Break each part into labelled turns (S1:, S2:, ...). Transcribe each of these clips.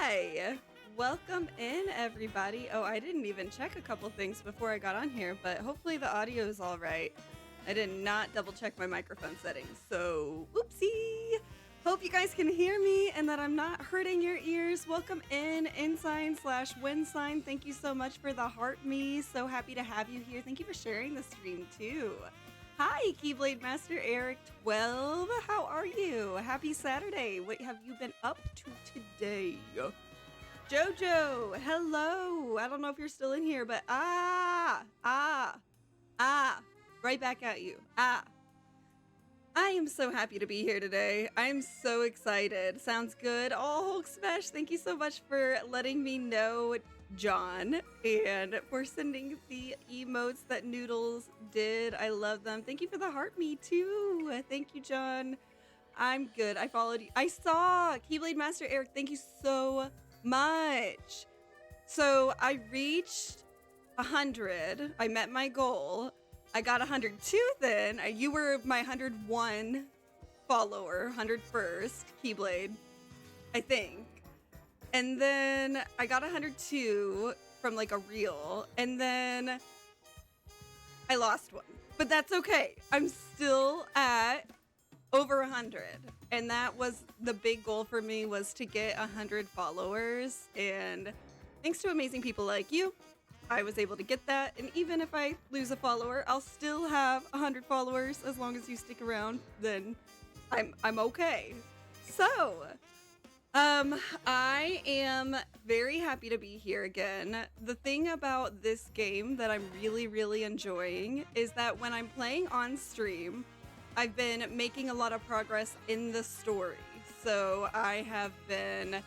S1: Hi! Welcome in, everybody. Oh, I didn't even check a couple things before I got on here, but hopefully the audio is all right. I did not double check my microphone settings, so whoopsie! Hope you guys can hear me and that I'm not hurting your ears. Welcome in, Ensign/Winsign. Thank you so much for the heart me. So happy to have you here. Thank you for sharing the stream too. Hi, Keyblade Master Eric 12. How are you? Happy Saturday. What have you been up to today? Jojo, hello. I don't know if you're still in here, but right back at you. I am so happy to be here today. I'm so excited. Sounds good. Oh, Hulk Smash, thank you so much for letting me know, John, and for sending the emotes that Noodles did. I love them. Thank you for the heart me too. Thank you, John. I'm good. I followed you. I saw Keyblade Master Eric. Thank you so much. So I reached 100. I met my goal. I got 102 then. You were my 101 follower, 101st Keyblade, I think. And then I got 102 from like a reel, and then I lost one. But that's okay. I'm still at over 100. And that was the big goal for me, was to get 100 followers. And thanks to amazing people like you, I was able to get that. And even if I lose a follower, I'll still have 100 followers. As long as you stick around, then I'm okay. So, I am very happy to be here again. The thing about this game that I'm really enjoying is that when I'm playing on stream, I've been making a lot of progress in the story. So I have been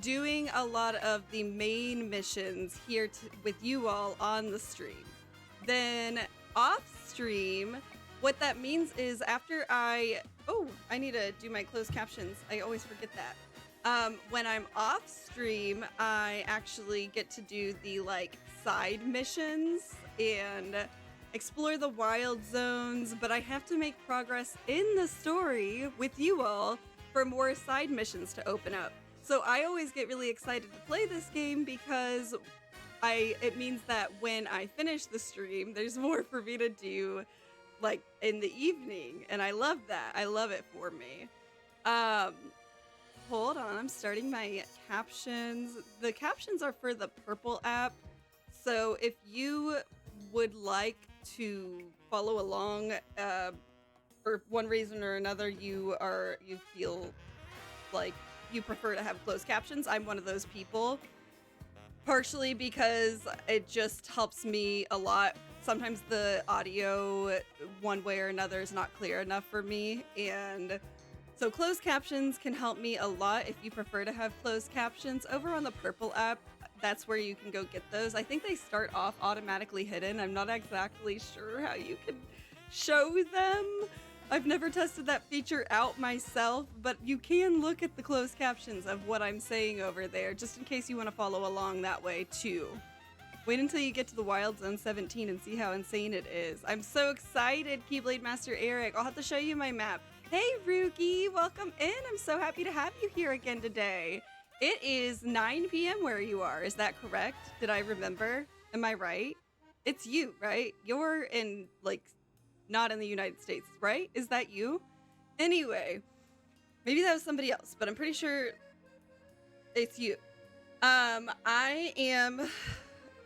S1: doing a lot of the main missions here with you all on the stream. Then off stream, what that means is after I need to do my closed captions. I always forget that. When I'm off stream, I actually get to do the like side missions and explore the wild zones, but I have to make progress in the story with you all for more side missions to open up. So I always get really excited to play this game because it means that when I finish the stream, there's more for me to do like in the evening, and I love that. I love it for me. Hold on, I'm starting my captions. The captions are for the Purple app. So if you would like to follow along, for one reason or another, you feel like you prefer to have closed captions, I'm one of those people. Partially because it just helps me a lot. Sometimes the audio, one way or another, is not clear enough for me, and so closed captions can help me a lot if you prefer to have closed captions. Over on the Purple app, that's where you can go get those. I think they start off automatically hidden. I'm not exactly sure how you can show them. I've never tested that feature out myself, but you can look at the closed captions of what I'm saying over there, just in case you want to follow along that way too. Wait until you get to the Wild Zone 17 and see how insane it is. I'm so excited, Keyblade Master Eric. I'll have to show you my map. Hey, Rookie, welcome in. I'm so happy to have you here again today. It is 9 p.m. where you are. Is that correct? Did I remember? Am I right? It's you, right? You're in, like, not in the United States, right? Is that you? Anyway, maybe that was somebody else, but I'm pretty sure it's you.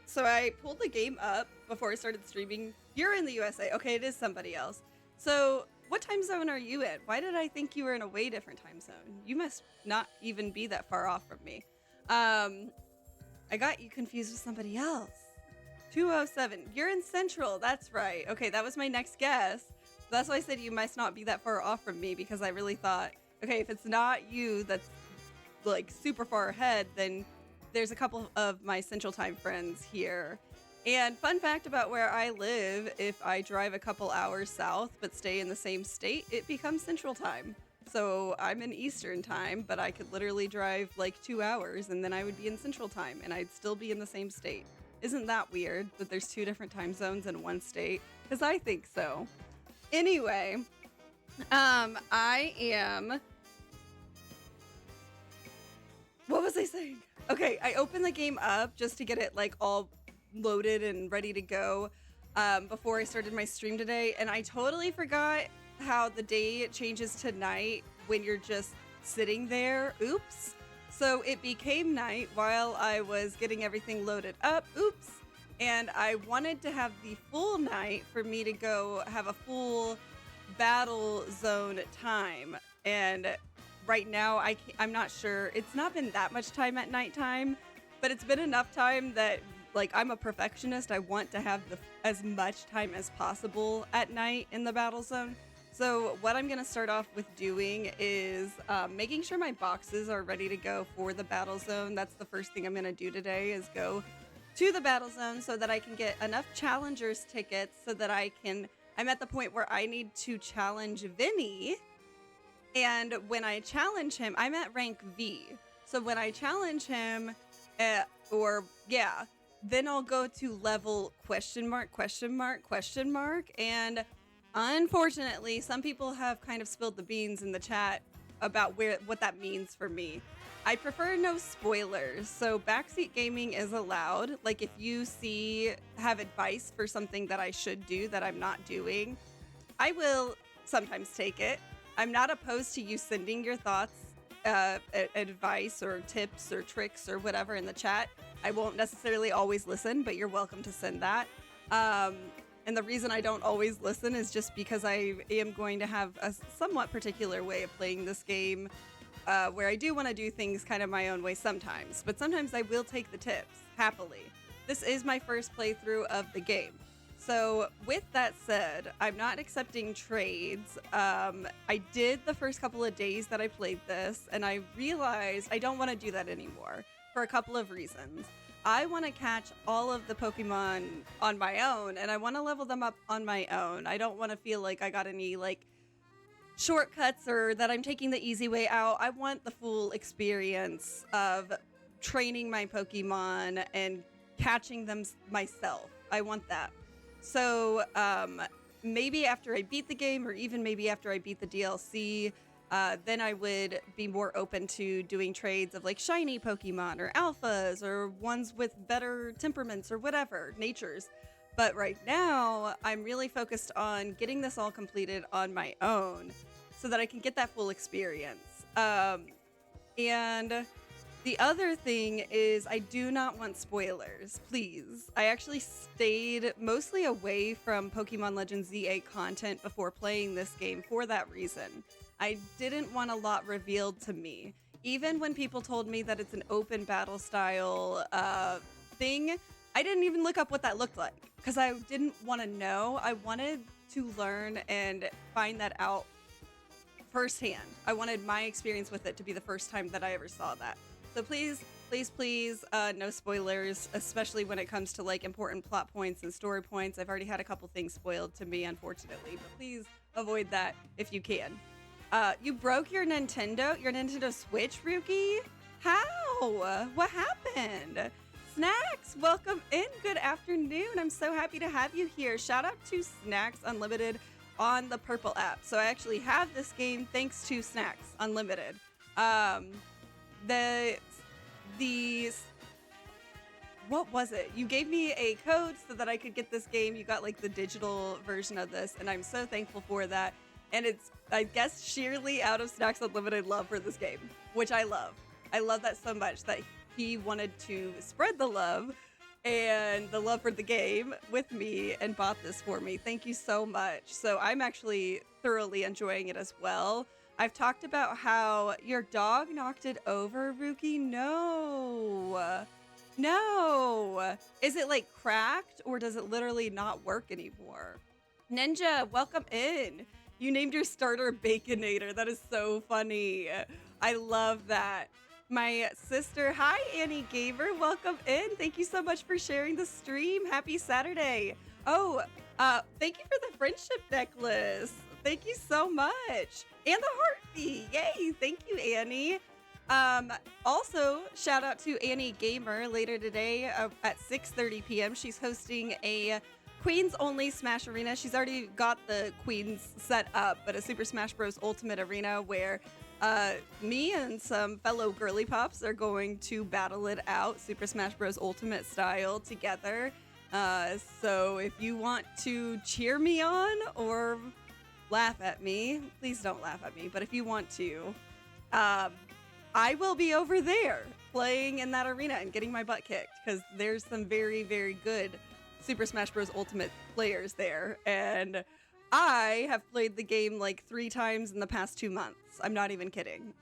S1: So I pulled the game up before I started streaming. You're in the USA. Okay, it is somebody else. So what time zone are you in? Why did I think you were in a way different time zone? You must not even be that far off from me. I got you confused with somebody else. 207. You're in Central. That's right. Okay, that was my next guess. That's why I said you must not be that far off from me, because I really thought, okay, if it's not you that's like super far ahead, then there's a couple of my Central Time friends here. And fun fact about where I live, if I drive a couple hours south but stay in the same state, it becomes Central Time. So I'm in Eastern Time, but I could literally drive like 2 hours and then I would be in Central Time and I'd still be in the same state. Isn't that weird that there's 2 different time zones in one state? Because I think so. Anyway, I am... What was I saying? Okay, I opened the game up just to get it like all loaded and ready to go before I started my stream today, and I totally forgot how the day changes to night when you're just sitting there. Oops. So it became night while I was getting everything loaded up. Oops. And I wanted to have the full night for me to go have a full battle zone time. And right now, I'm not sure. It's not been that much time at nighttime, but it's been enough time that, like, I'm a perfectionist. I want to have as much time as possible at night in the battle zone. So what I'm going to start off with doing is making sure my boxes are ready to go for the battle zone. That's the first thing I'm going to do today, is go to the battle zone so that I can get enough challengers tickets so that I'm at the point where I need to challenge Vinny. And when I challenge him, I'm at rank V. So when I challenge him, then I'll go to level ? And unfortunately, some people have kind of spilled the beans in the chat about what that means for me. I prefer no spoilers, so backseat gaming is allowed. Like, if you have advice for something that I should do that I'm not doing, I will sometimes take it. I'm not opposed to you sending your thoughts, advice or tips or tricks or whatever in the chat. I won't necessarily always listen, but you're welcome to send that. And the reason I don't always listen is just because I am going to have a somewhat particular way of playing this game, where I do want to do things kind of my own way sometimes, but sometimes I will take the tips, happily. This is my first playthrough of the game. So with that said, I'm not accepting trades. I did the first couple of days that I played this, and I realized I don't want to do that anymore for a couple of reasons. I want to catch all of the Pokemon on my own, and I want to level them up on my own. I don't want to feel like I got any, like, shortcuts or that I'm taking the easy way out. I want the full experience of training my Pokemon and catching them myself. I want that. So maybe after I beat the game, or even maybe after I beat the DLC, then I would be more open to doing trades of like shiny Pokemon or alphas or ones with better temperaments or whatever, natures. But right now, I'm really focused on getting this all completed on my own so that I can get that full experience. And the other thing is I do not want spoilers, please. I actually stayed mostly away from Pokemon Legends ZA content before playing this game for that reason. I didn't want a lot revealed to me. Even when people told me that it's an open battle style thing, I didn't even look up what that looked like because I didn't want to know. I wanted to learn and find that out firsthand. I wanted my experience with it to be the first time that I ever saw that. So please, no spoilers, especially when it comes to like important plot points and story points. I've already had a couple things spoiled to me, unfortunately, but please avoid that if you can. You broke your Nintendo Switch, Rookie? How? What happened? Snacks, welcome in. Good afternoon. I'm so happy to have you here. Shout out to Snacks Unlimited on the Purple app. So I actually have this game thanks to Snacks Unlimited. What was it? You gave me a code so that I could get this game. You got like the digital version of this, and I'm so thankful for that. And it's, I guess, sheerly out of Snacks Unlimited love for this game, which I love. I love that so much that he wanted to spread the love and the love for the game with me and bought this for me. Thank you so much. So I'm actually thoroughly enjoying it as well. I've talked about how your dog knocked it over, Rookie. No. Is it like cracked or does it literally not work anymore? Ninja, welcome in. You named your starter Baconator. That is so funny. I love that. My sister, hi Annie Gamer, welcome in. Thank you so much for sharing the stream. Happy Saturday. Oh, thank you for the friendship necklace. Thank you so much. And the heartbeat. Yay. Thank you, Annie. Also, shout out to Annie Gamer later today at 6:30 p.m. She's hosting a Queens only Smash Arena. She's already got the Queens set up, but a Super Smash Bros. Ultimate Arena where Me and some fellow girly pops are going to battle it out Super Smash Bros. Ultimate style together. So if you want to cheer me on or laugh at me, please don't laugh at me, but if you want to, um, I will be over there playing in that arena and getting my butt kicked because there's some very, very good Super Smash Bros. Ultimate players there. And I have played the game like 3 times in the past 2 months. I'm not even kidding.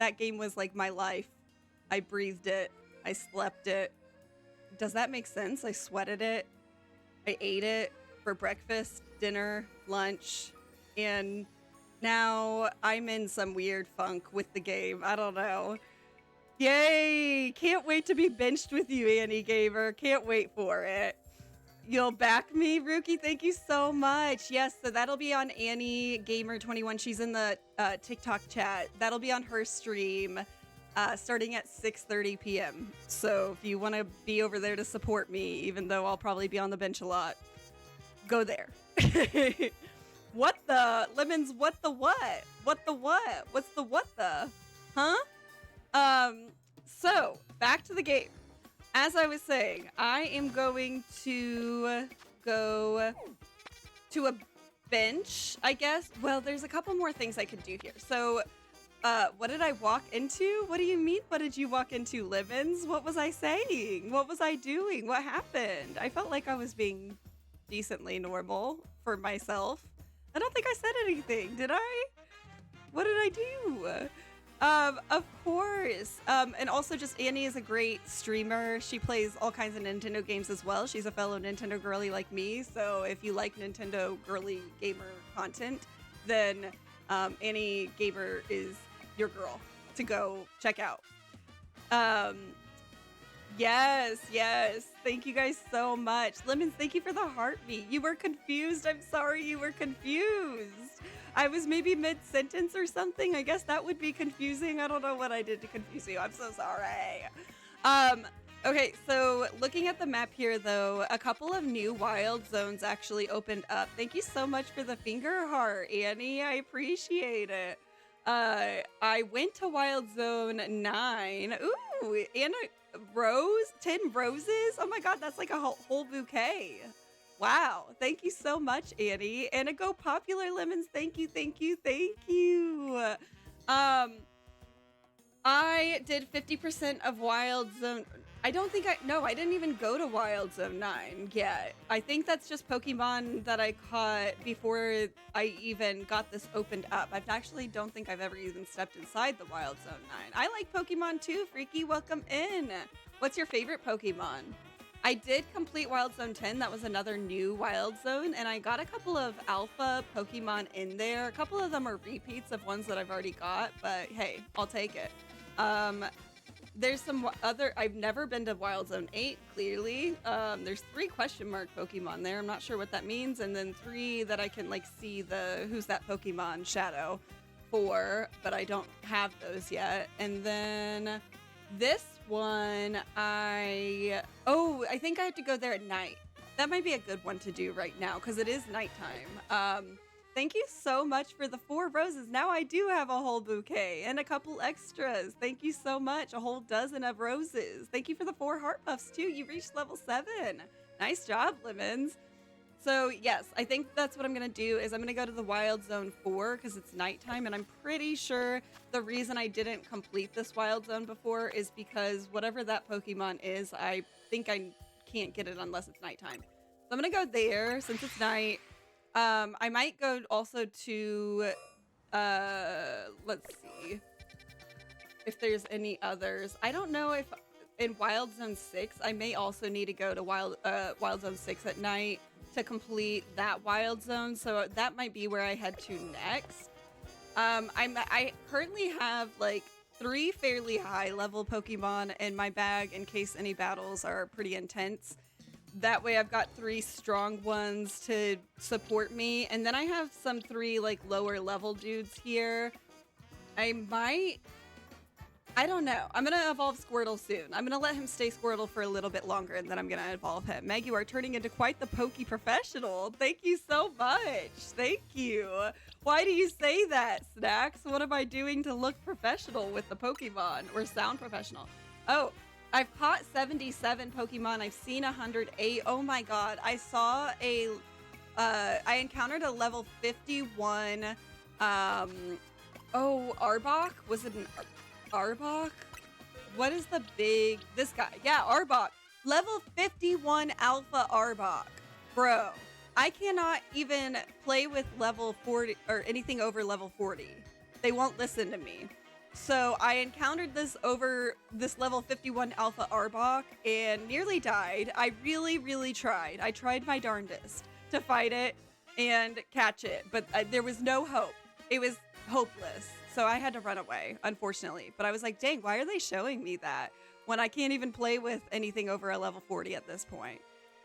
S1: That game was like my life. I breathed it. I slept it. Does that make sense? I sweated it. I ate it for breakfast, dinner, lunch, and now I'm in some weird funk with the game. I don't know. Yay! Can't wait to be benched with you, Annie Gamer. Can't wait for it. You'll back me, Rookie? Thank you so much. Yes, so that'll be on Annie Gamer 21. She's in the TikTok chat. That'll be on her stream starting at 6:30 p.m. So if you want to be over there to support me, even though I'll probably be on the bench a lot, go there. What the? Lemons, what the what? What the what? What's the what the? Huh? So, back to the game. As I was saying, I am going to go to a bench, I guess. Well, there's a couple more things I could do here. So, what did I walk into? What do you mean, what did you walk into, Lemons? What was I saying? What was I doing? What happened? I felt like I was being decently normal for myself. I don't think I said anything, did I? What did I do? Of course. And also just Annie is a great streamer. She plays all kinds of Nintendo games as well. She's a fellow Nintendo girly like me. So if you like Nintendo girly gamer content, then Annie Gamer is your girl to go check out. Yes. Thank you guys so much. Lemons, thank you for the heartbeat. You were confused. I'm sorry you were confused. I was maybe mid-sentence or something. I guess that would be confusing. I don't know what I did to confuse you. I'm so sorry. Okay, so looking at the map here, though, a couple of new wild zones actually opened up. Thank you so much for the finger heart, Annie. I appreciate it. I went to Wild Zone 9. Ooh, and a rose? 10 roses? Oh my god, that's like a whole bouquet. Wow, thank you so much, Annie. And a go popular Lemons, thank you. I did 50% of Wild Zone. I didn't even go to Wild Zone 9 yet. I think that's just Pokemon that I caught before I even got this opened up. I actually don't think I've ever even stepped inside the Wild Zone 9. I like Pokemon too, Freaky, welcome in. What's your favorite Pokemon? I did complete Wild Zone 10. That was another new Wild Zone, and I got a couple of alpha Pokemon in there. A couple of them are repeats of ones that I've already got, but hey, I'll take it. There's some other... I've never been to Wild Zone 8, clearly. There's 3 question mark Pokemon there. I'm not sure what that means, and then 3 that I can, like, see the Who's That Pokemon shadow for, but I don't have those yet. And then... this one, I think I have to go there at night. That might be a good one to do right now because it is nighttime. Thank you so much for the 4 roses. Now I do have a whole bouquet and a couple extras. Thank you so much. A whole dozen of roses. Thank you for the 4 heart buffs too. You reached level 7. Nice job, Lemons. So yes, I think that's what I'm going to do is I'm going to go to the Wild Zone 4 because it's nighttime, and I'm pretty sure the reason I didn't complete this Wild Zone before is because whatever that Pokemon is, I think I can't get it unless it's nighttime. So I'm going to go there since it's night. I might go also to, let's see if there's any others. I don't know if in Wild Zone 6, I may also need to go to Wild Zone 6 at night to complete that Wild Zone, so that might be where I head to next. I currently have like 3 fairly high level Pokemon in my bag in case any battles are pretty intense. That way I've got 3 strong ones to support me, and then I have some 3 like lower level dudes here. I might I don't know. I'm going to evolve Squirtle soon. I'm going to let him stay Squirtle for a little bit longer, and then I'm going to evolve him. Meg, you are turning into quite the Poke professional. Thank you so much. Thank you. Why do you say that, Snacks? What am I doing to look professional with the Pokemon or sound professional? Oh, I've caught 77 Pokemon. I've seen 108. Oh my god. I encountered a level 51, Arbok? Was it an Arbok? What is this guy? Yeah, Arbok. Level 51 Alpha Arbok. Bro, I cannot even play with level 40 or anything over level 40. They won't listen to me. So I encountered this level 51 Alpha Arbok and nearly died. I really, really tried. I tried my darndest to fight it and catch it, but there was no hope. It was hopeless. So I had to run away, unfortunately. But I was like, dang, why are they showing me that when I can't even play with anything over a level 40 at this point?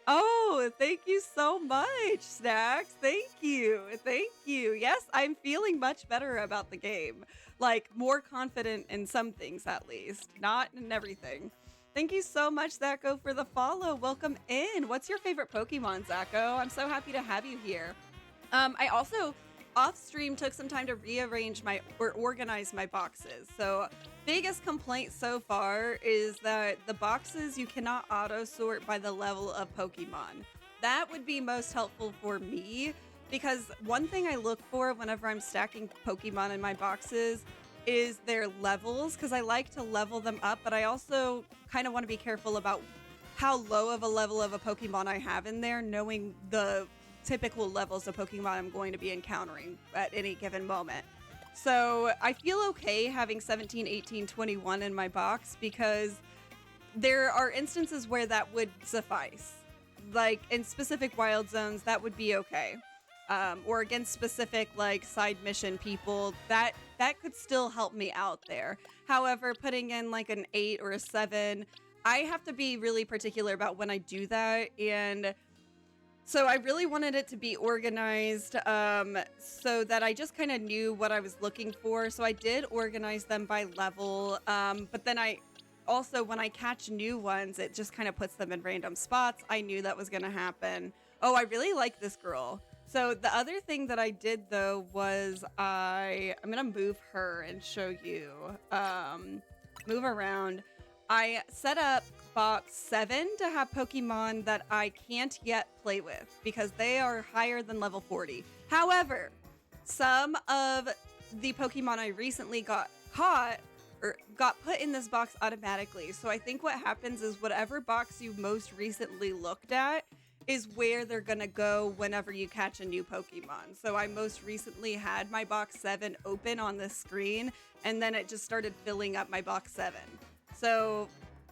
S1: Oh, thank you so much, Snacks. Thank you. Thank you. Yes, I'm feeling much better about the game. Like, more confident in some things, at least. Not in everything. Thank you so much, Zacho, for the follow. Welcome in. What's your favorite Pokemon, Zacho? I'm so happy to have you here. I also, off stream, took some time to rearrange or organize my boxes. So, biggest complaint so far is that the boxes, you cannot auto sort by the level of Pokemon. That would be most helpful for me, because one thing I look for whenever I'm stacking Pokemon in my boxes is their levels, because I like to level them up, but I also kind of want to be careful about how low of a level of a Pokemon I have in there, knowing the typical levels of Pokemon I'm going to be encountering at any given moment. So I feel okay having 17, 18, 21 in my box, because there are instances where that would suffice. Like in specific wild zones, that would be okay. Or against specific like side mission people, that could still help me out there. However, putting in like an 8 or a 7, I have to be really particular about when I do that. And so I really wanted it to be organized so that I just kind of knew what I was looking for. So I did organize them by level. But then I also, when I catch new ones, it just kind of puts them in random spots. I knew that was going to happen. Oh, I really like this girl. So the other thing that I did, though, was I'm going to move her and show you. Move around. I set up box 7 to have Pokemon that I can't yet play with because they are higher than level 40. However, some of the Pokemon I recently got put in this box automatically. So I think what happens is whatever box you most recently looked at is where they're gonna go whenever you catch a new Pokemon. So I most recently had my box 7 open on the screen, and then it just started filling up my box 7. So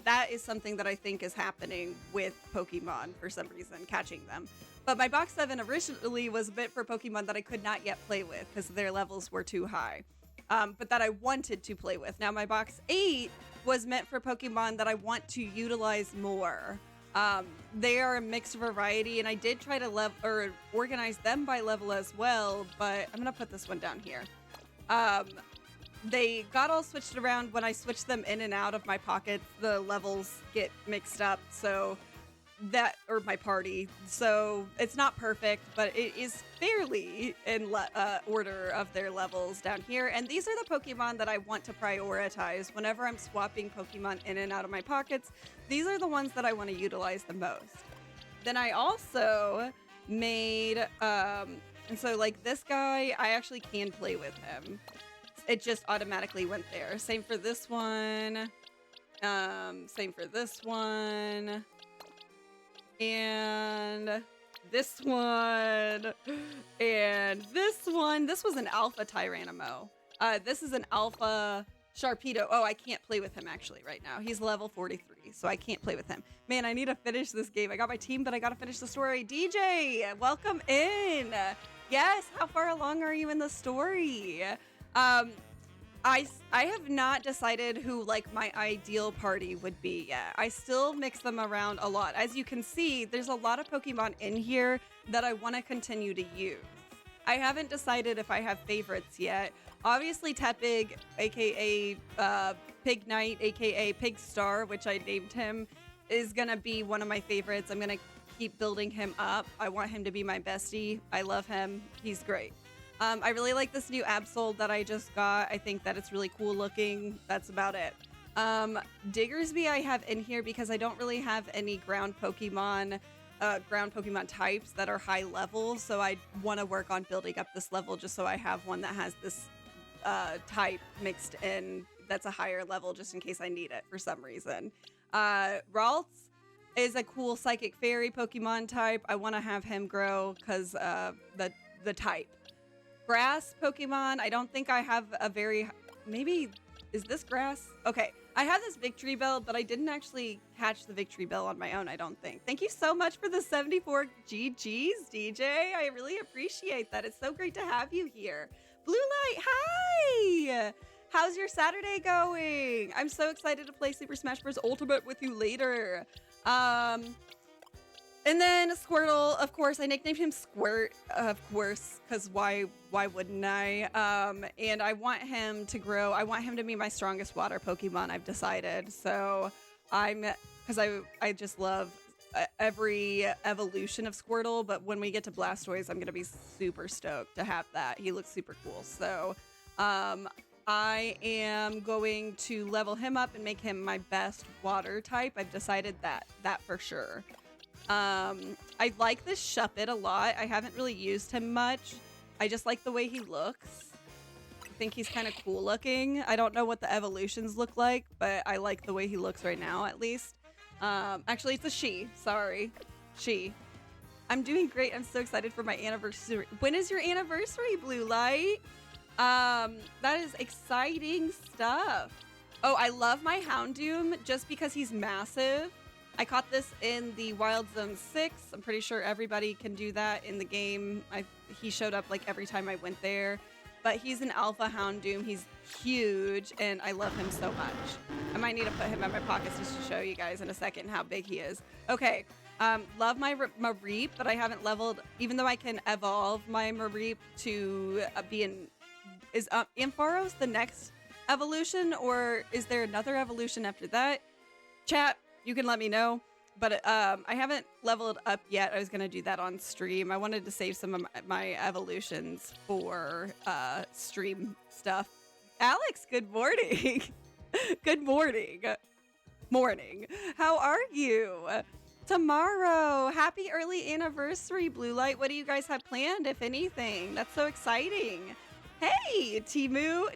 S1: that is something that I think is happening with Pokemon for some reason, catching them. But my box 7 originally was meant for Pokemon that I could not yet play with because their levels were too high. But that I wanted to play with. Now my box 8 was meant for Pokemon that I want to utilize more. They are a mixed variety, and I did try to organize them by level as well, but I'm gonna put this one down here. They got all switched around. When I switch them in and out of my pockets, the levels get mixed up, or my party. So it's not perfect, but it is fairly in order of their levels down here. And these are the Pokemon that I want to prioritize whenever I'm swapping Pokemon in and out of my pockets. These are the ones that I want to utilize the most. Then I also made, and so like this guy, I actually can play with him. It just automatically went there. Same for this one. Same for this one. And this one. And this one. This was an alpha Tyrannamo. This is an alpha Sharpedo. Oh, I can't play with him actually right now. He's level 43, so I can't play with him. Man, I need to finish this game. I got my team, but I gotta finish the story. DJ, welcome in. Yes, how far along are you in the story? I have not decided who like my ideal party would be yet. I still mix them around a lot. As you can see, there's a lot of Pokemon in here that I want to continue to use. I haven't decided if I have favorites yet. Obviously Tepig, aka Pig Knight, aka Pig Star, which I named him, is gonna be one of my favorites. I'm gonna keep building him up. I want him to be my bestie. I love him. He's great. I really like this new Absol that I just got. I think that it's really cool looking. That's about it. Diggersby I have in here because I don't really have any ground Pokemon types that are high level. So I want to work on building up this level just so I have one that has this type mixed in that's a higher level just in case I need it for some reason. Ralts is a cool Psychic Fairy Pokemon type. I want to have him grow because the type. Grass Pokemon, I don't think I have a very... Maybe... Is this grass? Okay. I have this Victory Bell, but I didn't actually catch the Victory Bell on my own, I don't think. Thank you so much for the 74 GGs, DJ. I really appreciate that. It's so great to have you here. Blue Light, hi! How's your Saturday going? I'm so excited to play Super Smash Bros. Ultimate with you later. And then Squirtle, of course, I nicknamed him Squirt, of course, because why wouldn't I? And I want him to grow. I want him to be my strongest water Pokemon, I've decided. So because I just love every evolution of Squirtle, but when we get to Blastoise, I'm going to be super stoked to have that. He looks super cool. So I am going to level him up and make him my best water type. I've decided that for sure. I like this Shuppet a lot. I haven't really used him much. I just like the way he looks. I think he's kind of cool looking. I don't know what the evolutions look like, but I like the way he looks right now, at least. Actually, it's a she. Sorry. She. I'm doing great. I'm so excited for my anniversary. When is your anniversary, Blue Light? That is exciting stuff. Oh, I love my Houndoom just because he's massive. I caught this in the Wild Zone 6. I'm pretty sure everybody can do that in the game. He showed up like every time I went there. But he's an Alpha Houndoom. He's huge, and I love him so much. I might need to put him in my pockets just to show you guys in a second how big he is. Okay, love my Mareep, but I haven't leveled, even though I can evolve my Mareep to be in... Is Ampharos the next evolution, or is there another evolution after that? Chat, you can let me know. But I haven't leveled up yet. I was going to do that on stream. I wanted to save some of my evolutions for stream stuff. Alex, good morning. Good morning. Morning. How are you? Tomorrow. Happy early anniversary, Blue Light. What do you guys have planned, if anything? That's so exciting. Hey, Timu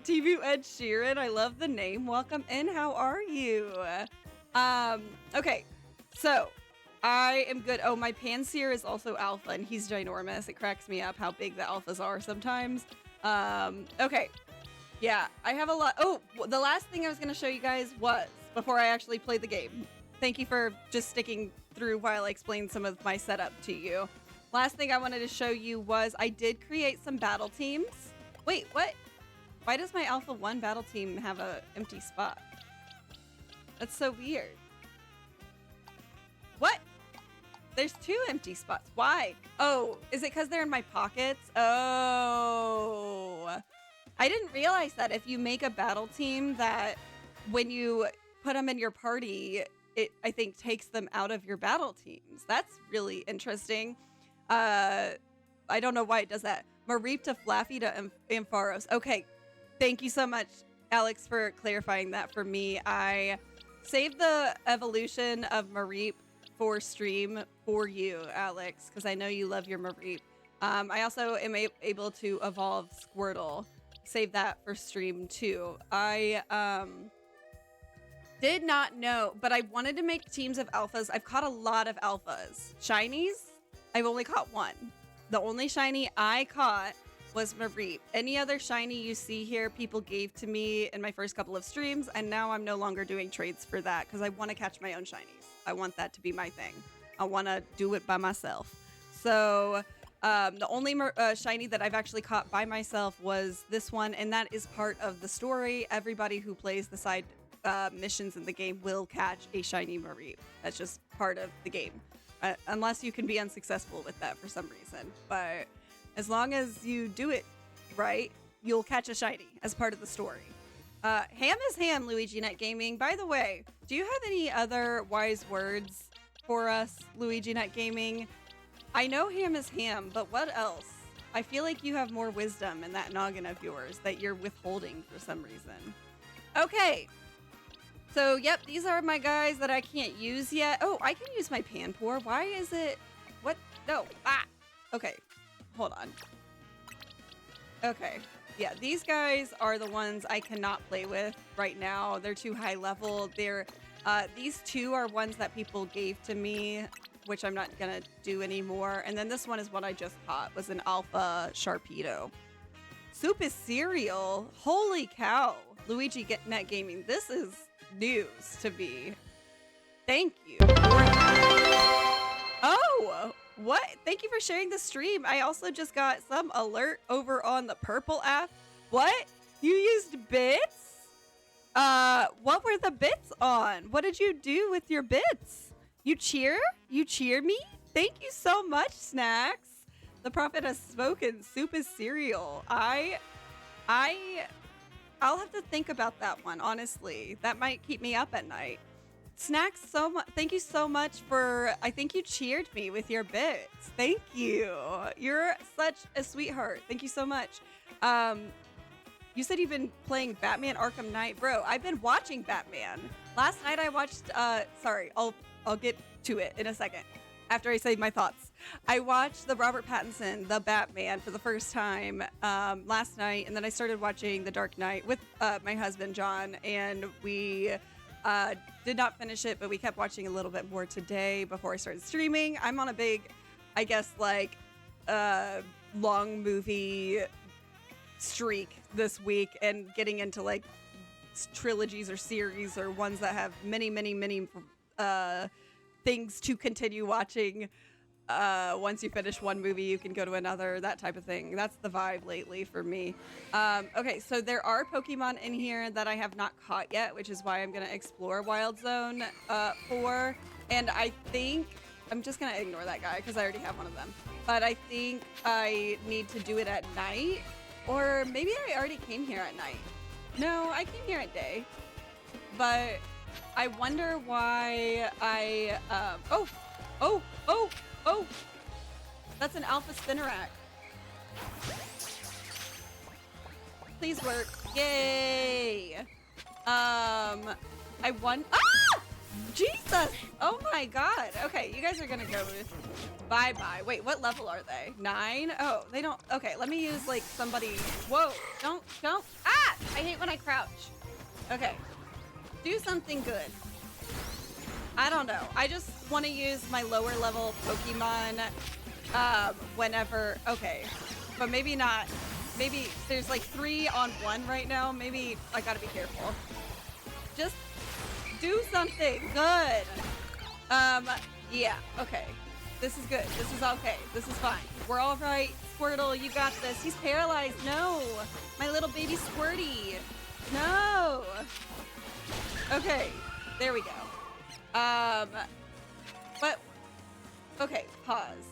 S1: Ed Sheeran. I love the name. Welcome in. How are you? Okay. So, I am good. Oh, my Panseer is also alpha, and he's ginormous. It cracks me up how big the alphas are sometimes. Okay. Yeah, I have a lot. Oh, the last thing I was going to show you guys was, before I actually played the game. Thank you for just sticking through while I explained some of my setup to you. Last thing I wanted to show you was I did create some battle teams. Wait, what? Why does my Alpha 1 battle team have an empty spot? That's so weird. What? There's 2 empty spots. Why? Oh, is it because they're in my pockets? Oh. I didn't realize that if you make a battle team that when you put them in your party, it, I think, takes them out of your battle teams. That's really interesting. I don't know why it does that. Mareep to Flaffy to Ampharos. Okay. Thank you so much, Alex, for clarifying that for me. I saved the evolution of Mareep for stream for you, Alex, because I know you love your Mareep. I also am able to evolve Squirtle. Save that for stream too. I did not know, but I wanted to make teams of alphas. I've caught a lot of alphas. Shinies, I've only caught 1. The only shiny I caught was Mareep. Any other shiny you see here, people gave to me in my first couple of streams, and now I'm no longer doing trades for that because I want to catch my own shinies. I want that to be my thing. I want to do it by myself. So the only shiny that I've actually caught by myself was this one, and that is part of the story. Everybody who plays the side missions in the game will catch a shiny Mareep. That's just part of the game. Unless you can be unsuccessful with that for some reason. But as long as you do it right, you'll catch a shiny as part of the story. Ham is ham, Luigi Net Gaming. By the way, do you have any other wise words for us, Luigi Net Gaming? I know ham is ham, but what else? I feel like you have more wisdom in that noggin of yours that you're withholding for some reason. Okay. So, yep, these are my guys that I can't use yet. Oh, I can use my pan pour. Why is it... What? No. Ah! Okay. Hold on. Okay. Yeah, these guys are the ones I cannot play with right now. They're too high level. These two are ones that people gave to me, which I'm not gonna do anymore. And then this one is what I just caught, was an alpha Sharpedo. Soup is cereal. Holy cow. Luigi Net Gaming. This is news to me. Thank you. Oh, what? Thank you for sharing the stream. I also just got some alert over on the Purple app. What? You used bits? What were the bits on? What did you do with your bits? You cheer? You cheer me? Thank you so much, Snacks. The prophet has spoken. Soup is cereal. I'll have to think about that one, honestly. That might keep me up at night. Snacks, thank you so much for, I think you cheered me with your bits. Thank you. You're such a sweetheart. Thank you so much. You said you've been playing Batman Arkham Knight. Bro, I've been watching Batman. Last night I watched, sorry, I'll get to it in a second after I say my thoughts. I watched the Robert Pattinson, the Batman, for the first time last night, and then I started watching The Dark Knight with my husband, John, and we did not finish it, but we kept watching a little bit more today before I started streaming. I'm on a big, I guess, like, long movie streak this week and getting into, like, trilogies or series or ones that have many, many, many things to continue watching. Once you finish one movie, you can go to another, that type of thing. That's the vibe lately for me. Okay, so there are Pokemon in here that I have not caught yet, which is why I'm going to explore Wild Zone 4. And I think, I'm just going to ignore that guy because I already have one of them. But I think I need to do it at night, or maybe I already came here at night. No, I came here at day. But I wonder why I, oh, that's an Alpha Spinarak. Please work. Yay. I won. Ah! Jesus. Oh my God. Okay, you guys are gonna go bye-bye. Wait, what level are they? 9? Oh, they don't. Okay, let me use like somebody. Whoa, don't. Ah! I hate when I crouch. Okay, do something good. I don't know. I just want to use my lower level Pokemon whenever. Okay, but maybe not. Maybe there's like 3 on 1 right now. Maybe I gotta be careful. Just do something good. Yeah, okay. This is good. This is okay. This is fine. We're all right. Squirtle, you got this. He's paralyzed. No. My little baby Squirty. No. Okay, there we go. But, okay, pause.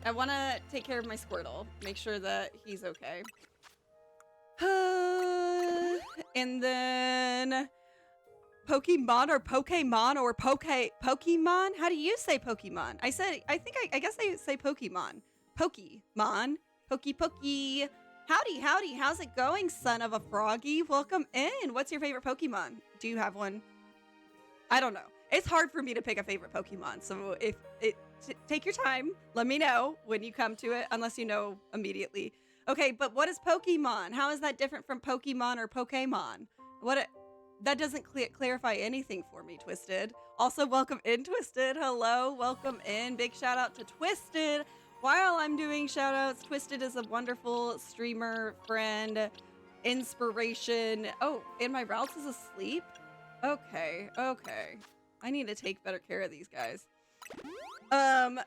S1: I want to take care of my Squirtle. Make sure that he's okay. And then Pokemon or Pokemon or Pokemon? How do you say Pokemon? I guess I say Pokemon. Pokemon. Pokey. Howdy. How's it going, son of a froggy? Welcome in. What's your favorite Pokemon? Do you have one? I don't know. It's hard for me to pick a favorite Pokemon. So take your time. Let me know when you come to it, unless you know immediately. Okay, but what is Pokemon? How is that different from Pokemon or Pokemon? That doesn't clarify anything for me, Twisted. Also, welcome in, Twisted. Hello, welcome in. Big shout out to Twisted. While I'm doing shout outs, Twisted is a wonderful streamer, friend, inspiration. Oh, and my Routes is asleep? Okay. I need to take better care of these guys. And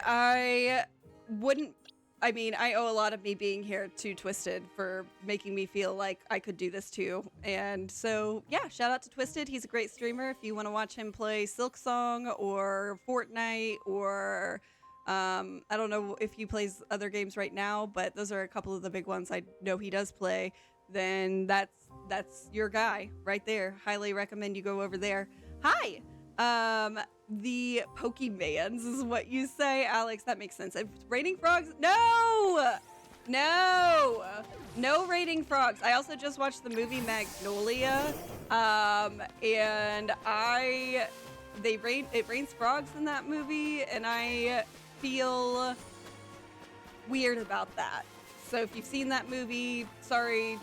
S1: I owe a lot of me being here to Twisted for making me feel like I could do this too. And so, yeah, shout out to Twisted. He's a great streamer. If you want to watch him play Silksong or Fortnite or, I don't know if he plays other games right now, but those are a couple of the big ones I know he does play. Then that's that's your guy right there. Highly recommend you go over there. Hi. The Pokemans is what you say, Alex. That makes sense. If it's raining frogs, no, no raining frogs. I also just watched the movie Magnolia, and it rains frogs in that movie, and I feel weird about that. So if you've seen that movie, sorry.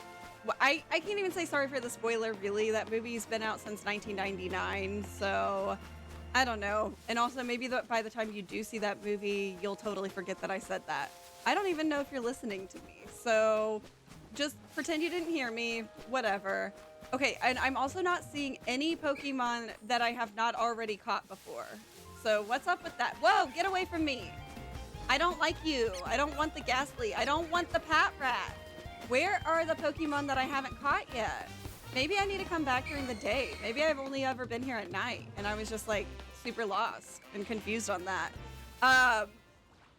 S1: I can't even say sorry for the spoiler, really. That movie's been out since 1999, so I don't know. And also, maybe by the time you do see that movie, you'll totally forget that I said that. I don't even know if you're listening to me, so just pretend you didn't hear me, whatever. Okay, and I'm also not seeing any Pokemon that I have not already caught before. So what's up with that? Whoa, get away from me. I don't like you. I don't want the Ghastly. I don't want the Patrat. Where are the Pokemon that I haven't caught yet? Maybe I need to come back during the day. Maybe I've only ever been here at night, and I was just like super lost and confused on that.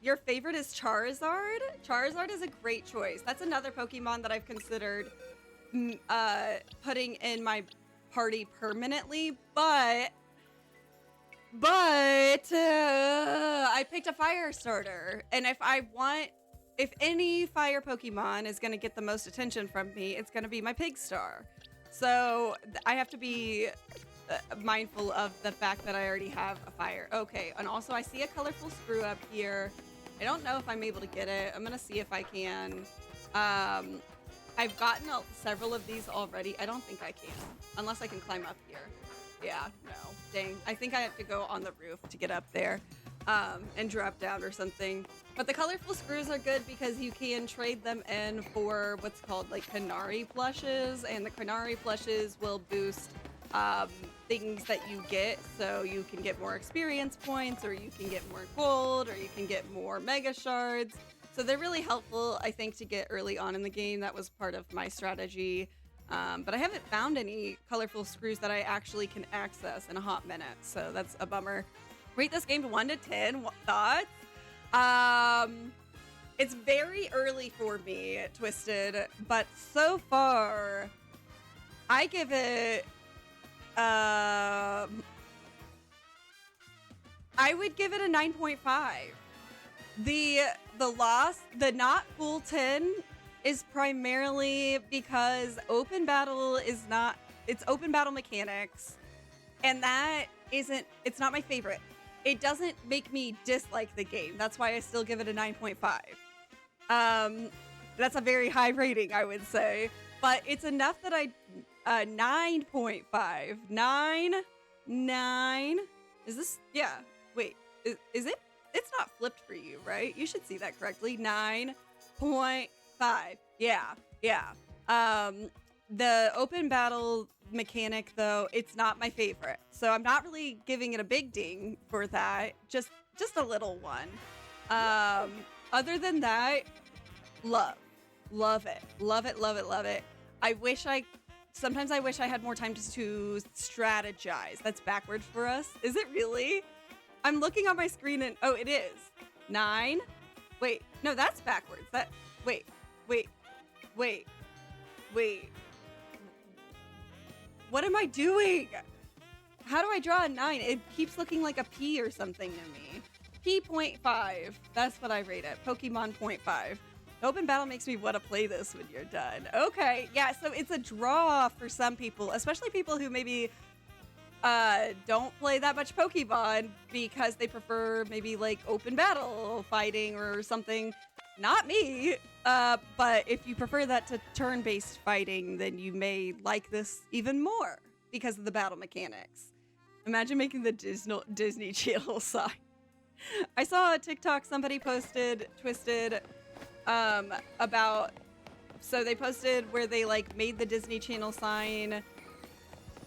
S1: Your favorite is Charizard? Charizard is a great choice. That's another Pokemon that I've considered putting in my party permanently, but I picked a fire starter, and if any fire Pokemon is going to get the most attention from me, it's going to be my Pigstar. So I have to be mindful of the fact that I already have a fire. Okay, and also I see a colorful screw up here. I don't know if I'm able to get it. I'm going to see if I can. I've gotten several of these already. I don't think I can, unless I can climb up here. Yeah, no, dang. I think I have to go on the roof to get up there. And drop down or something. But the colorful screws are good because you can trade them in for what's called like Canary plushes, and the Canary plushes will boost things that you get, so you can get more experience points, or you can get more gold, or you can get more mega shards. So they're really helpful, I think, to get early on in the game. That was part of my strategy. But I haven't found any colorful screws that I actually can access in a hot minute, so that's a bummer. Rate this game to 1 to 10. Thoughts? It's very early for me, Twisted, but so far, I give it. I would give it a 9.5. The not full 10 is primarily because open battle is not. It's open battle mechanics, and it's not my favorite. It doesn't make me dislike the game. That's why I still give it a 9.5. That's a very high rating, I would say. But it's enough that 9.5. 9. Is this? Yeah. Wait. Is it? It's not flipped for you, right? You should see that correctly. 9.5. Yeah. The open battle mechanic, though, it's not my favorite, so I'm not really giving it a big ding for that. Just a little one. Other than that, love it. Sometimes I wish I had more time to strategize. That's backwards for us. Is it really? I'm looking on my screen and it is 9. Wait, no, that's backwards. Wait. What am I doing? How do I draw a 9? It keeps looking like a P or something to me. P.5. That's what I rate it. Pokemon 0.5. Open battle makes me want to play this when you're done. Okay, yeah, so it's a draw for some people, especially people who maybe don't play that much Pokemon because they prefer maybe like open battle fighting or something. Not me. But if you prefer that to turn-based fighting, then you may like this even more because of the battle mechanics. Imagine making the Disney Channel sign. I saw a TikTok somebody posted, Twisted, about, so they posted where they like made the Disney Channel sign.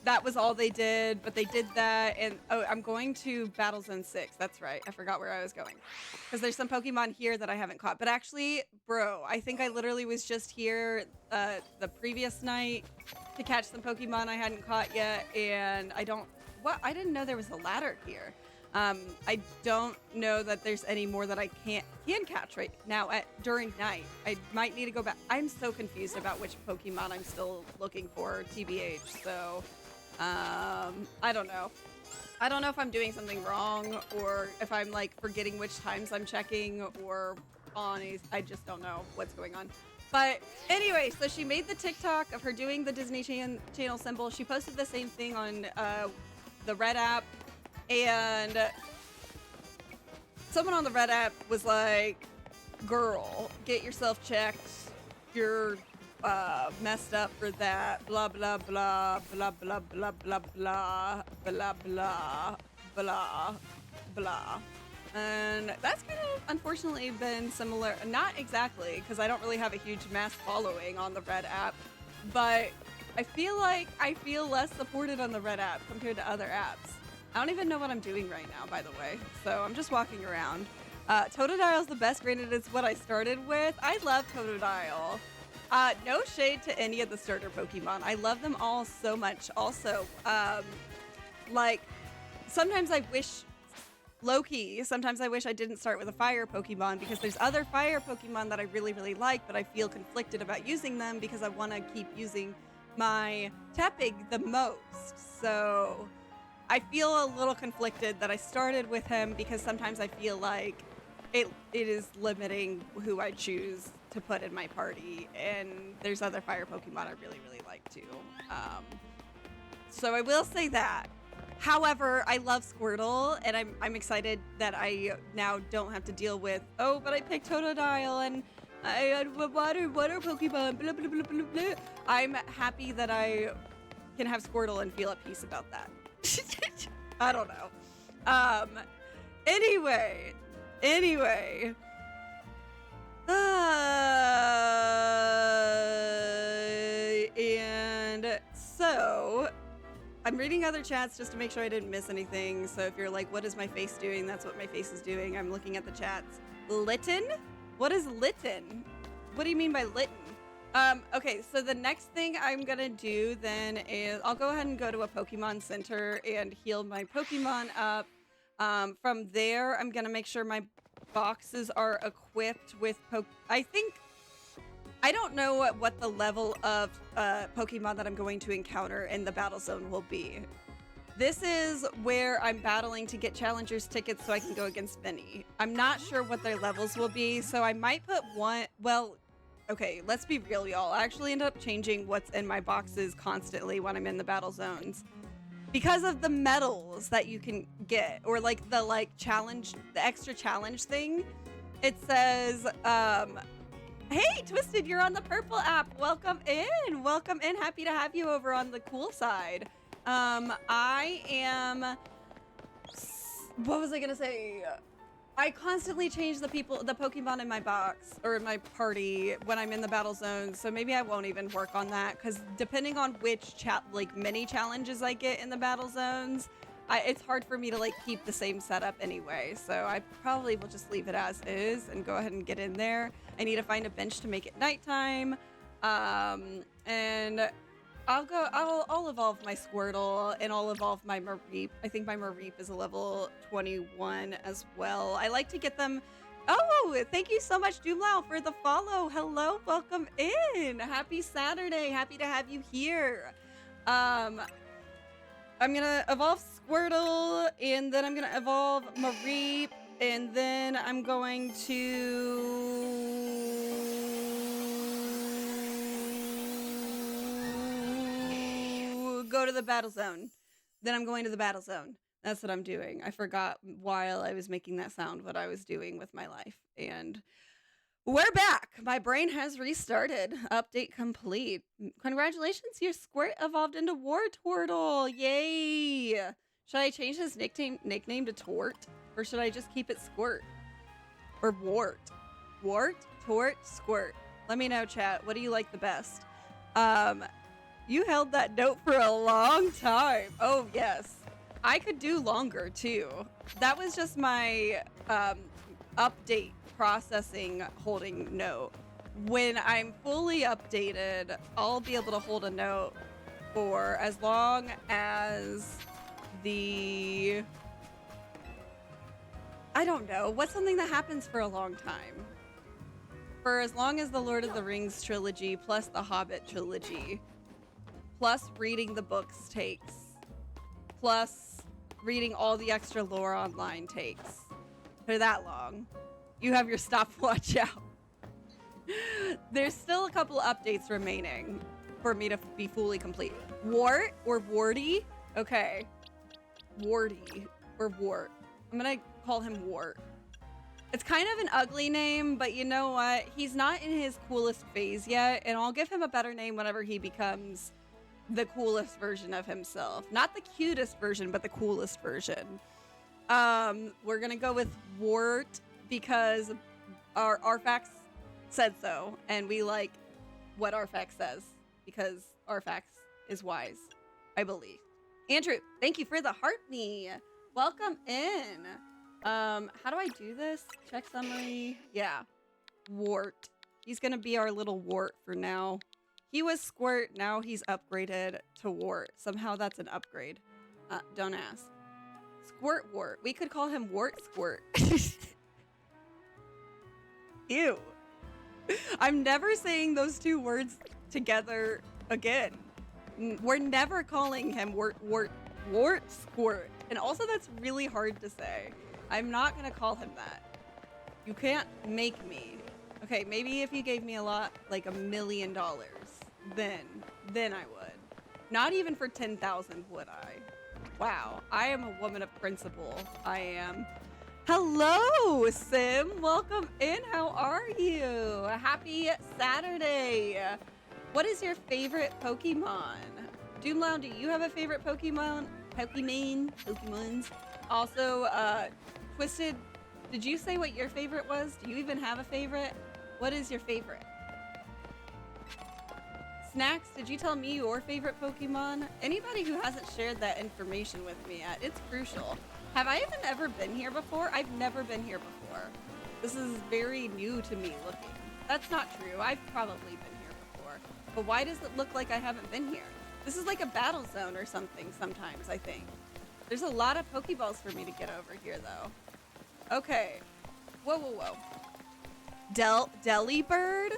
S1: That was all they did, but they did that, and I'm going to Battle Zone 6. That's right. I forgot where I was going. Because there's some Pokemon here that I haven't caught. But actually, bro, I think I literally was just here the previous night to catch some Pokemon I hadn't caught yet, and I didn't know there was a ladder here. I don't know that there's any more that I can catch right now during night. I might need to go back. I'm so confused about which Pokemon I'm still looking for, TBH. So, I don't know. I don't know if I'm doing something wrong or if I'm like forgetting which times I'm checking or I just don't know what's going on. But anyway, so she made the TikTok of her doing the Disney Channel symbol. She posted the same thing on the Red app. And someone on the Red app was like, girl, get yourself checked. You're messed up for that. Blah, blah, blah, blah, blah, blah, blah, blah, blah, blah, blah, blah. And that's kind of unfortunately been similar. Not exactly, because I don't really have a huge mass following on the Red app. But I feel like I feel less supported on the Red app compared to other apps. I don't even know what I'm doing right now, by the way. So I'm just walking around. Totodile's the best, granted it's what I started with. I love Totodile. No shade to any of the starter Pokemon. I love them all so much. Also, like, sometimes I wish, low-key, sometimes I wish I didn't start with a fire Pokemon because there's other fire Pokemon that I really, really like, but I feel conflicted about using them because I want to keep using my Tepig the most. So I feel a little conflicted that I started with him because sometimes I feel like it is limiting who I choose to put in my party, and there's other fire Pokemon I really, really like too. So I will say that. However, I love Squirtle, and I'm excited that I now don't have to deal with, oh, but I picked Totodile and I had water Pokemon, blah, blah, blah, blah, blah. I'm happy that I can have Squirtle and feel at peace about that. I don't know. Anyway. And so I'm reading other chats just to make sure I didn't miss anything. So if you're like, what is my face doing? That's what my face is doing. I'm looking at the chats. Litten? What is Litten? What do you mean by Litten? Okay, so the next thing I'm gonna do then is I'll go ahead and go to a Pokemon Center and heal my Pokemon up. From there, I'm gonna make sure my boxes are equipped with I don't know what the level of Pokemon that I'm going to encounter in the battle zone will be. This is where I'm battling to get challengers tickets so I can go against Vinny. I'm not sure what their levels will be, so I might put one, well, okay, let's be real, y'all. I actually end up changing what's in my boxes constantly when I'm in the battle zones because of the medals that you can get, or like the challenge, the extra challenge thing. It says, hey, Twisted, you're on the purple app. Welcome in. Welcome in. Happy to have you over on the cool side. I am, what was I gonna say? I constantly change the Pokemon in my box or in my party when I'm in the battle zone. So maybe I won't even work on that because depending on which mini challenges I get in the battle zones, it's hard for me to keep the same setup anyway. So I probably will just leave it as is and go ahead and get in there. I need to find a bench to make it nighttime. And I'll evolve my Squirtle and I'll evolve my Mareep. I think my Mareep is a level 21 as well. I like to get them. Oh, thank you so much, Doomlau, for the follow. Hello, welcome in. Happy Saturday. Happy to have you here. I'm gonna evolve Squirtle and then I'm gonna evolve Mareep and then I'm going to go to the battle zone. Then I'm going to the battle zone. That's what I'm doing. I forgot while I was making that sound what I was doing with my life. And we're back. My brain has restarted. Update complete. Congratulations, your Squirt evolved into Wartortle. Yay! Should I change his nickname to Tort? Or should I just keep it Squirt? Or Wart? Wart? Tort? Squirt? Let me know, chat. What do you like the best? You held that note for a long time. Oh, yes. I could do longer, too. That was just my update processing holding note. When I'm fully updated, I'll be able to hold a note for as long as the I don't know. What's something that happens for a long time? For as long as the Lord of the Rings trilogy, plus the Hobbit trilogy, plus reading the books takes, plus reading all the extra lore online takes. For that long, you have your stopwatch out. There's still a couple updates remaining for me to be fully complete. Wart or Warty? Okay. Warty or Wart. I'm gonna call him Wart. It's kind of an ugly name, but you know what? He's not in his coolest phase yet, and I'll give him a better name whenever he becomes the coolest version of himself. Not the cutest version, but the coolest version. We're gonna go with Wart because our Arfax said so, and we like what Arfax says because Arfax is wise, I believe. Andrew, thank you for the heart me. Welcome in. How do I do this? Check summary. Yeah. Wart. He's gonna be our little Wart for now. He was Squirt, now he's upgraded to Wart. Somehow that's an upgrade. Don't ask. Squirt Wart. We could call him Wart Squirt. Ew. I'm never saying those two words together again. We're never calling him Wart Squirt. And also that's really hard to say. I'm not gonna call him that. You can't make me. Okay, maybe if you gave me a lot, like $1 million, then I would. Not even for 10,000 would I. Wow, I am a woman of principle. I am. Hello, Sim. Welcome in. How are you? Happy Saturday. What is your favorite Pokemon? Doomloud, do you have a favorite Pokemon? Pokemons. Also, Twisted, did you say what your favorite was? Do you even have a favorite? What is your favorite? Snacks, did you tell me your favorite Pokemon? Anybody who hasn't shared that information with me yet, it's crucial. Have I even ever been here before? I've never been here before. This is very new to me looking. That's not true. I've probably been here before. But why does it look like I haven't been here? This is like a battle zone or something sometimes, I think. There's a lot of Pokeballs for me to get over here, though. Okay. Whoa. Delibird?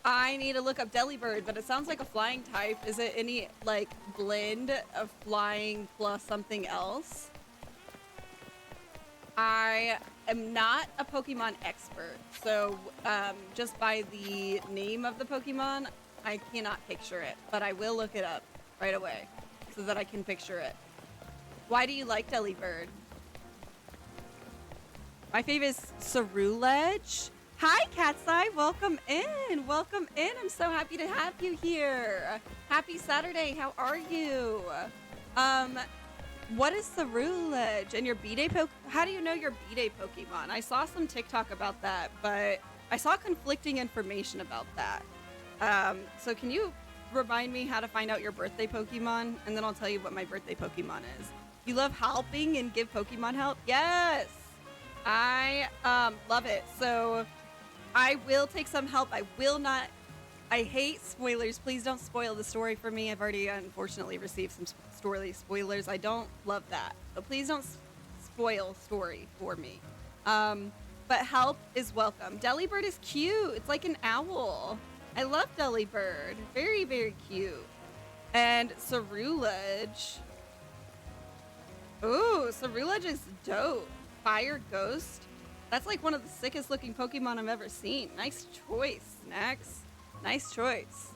S1: I need to look up Delibird, but it sounds like a flying type. Is it any, like, blend of flying plus something else? I am not a Pokemon expert, so just by the name of the Pokemon, I cannot picture it, but I will look it up right away so that I can picture it. Why do you like Delibird? My favorite is Cerulege. Hi, Cat's Eye. Welcome in. Welcome in. I'm so happy to have you here. Happy Saturday. How are you? What is Cerulege and your B-Day How do you know your B-Day Pokemon? I saw some TikTok about that, but I saw conflicting information about that. So can you remind me how to find out your birthday Pokemon? And then I'll tell you what my birthday Pokemon is. You love helping and give Pokemon help? Yes! I love it. So I will take some help. I will not. I hate spoilers. Please don't spoil the story for me. I've already unfortunately received some spoilers. I don't love that. So please don't spoil story for me. But help is welcome. Delibird is cute. It's like an owl. I love Delibird. Very, very cute. And Cerulege. Ooh, Cerulege is dope. Fire Ghost. That's like one of the sickest looking Pokemon I've ever seen. Nice choice, Snacks. Nice choice.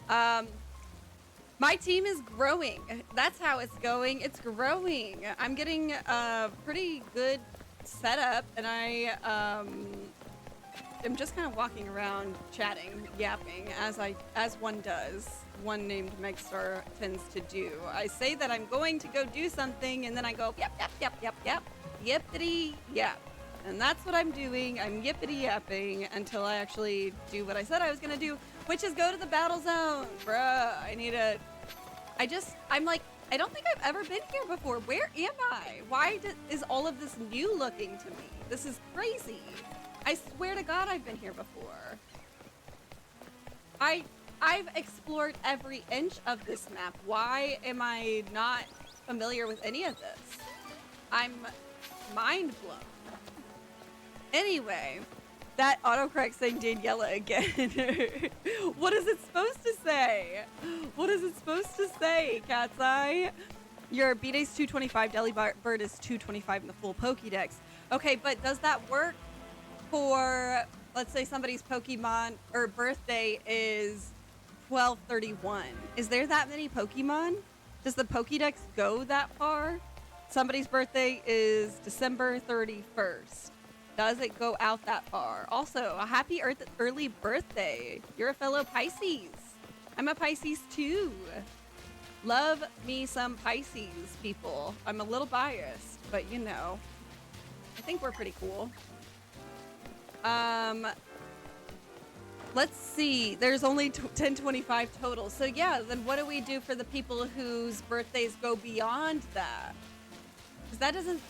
S1: My team is growing. That's how it's going. It's growing. I'm getting a pretty good setup, and I am just kind of walking around, chatting, yapping, as one does. One named Megstar tends to do. I say that I'm going to go do something, and then I go yep, yippity yap. And that's what I'm doing. I'm yippity yapping until I actually do what I said I was gonna do, which is go to the battle zone. Bruh, I'm like, I don't think I've ever been here before. Where am I? Why is all of this new looking to me? This is crazy. I swear to God I've been here before. I've explored every inch of this map. Why am I not familiar with any of this? I'm mind blown. Anyway, that autocorrect saying Daniela again. What is it supposed to say? What is it supposed to say, Cat's Eye? Your B-Day's 225, Delibird is 225 in the full Pokédex. Okay, but does that work for, let's say somebody's Pokemon or birthday is 12/31? Is there that many Pokemon? Does the Pokédex go that far? Somebody's birthday is December 31st. Does it go out that far? Also, a happy early birthday. You're a fellow Pisces. I'm a Pisces too. Love me some Pisces people. I'm a little biased, but you know, I think we're pretty cool. Let's see. There's only 1025 total. So yeah, then what do we do for the people whose birthdays go beyond that? Because that doesn't,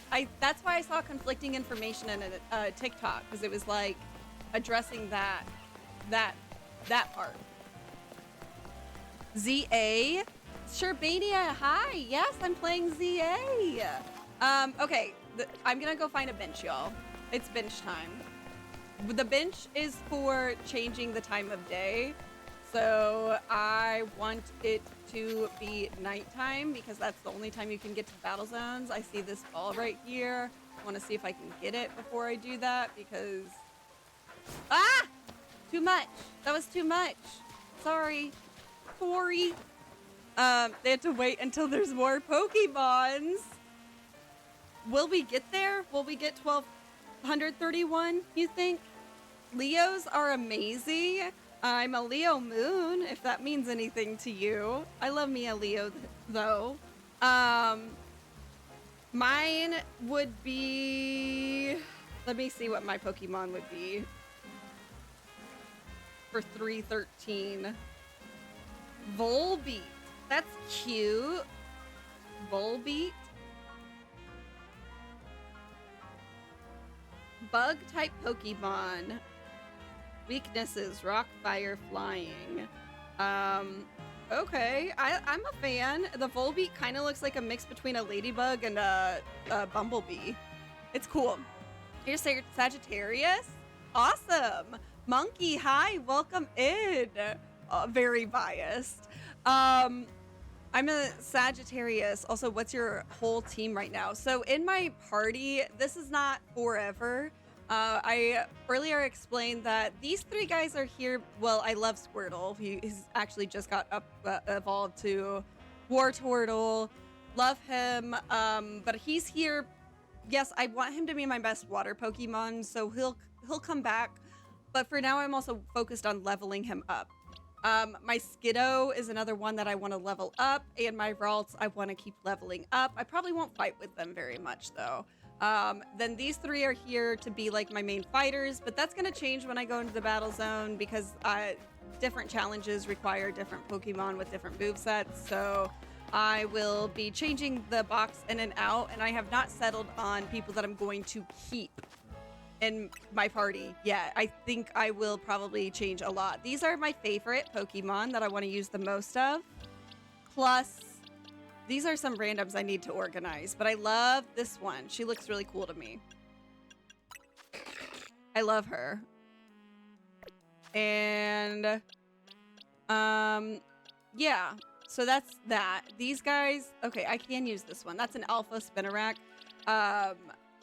S1: that's why I saw conflicting information in a TikTok, because it was like addressing that part. ZA? Sherbania, hi. Yes, I'm playing ZA. Okay, I'm gonna go find a bench, y'all. It's bench time. The bench is for changing the time of day. So I want it to be nighttime because that's the only time you can get to battle zones. I see this ball right here. I want to see if I can get it before I do that because... Ah! Too much. That was too much. Sorry. Sorry. They had to wait until there's more Pokemons. Will we get there? Will we get 1231, you think? Leos are amazing. I'm a Leo moon, if that means anything to you. I love me a Leo, though. Mine would be... Let me see what my Pokemon would be. For 313. Volbeat. That's cute. Volbeat. Bug-type Pokemon. Weaknesses, rock, fire, flying. Okay, I'm a fan. The Volbeat kind of looks like a mix between a ladybug and a bumblebee. It's cool. You're Sagittarius? Awesome. Monkey, hi, welcome in. Very biased. I'm a Sagittarius. Also, what's your whole team right now? So in my party, this is not forever. I earlier explained that these three guys are here. Well, I love Squirtle. He's actually just got evolved to Wartortle. Love him. But he's here. Yes, I want him to be my best water Pokemon, so he'll come back. But for now, I'm also focused on leveling him up. My Skiddo is another one that I want to level up, and my Ralts I want to keep leveling up. I probably won't fight with them very much, though. Then these three are here to be like my main fighters, but that's going to change when I go into the battle zone because different challenges require different Pokemon with different movesets. So I will be changing the box in and out, and I have not settled on people that I'm going to keep in my party yet. I think I will probably change a lot. These are my favorite Pokemon that I want to use the most of. Plus, these are some randoms I need to organize, but I love this one. She looks really cool to me. I love her. And, yeah. So that's that. These guys, okay, I can use this one. That's an Alpha Spinarak.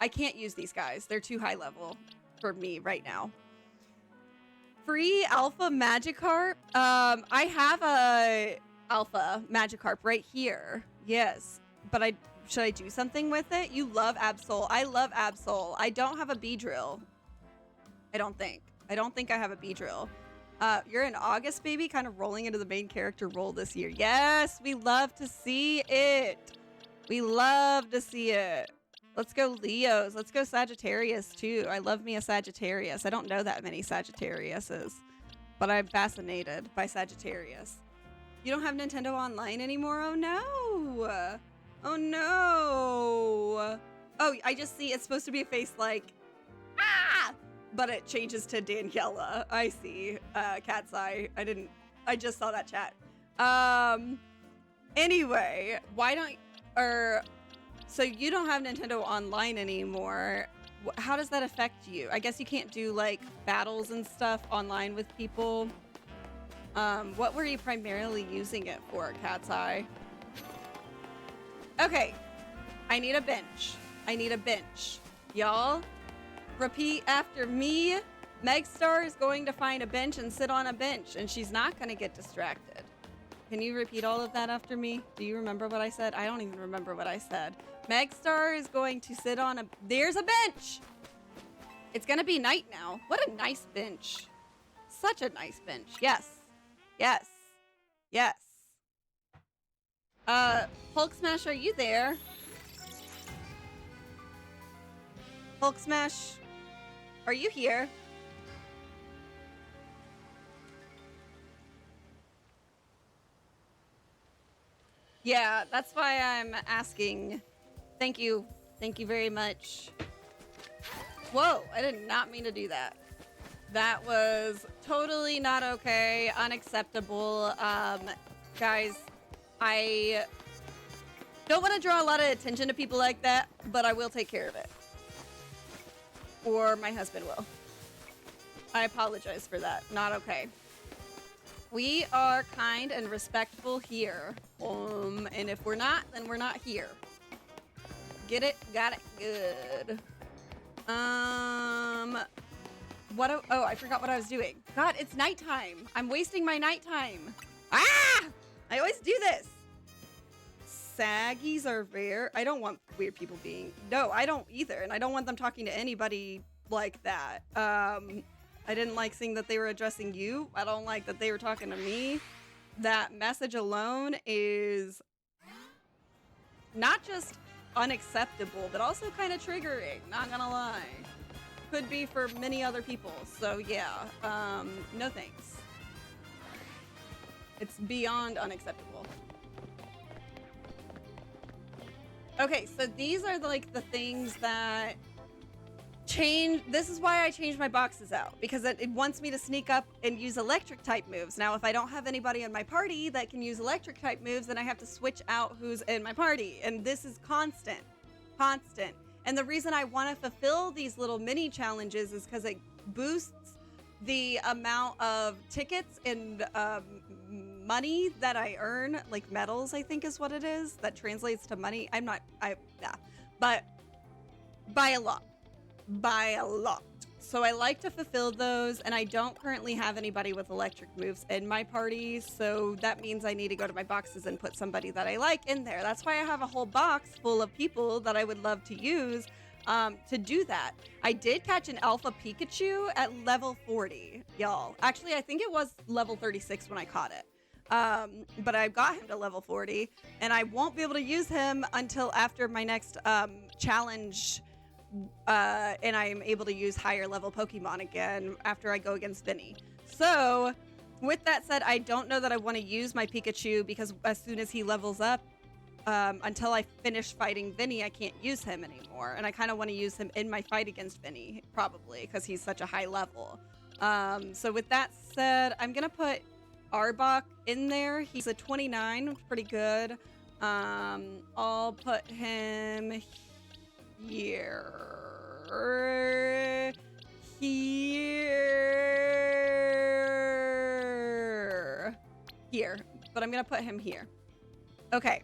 S1: I can't use these guys. They're too high level for me right now. Free Alpha Magikarp. I have a Alpha Magikarp right here. Yes, but should I do something with it? You love Absol. I love Absol. I don't have a Beedrill. I don't think I have a Beedrill. You're in August, baby, kind of rolling into the main character role this year. Yes, we love to see it. We love to see it. Let's go Leos. Let's go Sagittarius, too. I love me a Sagittarius. I don't know that many Sagittariuses, but I'm fascinated by Sagittarius. You don't have Nintendo Online anymore? Oh, no. Oh, no. Oh, I just see it's supposed to be a face like, ah! But it changes to Daniela. I see. Cat's Eye. I just saw that chat. Anyway, why don't, so you don't have Nintendo Online anymore. How does that affect you? I guess you can't do like battles and stuff online with people. What were you primarily using it for, Cat's Eye? Okay, I need a bench. I need a bench. Y'all, repeat after me. Megstar is going to find a bench and sit on a bench, and she's not going to get distracted. Can you repeat all of that after me? Do you remember what I said? I don't even remember what I said. Megstar is going to sit on a... There's a bench! It's going to be night now. What a nice bench. Such a nice bench. Yes. Yes. Yes. Hulk Smash, are you there? Hulk Smash, are you here? Yeah, that's why I'm asking. Thank you. Thank you very much. Whoa, I did not mean to do that. That was totally not okay, unacceptable. Guys, I don't want to draw a lot of attention to people like that, but I will take care of it. Or my husband will. I apologize for that. Not okay. We are kind and respectful here. And if we're not, then we're not here. Get it? Got it. Good. Oh, I forgot what I was doing. God, it's nighttime. I'm wasting my nighttime. Ah! I always do this. Saggies are rare. I don't want weird people being... No, I don't either. And I don't want them talking to anybody like that. I didn't like seeing that they were addressing you. I don't like that they were talking to me. That message alone is not just unacceptable, but also kind of triggering. Not gonna lie. Could be for many other people. So yeah, no thanks. It's beyond unacceptable. Okay, so these are like the things that change. This is why I changed my boxes out, because it wants me to sneak up and use electric type moves. Now, if I don't have anybody in my party that can use electric type moves, then I have to switch out who's in my party. And this is constant. And the reason I want to fulfill these little mini challenges is because it boosts the amount of tickets and money that I earn, like medals, I think is what it is. That translates to money. But by a lot. So I like to fulfill those, and I don't currently have anybody with electric moves in my party, so that means I need to go to my boxes and put somebody that I like in there. That's why I have a whole box full of people that I would love to use to do that. I did catch an alpha Pikachu at level 40, y'all. Actually, I think it was level 36 when I caught it. But I got him to level 40, and I won't be able to use him until after my next challenge, and I'm able to use higher level Pokemon again after I go against Vinny. So, with that said, I don't know that I want to use my Pikachu, because as soon as he levels up, until I finish fighting Vinny, I can't use him anymore. And I kind of want to use him in my fight against Vinny, probably, because he's such a high level. So with that said, I'm going to put Arbok in there. He's a 29, which is pretty good. I'll put him here. Here. But I'm gonna put him here. Okay.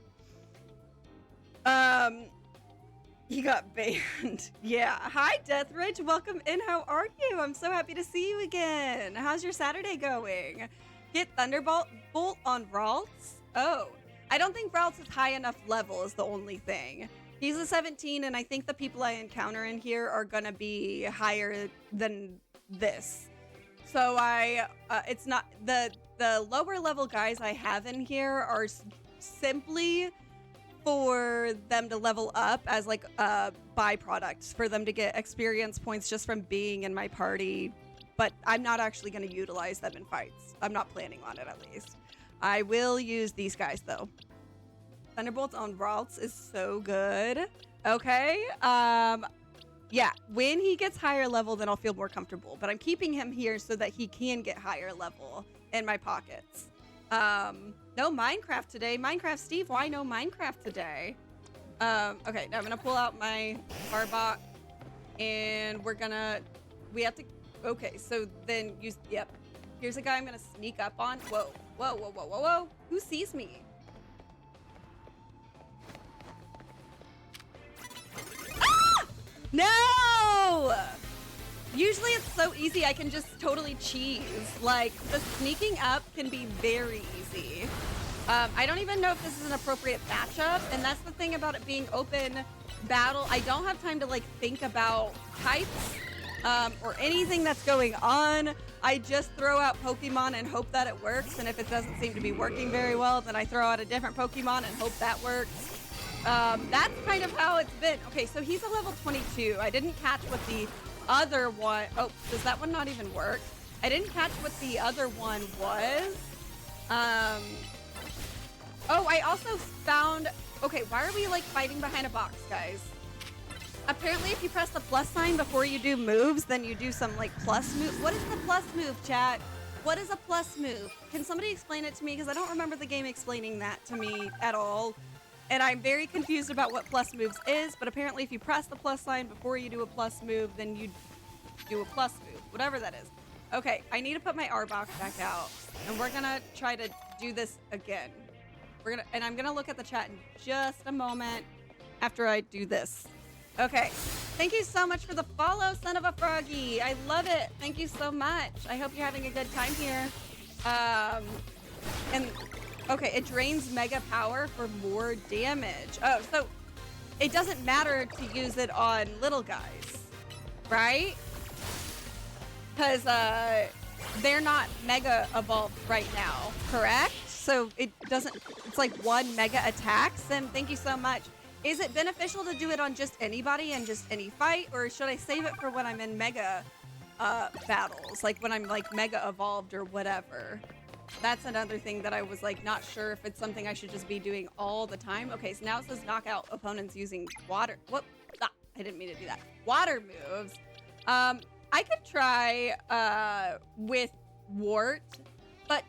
S1: He got banned. Yeah. Hi, Deathridge. Welcome in. How are you? I'm so happy to see you again. How's your Saturday going? Get Thunderbolt on Ralts? Oh. I don't think Ralts is high enough level is the only thing. He's a 17, and I think the people I encounter in here are gonna be higher than this. So it's not, the lower level guys I have in here are simply for them to level up as like byproducts, for them to get experience points just from being in my party. But I'm not actually gonna utilize them in fights. I'm not planning on it, at least. I will use these guys though. Thunderbolts on Ralts is so good. Okay. Yeah, when he gets higher level, then I'll feel more comfortable. But I'm keeping him here so that he can get higher level in my pockets. No Minecraft today. Minecraft Steve, why no Minecraft today? Okay, now I'm gonna pull out my Arbok. And we have to, okay, so then yep. Here's a guy I'm gonna sneak up on. Whoa, whoa, whoa, whoa, whoa, whoa. Who sees me? Ah! No! Usually it's so easy, I can just totally cheese. Like, the sneaking up can be very easy. I don't even know if this is an appropriate matchup, and that's the thing about it being open battle. I don't have time to, like, think about types or anything that's going on. I just throw out Pokemon and hope that it works, and if it doesn't seem to be working very well, then I throw out a different Pokemon and hope that works. That's kind of how it's been. Okay, so he's a level 22. I didn't catch what the other one... Oh, does that one not even work? I didn't catch what the other one was. Oh, I also found... Okay, why are we, like, fighting behind a box, guys? Apparently, if you press the plus sign before you do moves, then you do some, like, plus move. What is the plus move, chat? What is a plus move? Can somebody explain it to me? Because I don't remember the game explaining that to me at all. And I'm very confused about what plus moves is, but apparently if you press the plus sign before you do a plus move, then you do a plus move, whatever that is. Okay, I need to put my Arbok back out, and we're gonna try to do this again. And I'm gonna look at the chat in just a moment after I do this. Okay, thank you so much for the follow, son of a froggy. I love it. Thank you so much. I hope you're having a good time here. And okay, it drains mega power for more damage. Oh, so it doesn't matter to use it on little guys, right? Because they're not mega evolved right now, correct? So it doesn't, it's like one mega attack. Sim, thank you so much. Is it beneficial to do it on just anybody and just any fight, or should I save it for when I'm in mega battles, like when I'm like mega evolved or whatever? That's another thing that I was like not sure if it's something I should just be doing all the time. Okay, so now it says knock out opponents using water. Whoop! Ah, I didn't mean to do that. Water moves. I could try with Wart, but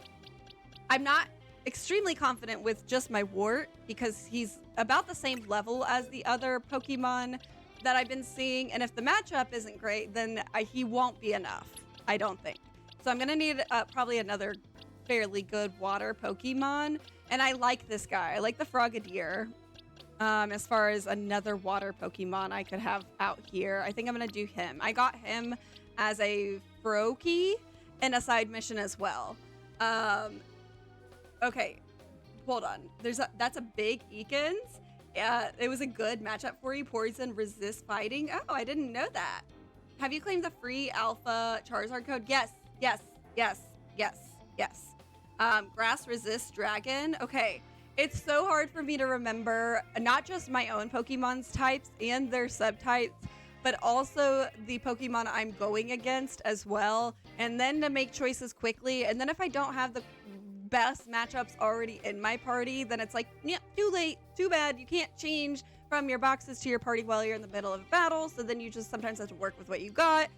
S1: I'm not extremely confident with just my Wart because he's about the same level as the other Pokemon that I've been seeing, and if the matchup isn't great, then he won't be enough, I don't think. So I'm gonna need probably another fairly good water Pokemon, and I like this guy. I like the Frogadier. As far as another water Pokemon I could have out here, I think I'm gonna do him. I got him as a Froakie in a side mission as well. Okay, hold on. That's a big Ekans. It was a good matchup for you. Poison resist fighting. Oh, I didn't know that. Have you claimed the free alpha Charizard code? Yes, yes, yes, yes, yes. Grass resist dragon. Okay, it's so hard for me to remember not just my own Pokemon's types and their subtypes, but also the Pokemon I'm going against as well. And then to make choices quickly. And then if I don't have the best matchups already in my party, then it's like, yeah, too late, too bad. You can't change from your boxes to your party while you're in the middle of a battle. So then you just sometimes have to work with what you got.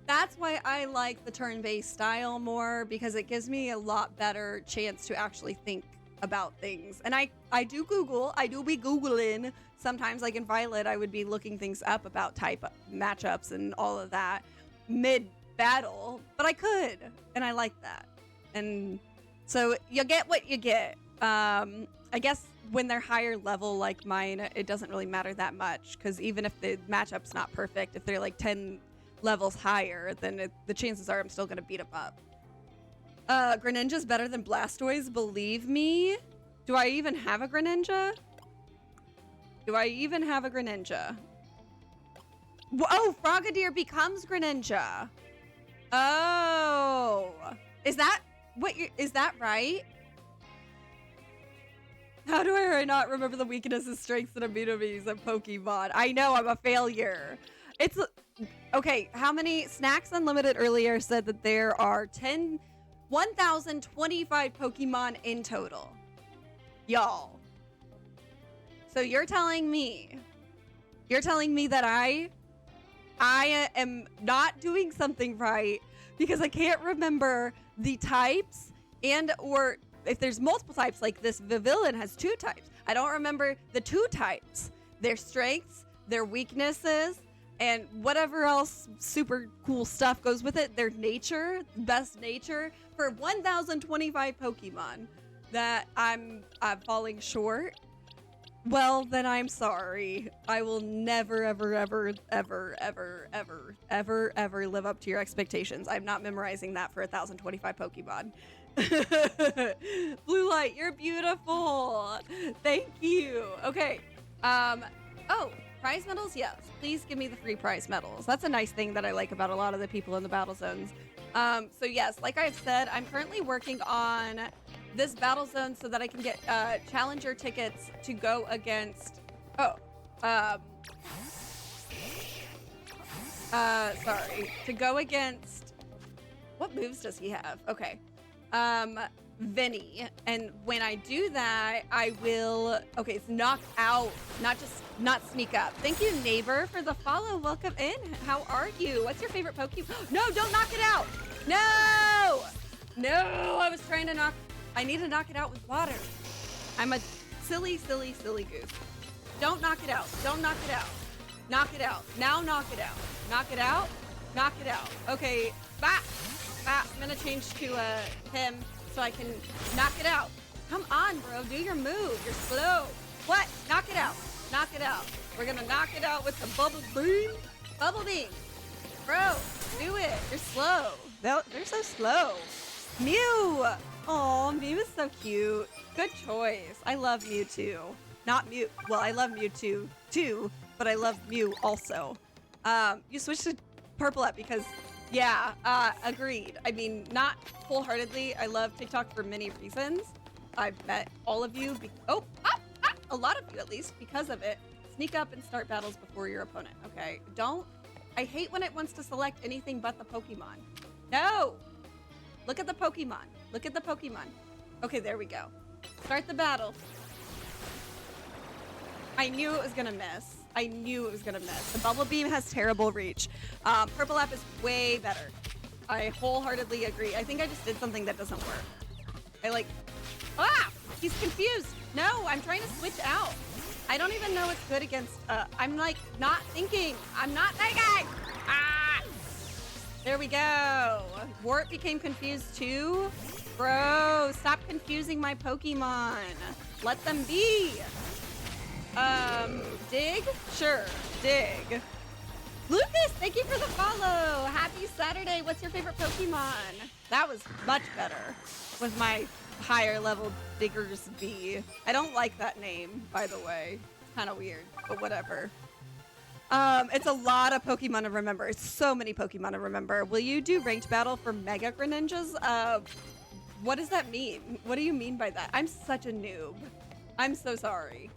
S1: That's why I like the turn-based style more, because it gives me a lot better chance to actually think about things. And I do Google, I do be Googling. Sometimes, like in Violet, I would be looking things up about type matchups and all of that mid-battle, but I could, and I like that. And so you get what you get. I guess when they're higher level like mine, it doesn't really matter that much, because even if the matchup's not perfect, if they're like 10 levels higher, then the chances are I'm still going to beat them up. Greninja's better than Blastoise, believe me. Do I even have a Greninja? Do I even have a Greninja? Oh, Frogadier becomes Greninja. Oh. Is that right? How do I not remember the weaknesses, strengths, and immunities of Pokemon? I know, I'm a failure. It's... Okay, how many... Snacks Unlimited earlier said that there are 1,025 Pokemon in total. Y'all. So you're telling me that I am not doing something right because I can't remember the types, and or if there's multiple types, like this Vivillon has 2 types. I don't remember the 2 types, their strengths, their weaknesses, and whatever else super cool stuff goes with it, their nature, best nature, for 1,025 Pokemon that I'm falling short. Well, then I'm sorry. I will never, ever, ever, ever, ever, ever, ever, ever live up to your expectations. I'm not memorizing that for 1,025 Pokemon. Blue Light, you're beautiful. Thank you. Okay. Oh, prize medals? Yes. Please give me the free prize medals. That's a nice thing that I like about a lot of the people in the battle zones. So yes, like I've said, I'm currently working on this battle zone so that I can get challenger tickets to go against to go against, what moves does he have? Okay. Vinny. And when I do that, I will, okay, it's knock out, not sneak up. Thank you, neighbor, for the follow. Welcome in. How are you? What's your favorite Pokemon? No, don't knock it out. No, I was trying to I need to knock it out with water. I'm a silly goose. Don't knock it out. Don't knock it out. Knock it out. Now knock it out. Knock it out. Knock it out. Okay. Bah. I'm gonna change to him so I can knock it out. Come on, bro. Do your move. You're slow. What? Knock it out. Knock it out. We're gonna knock it out with the bubble beam. Bubble beam. Bro, do it. You're slow. They're so slow. Mew. Oh, Mew is so cute. Good choice. I love Mewtwo. Not Mew. Well, I love Mewtwo too, but I love Mew also. You switched to Purple Up because, yeah, agreed. I mean, not wholeheartedly. I love TikTok for many reasons. I've met all of you. A lot of you at least because of it. Sneak up and start battles before your opponent. Okay, I hate when it wants to select anything but the Pokemon. No! Look at the Pokemon. Look at the Pokemon. Okay, there we go. Start the battle. I knew it was gonna miss. The Bubble Beam has terrible reach. Purple App is way better. I wholeheartedly agree. I think I just did something that doesn't work. He's confused. No, I'm trying to switch out. I don't even know what's good against, I'm like not thinking. There we go. Wart became confused too. Bro, stop confusing my Pokemon. Let them be. Dig? Sure, dig. Lucas, thank you for the follow. Happy Saturday. What's your favorite Pokemon? That was much better with my higher level Diggers B. I don't like that name, by the way. It's kind of weird, but whatever. It's a lot of Pokemon to remember. It's so many Pokemon to remember. Will you do ranked battle for Mega Greninjas? What does that mean? What do you mean by that? I'm such a noob. I'm so sorry.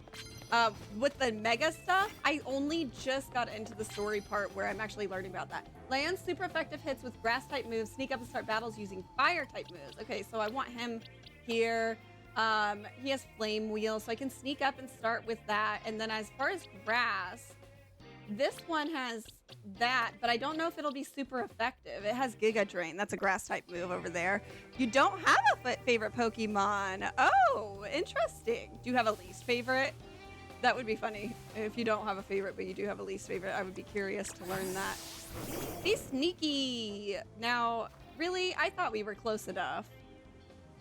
S1: With the Mega stuff, I only just got into the story part where I'm actually learning about that. Land super effective hits with grass type moves, sneak up and start battles using fire type moves. Okay, so I want him here. He has Flame Wheel, so I can sneak up and start with that. And then as far as grass, this one has that, but I don't know if it'll be super effective. It has Giga Drain. That's a grass type move over there. You don't have a favorite Pokemon. Oh, interesting. Do you have a least favorite? That would be funny. If you don't have a favorite, but you do have a least favorite, I would be curious to learn that. Be sneaky. Now, really, I thought we were close enough.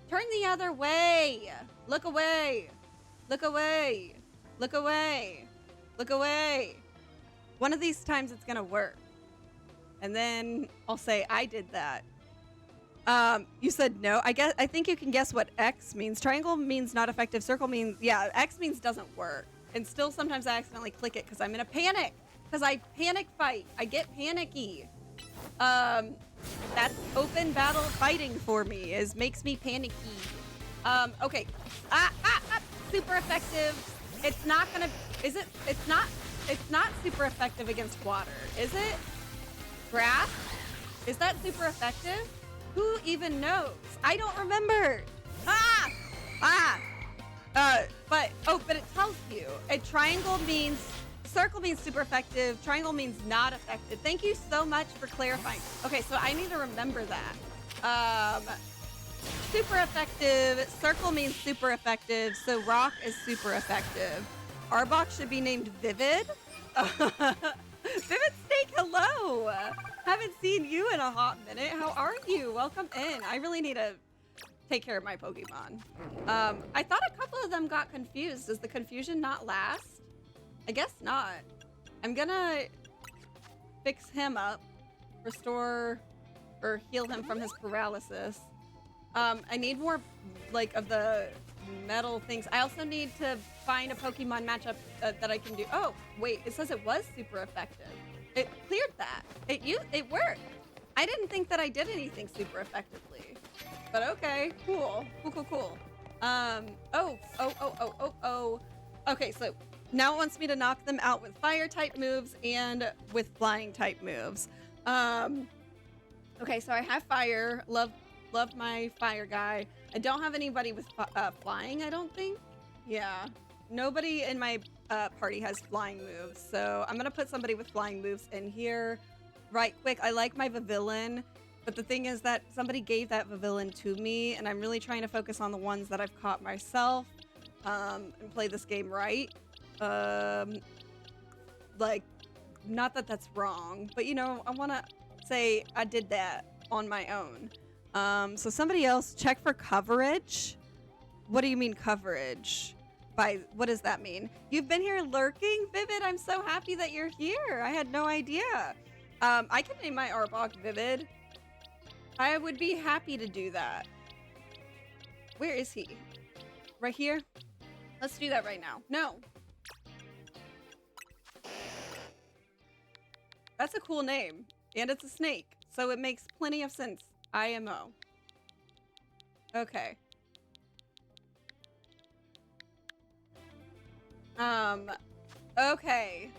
S1: Turn the other way. Look away. Look away. Look away. Look away. One of these times it's gonna work. And then I'll say I did that. You said no. I think you can guess what X means. Triangle means not effective. Circle means, yeah, X means doesn't work. And still sometimes I accidentally click it because I'm in a panic. Because I panic fight. I get panicky. That's open battle fighting for me. Makes me panicky. Okay. Super effective. It's not gonna, is it? It's not super effective against water, is it? Grass? Is that super effective? Who even knows? I don't remember. But it tells you. A triangle means, circle means super effective. Triangle means not effective. Thank you so much for clarifying. Okay, so I need to remember that. Super effective. Circle means super effective. So rock is super effective. Arbok should be named Vivid. Vivid haven't seen you in a hot minute. How are you? Welcome in. I really need to take care of my Pokemon. I thought a couple of them got confused. Does the confusion not last? I guess not. I'm gonna fix him up, restore or heal him from his paralysis. I need more like of the metal things. I also need to find a Pokemon matchup that I can do. Oh, wait, it says it was super effective. It cleared that. It worked. I didn't think that I did anything super effectively. But okay, cool. Cool. Okay, so now it wants me to knock them out with fire type moves and with flying type moves. Okay, so I have fire. Love my fire guy. I don't have anybody with flying, I don't think. Yeah. Nobody in my party has flying moves, so I'm gonna put somebody with flying moves in here right quick. I like my Vivillon, but the thing is that somebody gave that Vivillon to me, and I'm really trying to focus on the ones that I've caught myself and play this game right. Like, not that that's wrong, but you know, I want to say I did that on my own. So somebody else check for coverage. What do you mean coverage? What does that mean? You've been here lurking, Vivid. I'm so happy that you're here. I had no idea. I can name my Arbok Vivid. I would be happy to do that. Where is he? Right here? Let's do that right now. No. That's a cool name. And it's a snake. So it makes plenty of sense. IMO. Okay. Okay.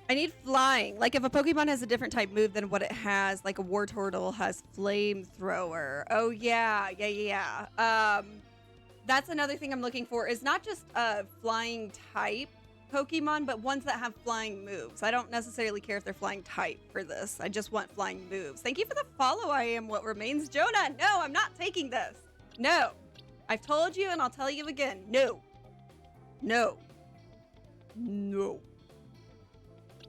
S1: I need flying. Like if a Pokemon has a different type move than what it has, like a Wartortle has Flamethrower. Oh yeah. That's another thing I'm looking for is not just flying type Pokemon, but ones that have flying moves. I don't necessarily care if they're flying type for this. I just want flying moves. Thank you for the follow. I am what remains. Jonah, no, I'm not taking this. No. I've told you and I'll tell you again. No.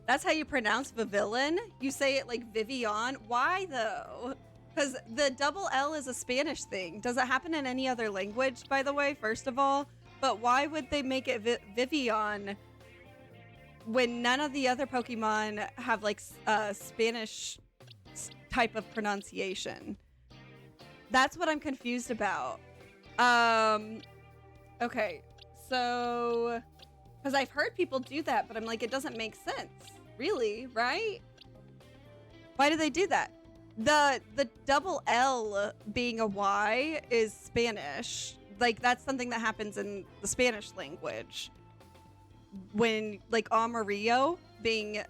S1: That's how you pronounce Vivillon? You say it like Vivian? Why though? Because the double L is a Spanish thing. Does it happen in any other language, by the way, first of all? But why would they make it Vivian when none of the other Pokemon have like Spanish type of pronunciation? That's what I'm confused about. Okay, so because I've heard people do that, but I'm like, it doesn't make sense, really, right? Why do they do that? The double L being a Y is Spanish. Like that's something that happens in the Spanish language. When like Amarillo being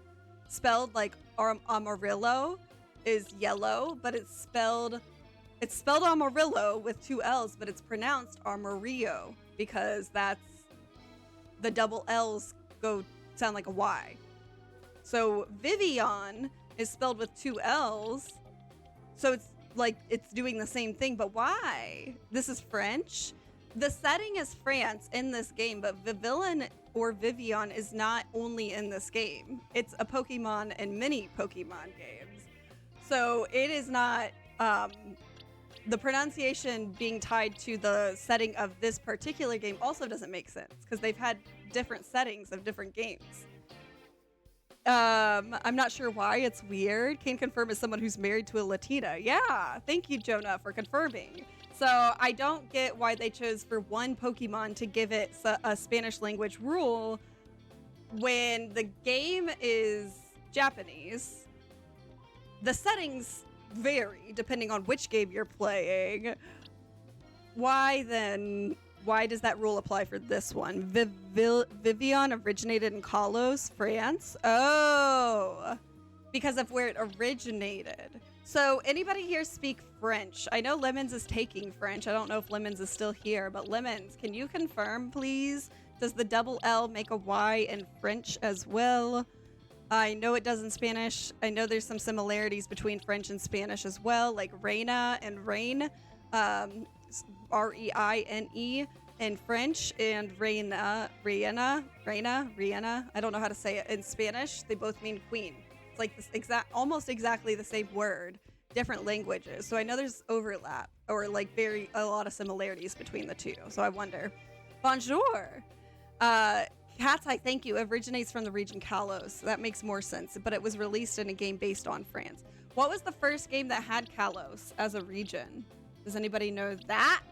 S1: spelled like Amarillo is yellow, but it's spelled Amarillo with two L's, but it's pronounced Amarillo because that's the double L's sound like a Y. So Vivian is spelled with two L's, so it's like it's doing the same thing, but why? This is French. The setting is France in this game, but Vivillon or Vivian is not only in this game. It's a Pokemon in many Pokemon games. So it is not the pronunciation being tied to the setting of this particular game also doesn't make sense because they've had different settings of different games. I'm not sure why. It's weird. Can confirm as someone who's married to a Latina. Yeah, thank you, Jonah, for confirming. So I don't get why they chose for one Pokemon to give it a Spanish language rule when the game is Japanese. The settings vary depending on which game you're playing. Why does that rule apply for this one? Vivian originated in Kalos, France. Oh, because of where it originated. So anybody here speak French? I know Lemons is taking French. I don't know if Lemons is still here, but Lemons, can you confirm, please? Does the double L make a Y in French as well? I know it does in Spanish. I know there's some similarities between French and Spanish as well, like reina and reine, R-E-I-N-E in French, and reina. I don't know how to say it in Spanish. They both mean queen. It's like this almost exactly the same word, different languages. So I know there's overlap or like a lot of similarities between the two. So I wonder. Bonjour. Cat's Eye, thank you, originates from the region Kalos. That makes more sense, but it was released in a game based on France. What was the first game that had Kalos as a region? Does anybody know that?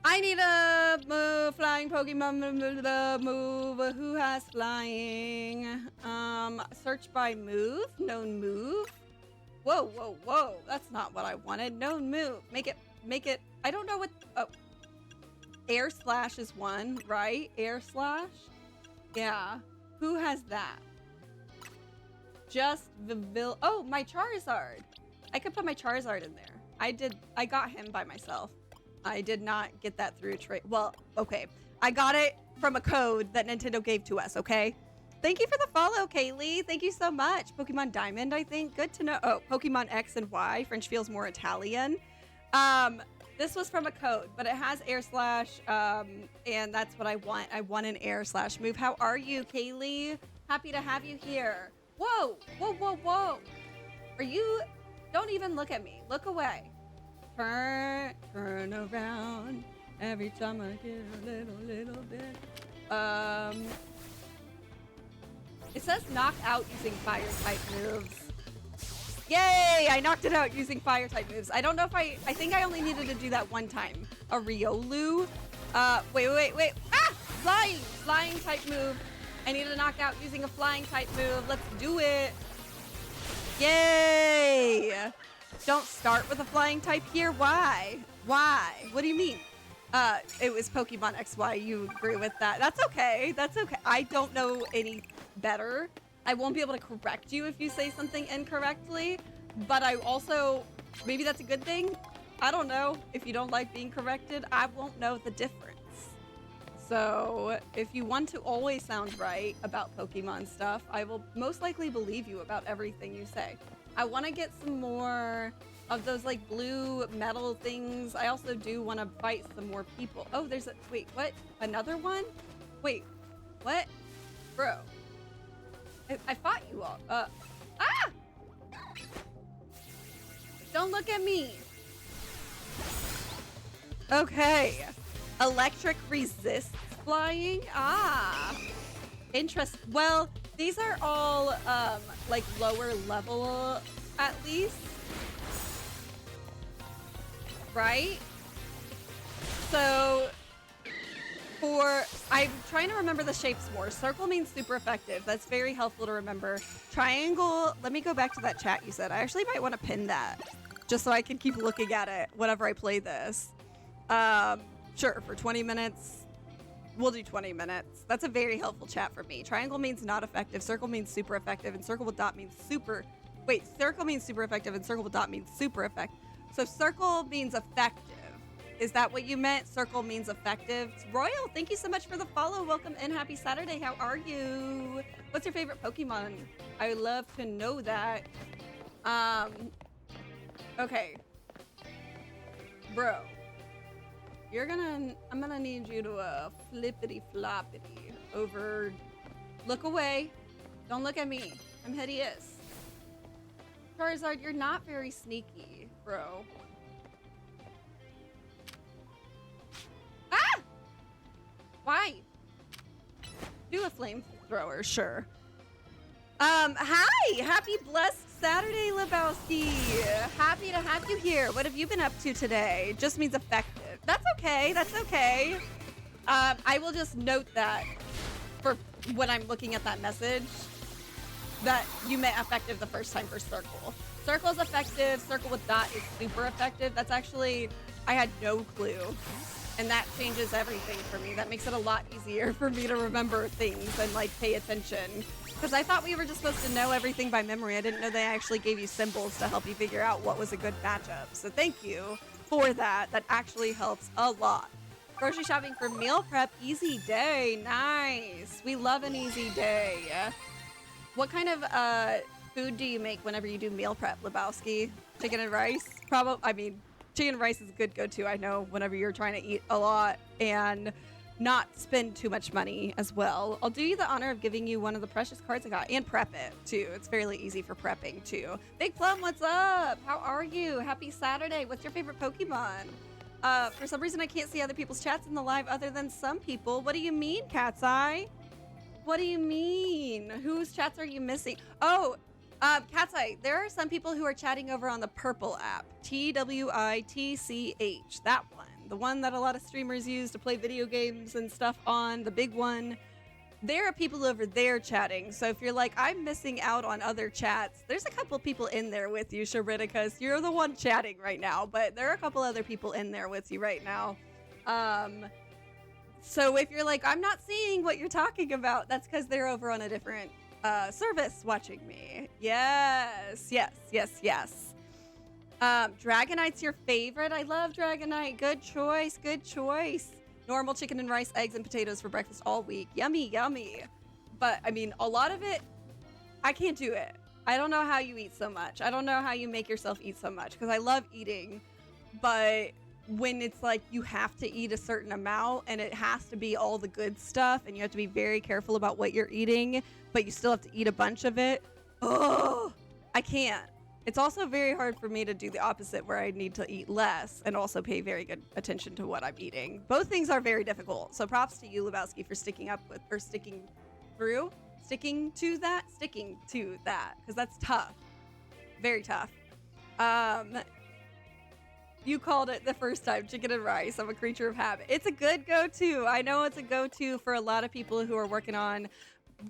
S1: I need a flying Pokemon move. Who has flying? Search by move. Known move. Whoa, whoa, whoa. That's not what I wanted. Known move. Make it. I don't know what. Oh. Air Slash is one, right? Air Slash? Yeah. Who has that? Just Vivil. Oh, my Charizard. I could put my Charizard in there. I got him by myself. I did not get that through a trade. Well, okay. I got it from a code that Nintendo gave to us, okay? Thank you for the follow, Kaylee. Thank you so much. Pokemon Diamond, I think. Good to know. Oh, Pokemon X and Y. French feels more Italian. This was from a code, but it has Air Slash, and that's what I want. I want an Air Slash move. How are you, Kaylee? Happy to have you here. Whoa, whoa, whoa, whoa. Are you... Don't even look at me. Look away. Turn around every time I get a little bit. It says knock out using fire type moves. Yay! I knocked it out using fire type moves. I don't know if I think I only needed to do that one time. A Riolu. Wait. Ah! Flying type move. I need to knock out using a flying type move. Let's do it. Yay! Don't start with a flying type here. Why? What do you mean? It was Pokemon XY. You agree with that? That's okay. I don't know any better. I won't be able to correct you if you say something incorrectly, but I also, maybe that's a good thing. I don't know. If you don't like being corrected, I won't know the difference. So if you want to always sound right about Pokemon stuff, I will most likely believe you about everything you say. I want to get some more of those like blue metal things. I also do want to fight some more people. Oh, wait, what? Another one? Wait, what? Bro. I fought you all. Ah! Don't look at me. Okay. Electric resists flying. Ah. Well, these are all like lower level at least. Right? So I'm trying to remember the shapes more. Circle means super effective. That's very helpful to remember. Triangle, let me go back to that chat you said. I actually might want to pin that just so I can keep looking at it whenever I play this. Sure, for 20 minutes. We'll do 20 minutes. That's a very helpful chat for me. Triangle means not effective. Circle means super effective. And circle with dot means super... Wait, circle means super effective and circle with dot means super effective. So circle means effective. Is that what you meant? Circle means effective. Royal, thank you so much for the follow. Welcome in. Happy Saturday. How are you? What's your favorite Pokemon? I would love to know that. Okay. Bro. I'm gonna need you to flippity floppity over. Look away. Don't look at me. I'm hideous. Charizard, you're not very sneaky, bro. Ah! Why? Do a flamethrower, sure. Hi! Happy blessed Saturday, Lebowski! Happy to have you here. What have you been up to today? Just means effective. That's okay, that's okay. I will just note that for when I'm looking at that message, that you meant effective the first time for circle. Circle's effective, circle with dot is super effective. That's actually, I had no clue. And that changes everything for me. That makes it a lot easier for me to remember things and like pay attention. Because I thought we were just supposed to know everything by memory. I didn't know they actually gave you symbols to help you figure out what was a good matchup. So thank you for that. That actually helps a lot. Grocery shopping for meal prep, easy day. Nice. We love an easy day. What kind of food do you make whenever you do meal prep, Lebowski? Chicken and rice? Chicken and rice is a good go-to, I know, whenever you're trying to eat a lot. And not spend too much money as well. I'll do you the honor of giving you one of the precious cards I got and prep it too. It's fairly easy for prepping too. Big Plum, what's up? How are you? Happy Saturday. What's your favorite Pokemon? For some reason I can't see other people's chats in the live other than some people. What do you mean, Cat's Eye? What do you mean? Whose chats are you missing? Oh, Cat's Eye, there are some people who are chatting over on the purple app. TWITCH, that one. The one that a lot of streamers use to play video games and stuff on, the big one. There are people over there chatting. So if you're like, I'm missing out on other chats, there's a couple people in there with you, Shariticus. You're the one chatting right now, but there are a couple other people in there with you right now. So if you're like, I'm not seeing what you're talking about, that's because they're over on a different service watching me. Yes. Dragonite's your favorite? I love Dragonite. Good choice. Normal chicken and rice, eggs and potatoes for breakfast all week. Yummy. But I mean, a lot of it, I can't do it. I don't know how you eat so much. I don't know how you make yourself eat so much because I love eating, but when it's like you have to eat a certain amount and it has to be all the good stuff and you have to be very careful about what you're eating, but you still have to eat a bunch of it. Oh, I can't. It's also very hard for me to do the opposite where I need to eat less and also pay very good attention to what I'm eating. Both things are very difficult. So props to you, Lebowski, for sticking to that, because that's tough. Very tough. You called it the first time, chicken and rice. I'm a creature of habit. It's a good go-to. I know it's a go-to for a lot of people who are working on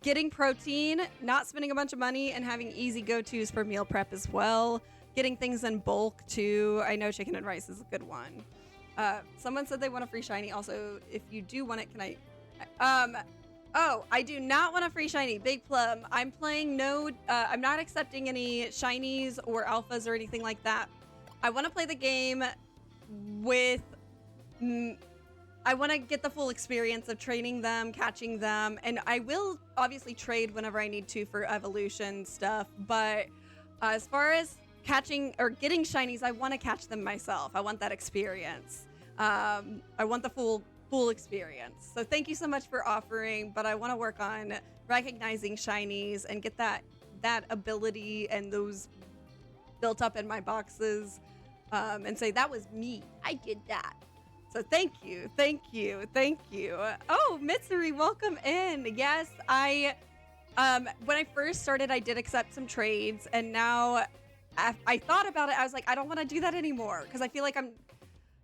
S1: getting protein, not spending a bunch of money, and having easy go-tos for meal prep as well. Getting things in bulk too. I know chicken and rice is a good one. Someone said they want a free shiny. Also, if you do want it, can I? Oh, I do not want a free shiny. Big Plum. I'm playing no. I'm not accepting any shinies or alphas or anything like that. I want to play the game with. I want to get the full experience of training them, catching them, and I will obviously trade whenever I need to for evolution stuff. But as far as catching or getting shinies, I want to catch them myself. I want that experience. I want the full experience. So thank you so much for offering, but I want to work on recognizing shinies and get that ability and those built up in my boxes, and say that was me. I did that. So thank you. Oh, Mitsuri, welcome in. Yes, when I first started, I did accept some trades, and now I thought about it. I was like, I don't want to do that anymore because I feel like I'm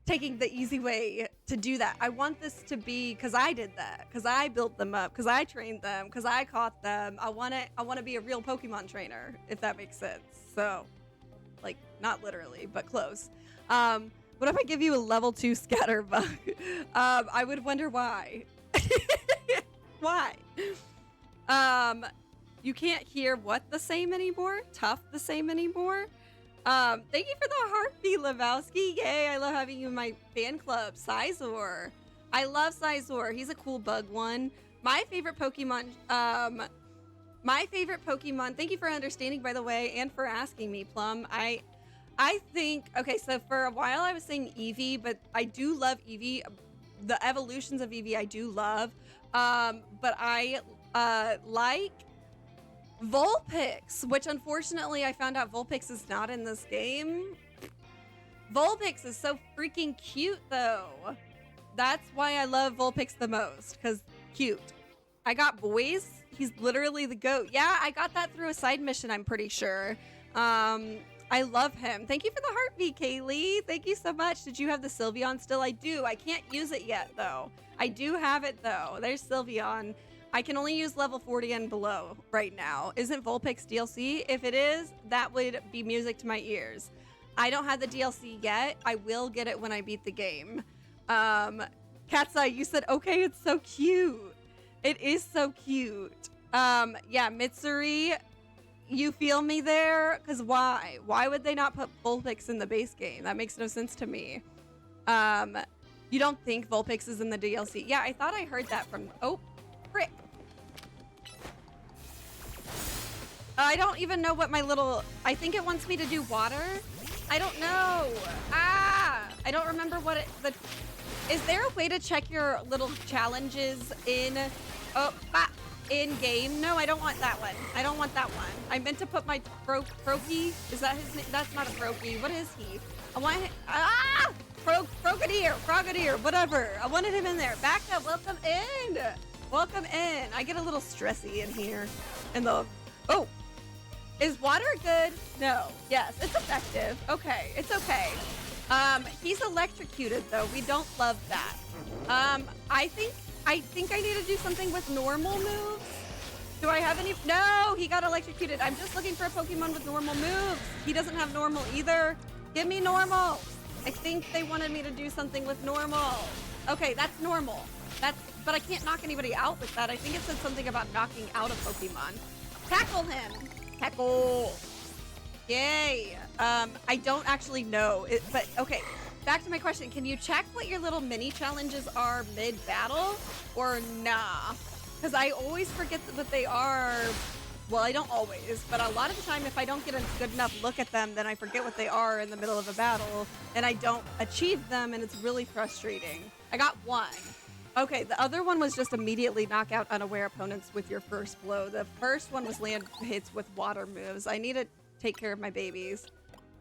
S1: taking the easy way to do that. I want this to be because I did that, because I built them up, because I trained them, because I caught them. I want to be a real Pokemon trainer, if that makes sense. So, like, not literally, but close. What if I give you a level 2 Scatterbug? I would wonder why. Why? You can't hear what the same anymore? Tough the same anymore? Thank you for the heartbeat, Lebowski. Yay, I love having you in my fan club. Sizor. I love Sizor. He's a cool bug one. My favorite Pokemon, thank you for understanding, by the way, and for asking me, Plum. I think, okay, so for a while I was saying Eevee, but I do love Eevee. The evolutions of Eevee I do love. But I like Vulpix, which unfortunately I found out Vulpix is not in this game. Vulpix is so freaking cute though. That's why I love Vulpix the most, because cute. I got boys. He's literally the GOAT. Yeah, I got that through a side mission, I'm pretty sure. I love him. Thank you for the heartbeat, Kaylee. Thank you so much. Did you have the Sylveon still? I do. I can't use it yet, though. I do have it, though. There's Sylveon. I can only use level 40 and below right now. Isn't Vulpix DLC? If it is, that would be music to my ears. I don't have the DLC yet. I will get it when I beat the game. Cat's Eye, you said, okay, it's so cute. It is so cute. Yeah, Mitsuri, you feel me there? Because why? Why would they not put Vulpix in the base game? That makes no sense to me. You don't think Vulpix is in the DLC? Yeah, I thought I heard that from... Oh, frick. I don't even know what my little... I think it wants me to do water. I don't know. Ah! I don't remember what it... Is there a way to check your little challenges in in game? No, I don't want that one. I don't want that one. I meant to put my Froakie. Is that his name? That's not a Froakie. What is he? I want Frogadier, whatever. I wanted him in there. Back up. Welcome in. Welcome in. I get a little stressy in here. Oh, is water good? No. Yes, it's effective. Okay, it's okay. He's electrocuted though. We don't love that. I think I need to do something with normal moves. Do I have any? No, he got electrocuted. I'm just looking for a Pokemon with normal moves. He doesn't have normal either. Give me normal. I think they wanted me to do something with normal. Okay, that's normal. But I can't knock anybody out with that. I think it said something about knocking out a Pokemon. Tackle him. Tackle. Yay. I don't actually know it, but okay. Back to my question. Can you check what your little mini challenges are mid-battle or nah? Because I always forget what they are. Well, I don't always, but a lot of the time if I don't get a good enough look at them, then I forget what they are in the middle of a battle and I don't achieve them and it's really frustrating. I got one. Okay, the other one was just immediately knock out unaware opponents with your first blow. The first one was land hits with water moves. I need to take care of my babies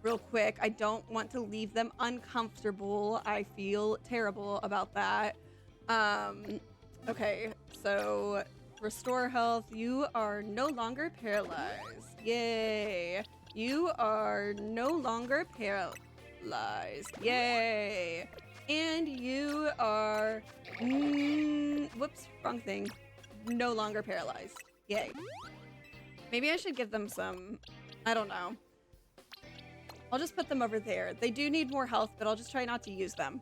S1: real quick. I don't want to leave them uncomfortable. I feel terrible about that. Okay, so restore health. You are no longer paralyzed. Yay. You are no longer paralyzed. Yay. And you are, whoops, wrong thing. No longer paralyzed. Yay. Maybe I should give them some, I don't know. I'll just put them over there. They do need more health, but I'll just try not to use them.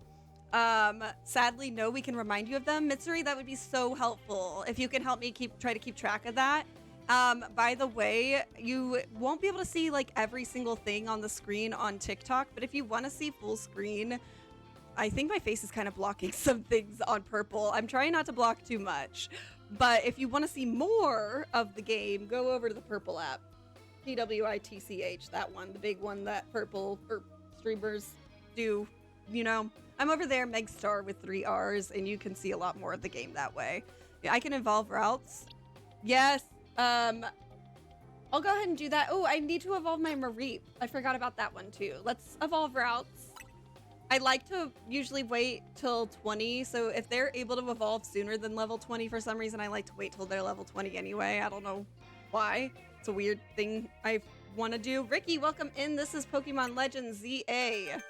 S1: Sadly, no, we can remind you of them. Mitsuri, that would be so helpful. If you can help me try to keep track of that. By the way, you won't be able to see like every single thing on the screen on TikTok, but if you want to see full screen, I think my face is kind of blocking some things on purple. I'm trying not to block too much, but if you want to see more of the game, go over to the purple app. PWITCH, that one, the big one that purple or streamers do, you know. I'm over there, Megstar with 3 R's, and you can see a lot more of the game that way. Yeah, I can evolve routes. Yes. I'll go ahead and do that. Oh, I need to evolve my Mareep. I forgot about that one too. Let's evolve routes. I like to usually wait till 20, so if they're able to evolve sooner than level 20 for some reason, I like to wait till they're level 20 anyway. I don't know why. It's a weird thing I want to do. Ricky, welcome in. This is Pokemon Legends ZA.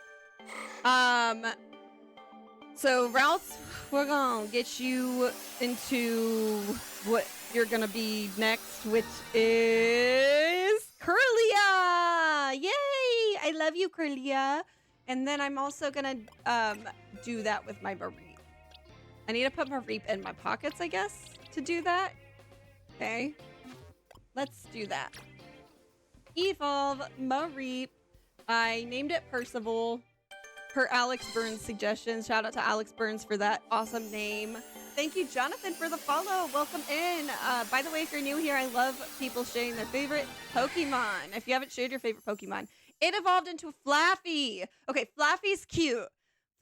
S1: So routes, we're gonna get you into what you're gonna be next, which is Curlia. Yay! I love you, Curlia. And then I'm also gonna do that with my Mareep. I need to put Mareep in my pockets, I guess, to do that. Okay. Let's do that. Evolve Mareep. I named it Percival per Alex Burns' suggestions. Shout out to Alex Burns for that awesome name. Thank you, Jonathan, for the follow. Welcome in. By the way, if you're new here, I love people sharing their favorite Pokemon. If you haven't shared your favorite Pokemon, it evolved into Flaffy. Okay, Flaffy's cute.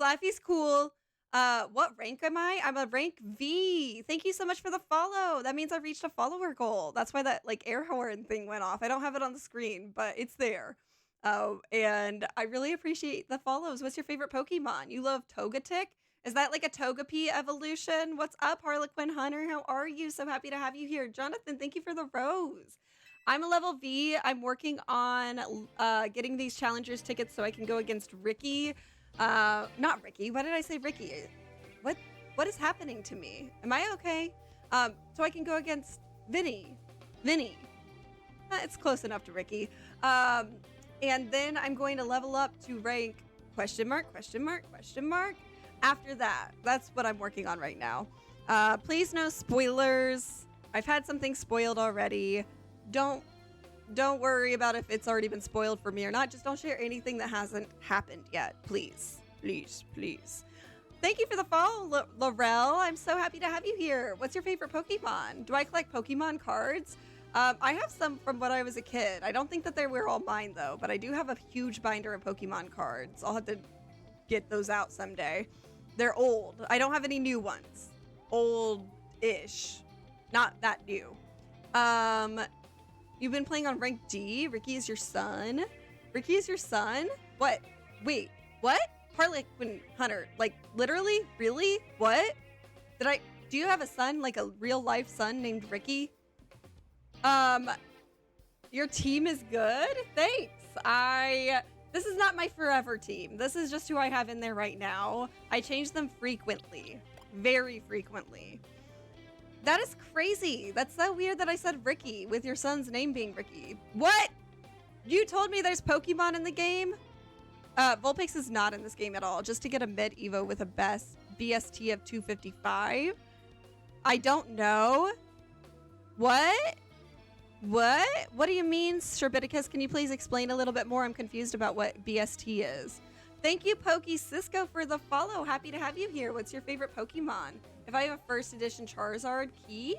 S1: Flaffy's cool. What rank am I? I'm a rank V. Thank you so much for the follow. That means I've reached a follower goal. That's why that like air horn thing went off. I don't have it on the screen, but it's there. And I really appreciate the follows. What's your favorite Pokemon? You love Togetic? Is that like a Togepi evolution? What's up, Harlequin Hunter? How are you? So happy to have you here. Jonathan, thank you for the rose. I'm a level V. I'm working on getting these challengers tickets so I can go against Ricky. Not Ricky. Why did I say Ricky? What is happening to me? Am I okay? So I can go against Vinny. It's close enough to Ricky. And then I'm going to level up to rank question mark. After that, that's what I'm working on right now. Please no spoilers. I've had something spoiled already. Don't worry about if it's already been spoiled for me or not. Just don't share anything that hasn't happened yet. Please. Thank you for the follow, Laurel. I'm so happy to have you here. What's your favorite Pokemon? Do I collect Pokemon cards? I have some from when I was a kid. I don't think that they were all mine, though, but I do have a huge binder of Pokemon cards. I'll have to get those out someday. They're old. I don't have any new ones. Old-ish. Not that new. You've been playing on rank D. Ricky is your son. Ricky is your son? What? Wait, what? Harlequin Hunter. Like, literally? Really? What? Do you have a son, like a real life son named Ricky? Your team is good? Thanks. This is not my forever team. This is just who I have in there right now. I change them frequently. Very frequently. That is crazy. That's so weird that I said Ricky with your son's name being Ricky. What? You told me there's Pokemon in the game? Vulpix is not in this game at all. Just to get a mid Evo with a best BST of 255. I don't know. What? What do you mean, Sherbiticus? Can you please explain a little bit more? I'm confused about what BST is. Thank you, Pokey Cisco, for the follow. Happy to have you here. What's your favorite Pokemon? If I have a first edition Charizard key,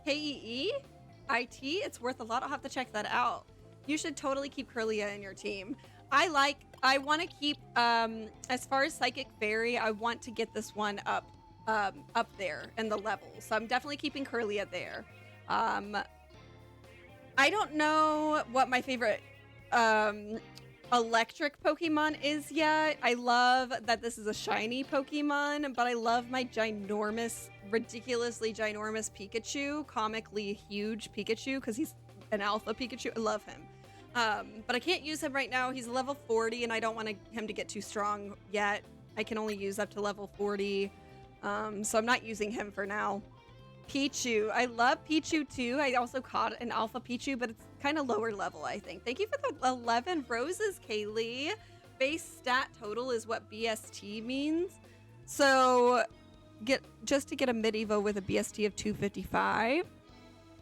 S1: K-E-E-I-T, it's worth a lot. I'll have to check that out. You should totally keep Curlia in your team. I want to keep, as far as Psychic Fairy, I want to get this one up there in the levels. So I'm definitely keeping Curlia there. I don't know what my favorite electric Pokemon is yet. I love that this is a shiny Pokemon, but I love my ridiculously ginormous Pikachu, comically huge Pikachu, because he's an alpha Pikachu. I love him. But I can't use him right now. He's level 40, and I don't want him to get too strong yet. I can only use up to level 40, so I'm not using him for now. Pichu. I love Pichu too. I also caught an alpha Pichu, but it's kind of lower level, I think. Thank you for the 11 roses, Kaylee. Base stat total is what BST means. So just to get a mid Evo with a BST of 255.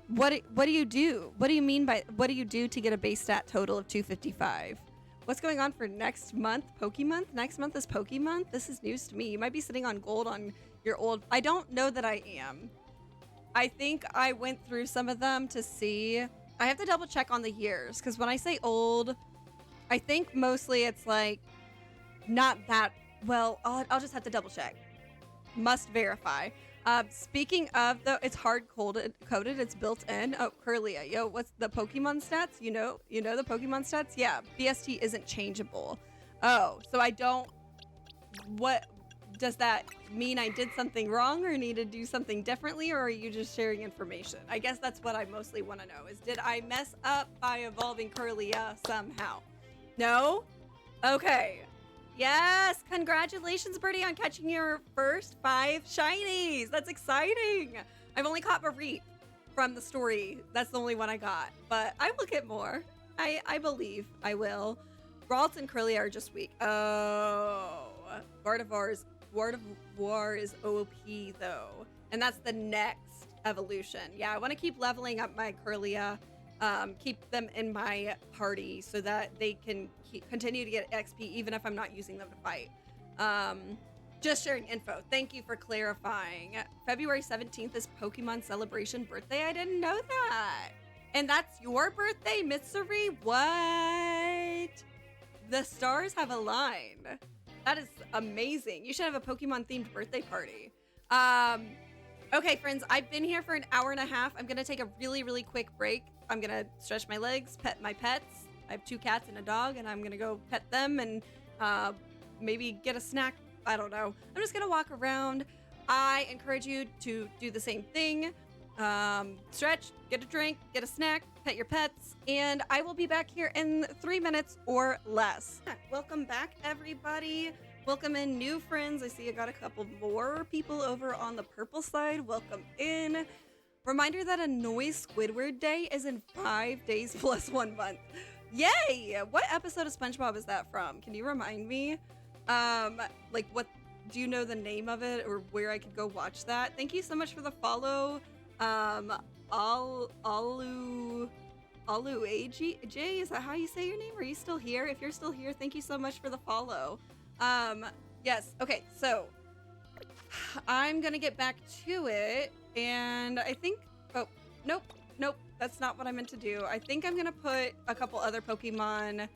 S1: What do you do? What do you mean by what do you do to get a base stat total of 255? What's going on for next month? Pokemonth? Next month is Pokemonth? This is news to me. You might be sitting on gold on your old. I don't know that I am. I think I went through some of them to see. I have to double check on the years, because when I say old, I think mostly it's like not that well. I'll just have to double check. Must verify. Speaking of, though, it's hard coded. It's built in. Oh, Curlia. Yo, what's the Pokemon stats? You know the Pokemon stats? Yeah, BST isn't changeable. Oh, so I don't. What does that mean? I did something wrong or need to do something differently, or are you just sharing information? I guess that's what I mostly want to know, is did I mess up by evolving Curlia somehow? No? Okay. Yes, congratulations, Birdie, on catching your first 5 shinies. That's exciting. I've only caught Mareep from the story. That's the only one I got, but I will get more. I believe I will. Ralts and Curly are just weak. Oh, Gardevoir is OP though, and that's the next evolution. Yeah, I want to keep leveling up my Curlia. Keep them in my party so that they can continue to get XP even if I'm not using them to fight. Just sharing info. Thank you for clarifying. February 17th is Pokemon Celebration birthday. I didn't know that. And that's your birthday, Mitsuri? What? The stars have aligned. That is amazing. You should have a Pokemon themed birthday party. Okay, friends, I've been here for an hour and a half. I'm gonna take a really, really quick break. I'm gonna stretch my legs, pet my pets. I have 2 cats and a dog, and I'm gonna go pet them and maybe get a snack. I don't know. I'm just gonna walk around. I encourage you to do the same thing. Stretch, get a drink, get a snack, pet your pets, and I will be back here in 3 minutes or less. Welcome back, everybody. Welcome in new friends. I see I got a couple more people over on the purple side. Welcome in. Reminder that a Noise Squidward Day is in 5 days plus 1 month. Yay! What episode of SpongeBob is that from? Can you remind me? Like, what, do you know the name of it or where I could go watch that? Thank you so much for the follow. Alu AJ, is that how you say your name? Are you still here? If you're still here, thank you so much for the follow. Yes, okay, so I'm gonna get back to it, and I think, oh, nope, that's not what I meant to do. I think I'm gonna put a couple other Pokemon.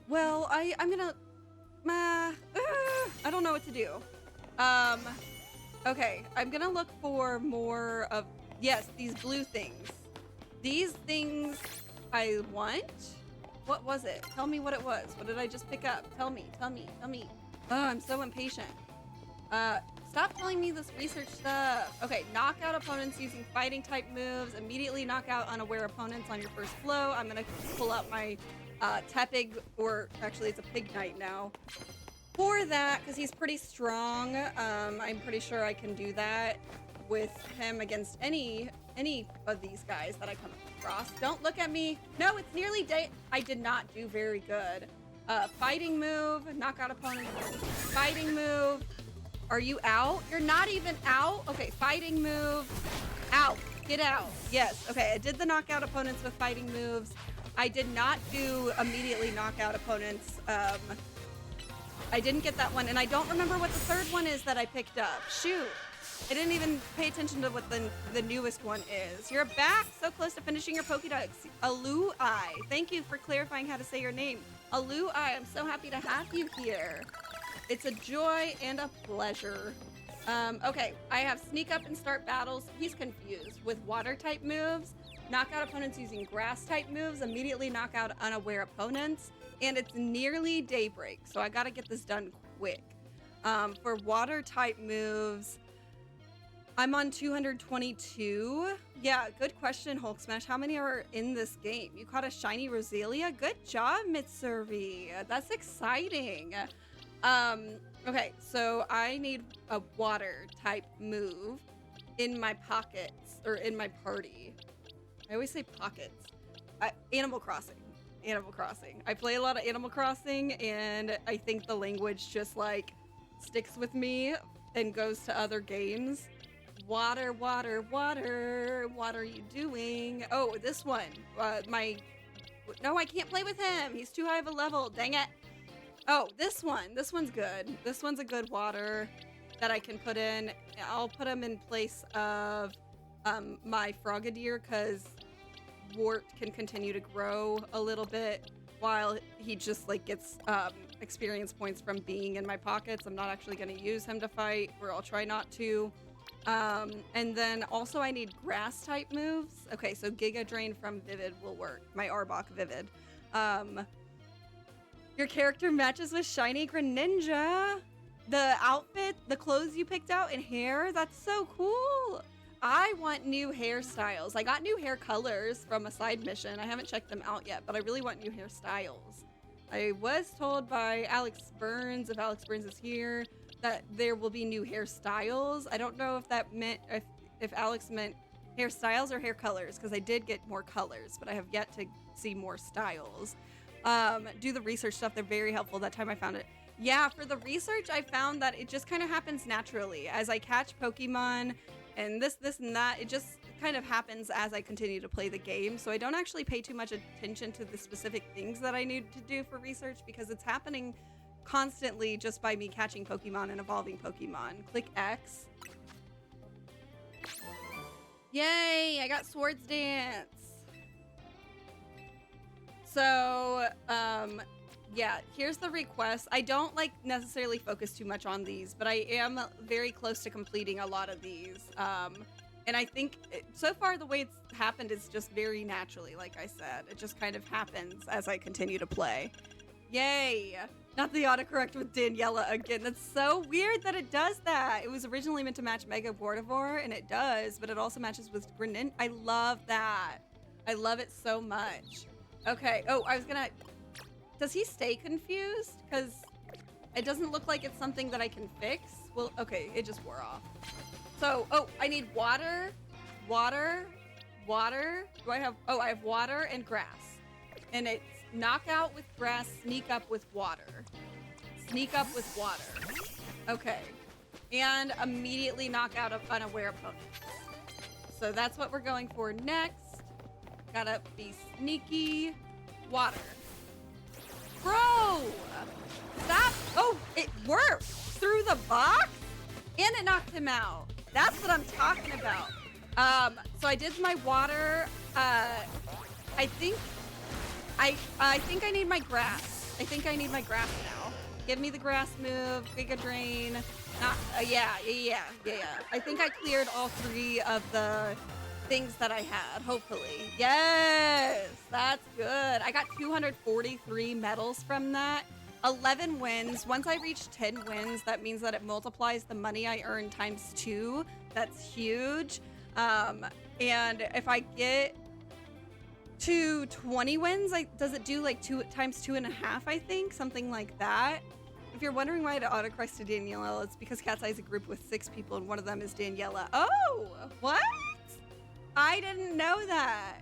S1: Well, I'm gonna, I don't know what to do. Um, okay, I'm gonna look for more of, yes, these blue things. These things I want? What was it? Tell me what it was. What did I just pick up? Tell me, tell me, tell me. Oh, I'm so impatient. Stop telling me this research stuff. Okay, knock out opponents using fighting type moves. Immediately knock out unaware opponents on your first flow. I'm gonna pull out my Tepig, or actually it's a Pig Knight now, for that, because he's pretty strong. I'm pretty sure I can do that with him against any of these guys that I come across. Don't look at me. No, it's nearly day. I did not do very good. Fighting move, knock out opponents. Fighting move. Are you out? You're not even out? Okay, fighting move. Out. Get out. Yes. Okay, I did the knockout opponents with fighting moves. I did not do immediately knockout opponents. I didn't get that one, and I don't remember what the third one is that I picked up. Shoot. I didn't even pay attention to what the newest one is. You're back, so close to finishing your Pokédex. Alui. Thank you for clarifying how to say your name. Alui, I'm so happy to have you here. It's a joy and a pleasure. Okay, I have sneak up and start battles. He's confused with water type moves. Knock out opponents using grass type moves. Immediately knock out unaware opponents. And it's nearly daybreak, so I gotta get this done quick. For water type moves, I'm on 222. Yeah, good question, Hulk Smash. How many are in this game? You caught a shiny Roselia? Good job, Mitsurvi. That's exciting. Okay, so I need a water type move in my pockets, or in my party. I always say pockets. Animal Crossing. Animal Crossing. I play a lot of Animal Crossing, and I think the language just like sticks with me and goes to other games. Water, water, water. What are you doing? Oh, this one. No, I can't play with him. He's too high of a level. Dang it. Oh, this one. This one's good. This one's a good water that I can put in. I'll put him in place of my Frogadier, because Wart can continue to grow a little bit while he just like gets experience points from being in my pockets. I'm not actually going to use him to fight, or I'll try not to. And then also I need grass type moves. Okay, so Giga Drain from Vivid will work. My Arbok Vivid. Your character matches with Shiny Greninja. The outfit, the clothes you picked out, and hair, that's so cool. I want new hairstyles. I got new hair colors from a side mission. I haven't checked them out yet, but I really want new hairstyles. I was told by Alex Burns, if Alex Burns is here, that there will be new hairstyles. I don't know if that meant, if Alex meant hairstyles or hair colors, because I did get more colors, but I have yet to see more styles. Do the research stuff. They're very helpful. That time I found it. Yeah, for the research, I found that it just kind of happens naturally. As I catch Pokemon and this, and that, it just kind of happens as I continue to play the game. So I don't actually pay too much attention to the specific things that I need to do for research, because it's happening constantly just by me catching Pokemon and evolving Pokemon. Click X. Yay, I got Swords Dance. So, yeah, here's the request. I don't like necessarily focus too much on these, but I am very close to completing a lot of these. And I think so far the way it's happened is just very naturally, like I said. It just kind of happens as I continue to play. Yay! Not the autocorrect with Daniela again. That's so weird that it does that. It was originally meant to match Mega Gardevoir, and it does, but it also matches with Greninja. I love that. I love it so much. Okay. Oh, I was gonna... Does he stay confused? Because it doesn't look like it's something that I can fix. Well, okay, it just wore off. So, oh, I need water, water, water. Do I have... Oh, I have water and grass. And it's knockout with grass, sneak up with water. Sneak up with water. Okay. And immediately knock out of unaware opponents. So that's what we're going for next. Gotta be sneaky. Water. Bro! Stop! Oh, it worked! Through the box? And it knocked him out. That's what I'm talking about. So I did my water. I think I need my grass. I think I need my grass now. Give me the grass move, Giga Drain. Not, yeah. I think I cleared all 3 of the things that I had, hopefully. Yes, that's good. I got 243 medals from that. 11 wins. Once I reach 10 wins, that means that it multiplies the money I earn times 2. That's huge. And if I get to 20 wins, does it do like 2 times 2.5, I think? Something like that. If you're wondering why I autocrossed to Daniela, it's because Cat's Eye is a group with 6 people and one of them is Daniela. Oh, what? I didn't know that.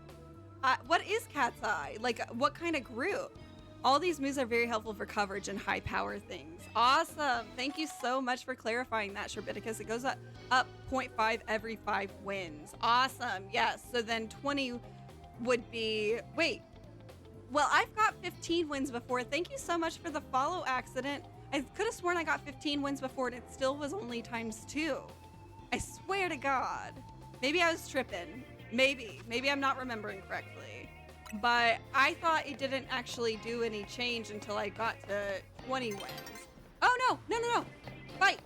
S1: What is Cat's Eye? Like, what kind of group? All these moves are very helpful for coverage and high power things. Awesome. Thank you so much for clarifying that, Sherbiticus. It goes up 0.5 every 5 wins. Awesome. Yes. So then 20 would be... Wait. Well, I've got 15 wins before. Thank you so much for the follow accident. I could have sworn I got 15 wins before and it still was only times 2. I swear to God. Maybe I was tripping. Maybe I'm not remembering correctly. But I thought it didn't actually do any change until I got to 20 wins. Oh, no. Fight.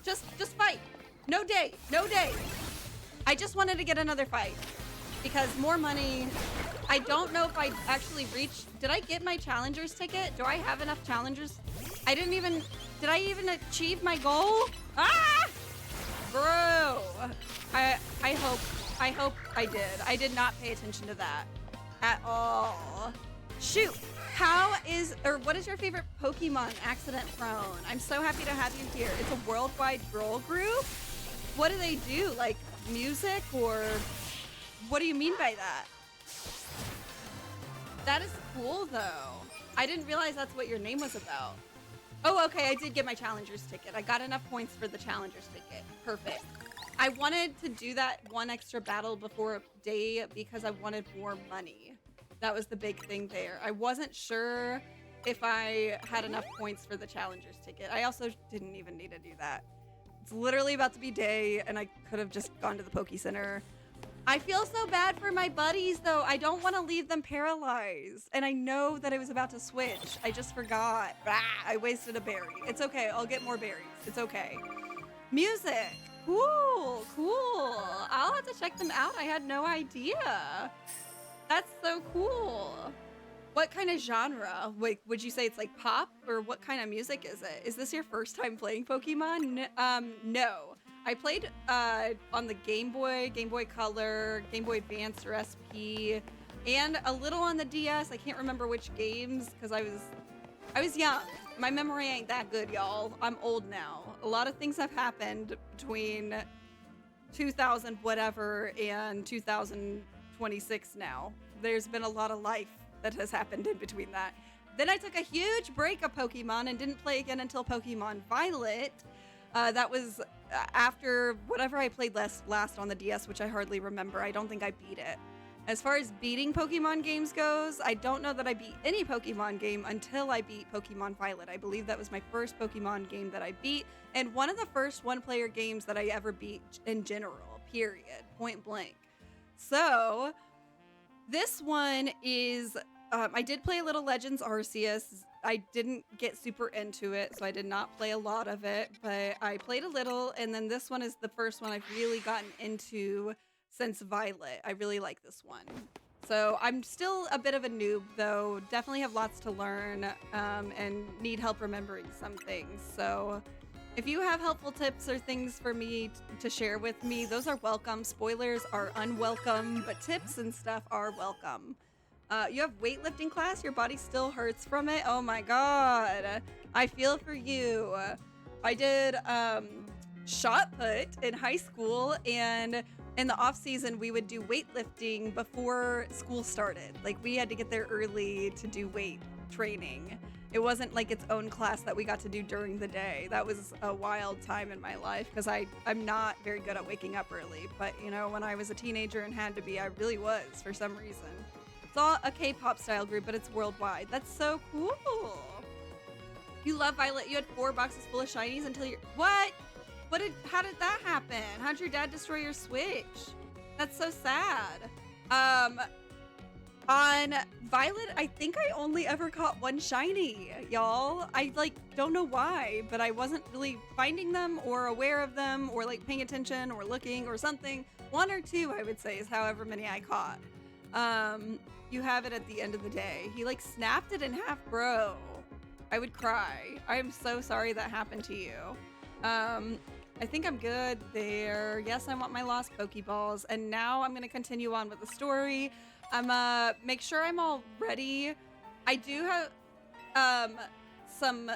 S1: Just fight. No day. I just wanted to get another fight. Because more money. I don't know if I actually reached... Did I get my challenger's ticket? Do I have enough challengers? Did I even achieve my goal? Ah! Bro. I hope I did. I did not pay attention to that at all. Shoot. What is your favorite Pokemon accident prone? I'm so happy to have you here. It's a worldwide girl group? What do they do? Like music or what do you mean by that? That is cool though. I didn't realize that's what your name was about. Oh, okay, I did get my challenger's ticket. I got enough points for the challenger's ticket. Perfect. I wanted to do that one extra battle before day because I wanted more money. That was the big thing there. I wasn't sure if I had enough points for the challenger's ticket. I also didn't even need to do that. It's literally about to be day and I could have just gone to the Poke Center. I feel so bad for my buddies though. I don't want to leave them paralyzed. And I know that I was about to switch. I just forgot. I wasted a berry. It's okay. I'll get more berries. It's okay. Music. Cool. I'll have to check them out. I had no idea. That's so cool. What kind of genre? Wait, would you say it's like pop or what kind of music is it? Is this your first time playing Pokemon? No. I played on the Game Boy Color, Game Boy Advance or SP, and a little on the DS. I can't remember which games because I was young. My memory ain't that good, y'all. I'm old now. A lot of things have happened between 2000 whatever and 2026 now. There's been a lot of life that has happened in between that. Then I took a huge break of Pokemon and didn't play again until Pokemon Violet. That was after whatever I played last on the DS, which I hardly remember. I don't think I beat it. As far as beating Pokemon games goes, I don't know that I beat any Pokemon game until I beat Pokemon Violet. I believe that was my first Pokemon game that I beat, and one of the first one-player games that I ever beat in general, period, point blank. So, this one is, I did play a little Legends Arceus. I didn't get super into it, so I did not play a lot of it, but I played a little, and then this one is the first one I've really gotten into since Violet. I really like this one. So I'm still a bit of a noob, though. Definitely have lots to learn and need help remembering some things. So if you have helpful tips or things for me to share with me, those are welcome. Spoilers are unwelcome, but tips and stuff are welcome. You have weightlifting class? Your body still hurts from it? Oh my god. I feel for you. I did shot put in high school, and in the off season we would do weightlifting before school started. Like we had to get there early to do weight training. It wasn't like its own class that we got to do during the day. That was a wild time in my life because I'm not very good at waking up early. But you know, when I was a teenager and had to be, I really was for some reason. It's all a K-pop style group, but it's worldwide. That's so cool. You love Violet. You had 4 boxes full of shinies until you're... What? How did that happen? How'd your dad destroy your Switch? That's so sad. On Violet, I think I only ever caught one shiny, y'all. I like don't know why, but I wasn't really finding them or aware of them or like paying attention or looking or something. One or two, I would say, is however many I caught. You have it at the end of the day. He like snapped it in half, bro. I would cry. I am so sorry that happened to you. I think I'm good there. Yes, I want my lost Pokeballs. And now I'm gonna continue on with the story. I'm make sure I'm all ready. I do have some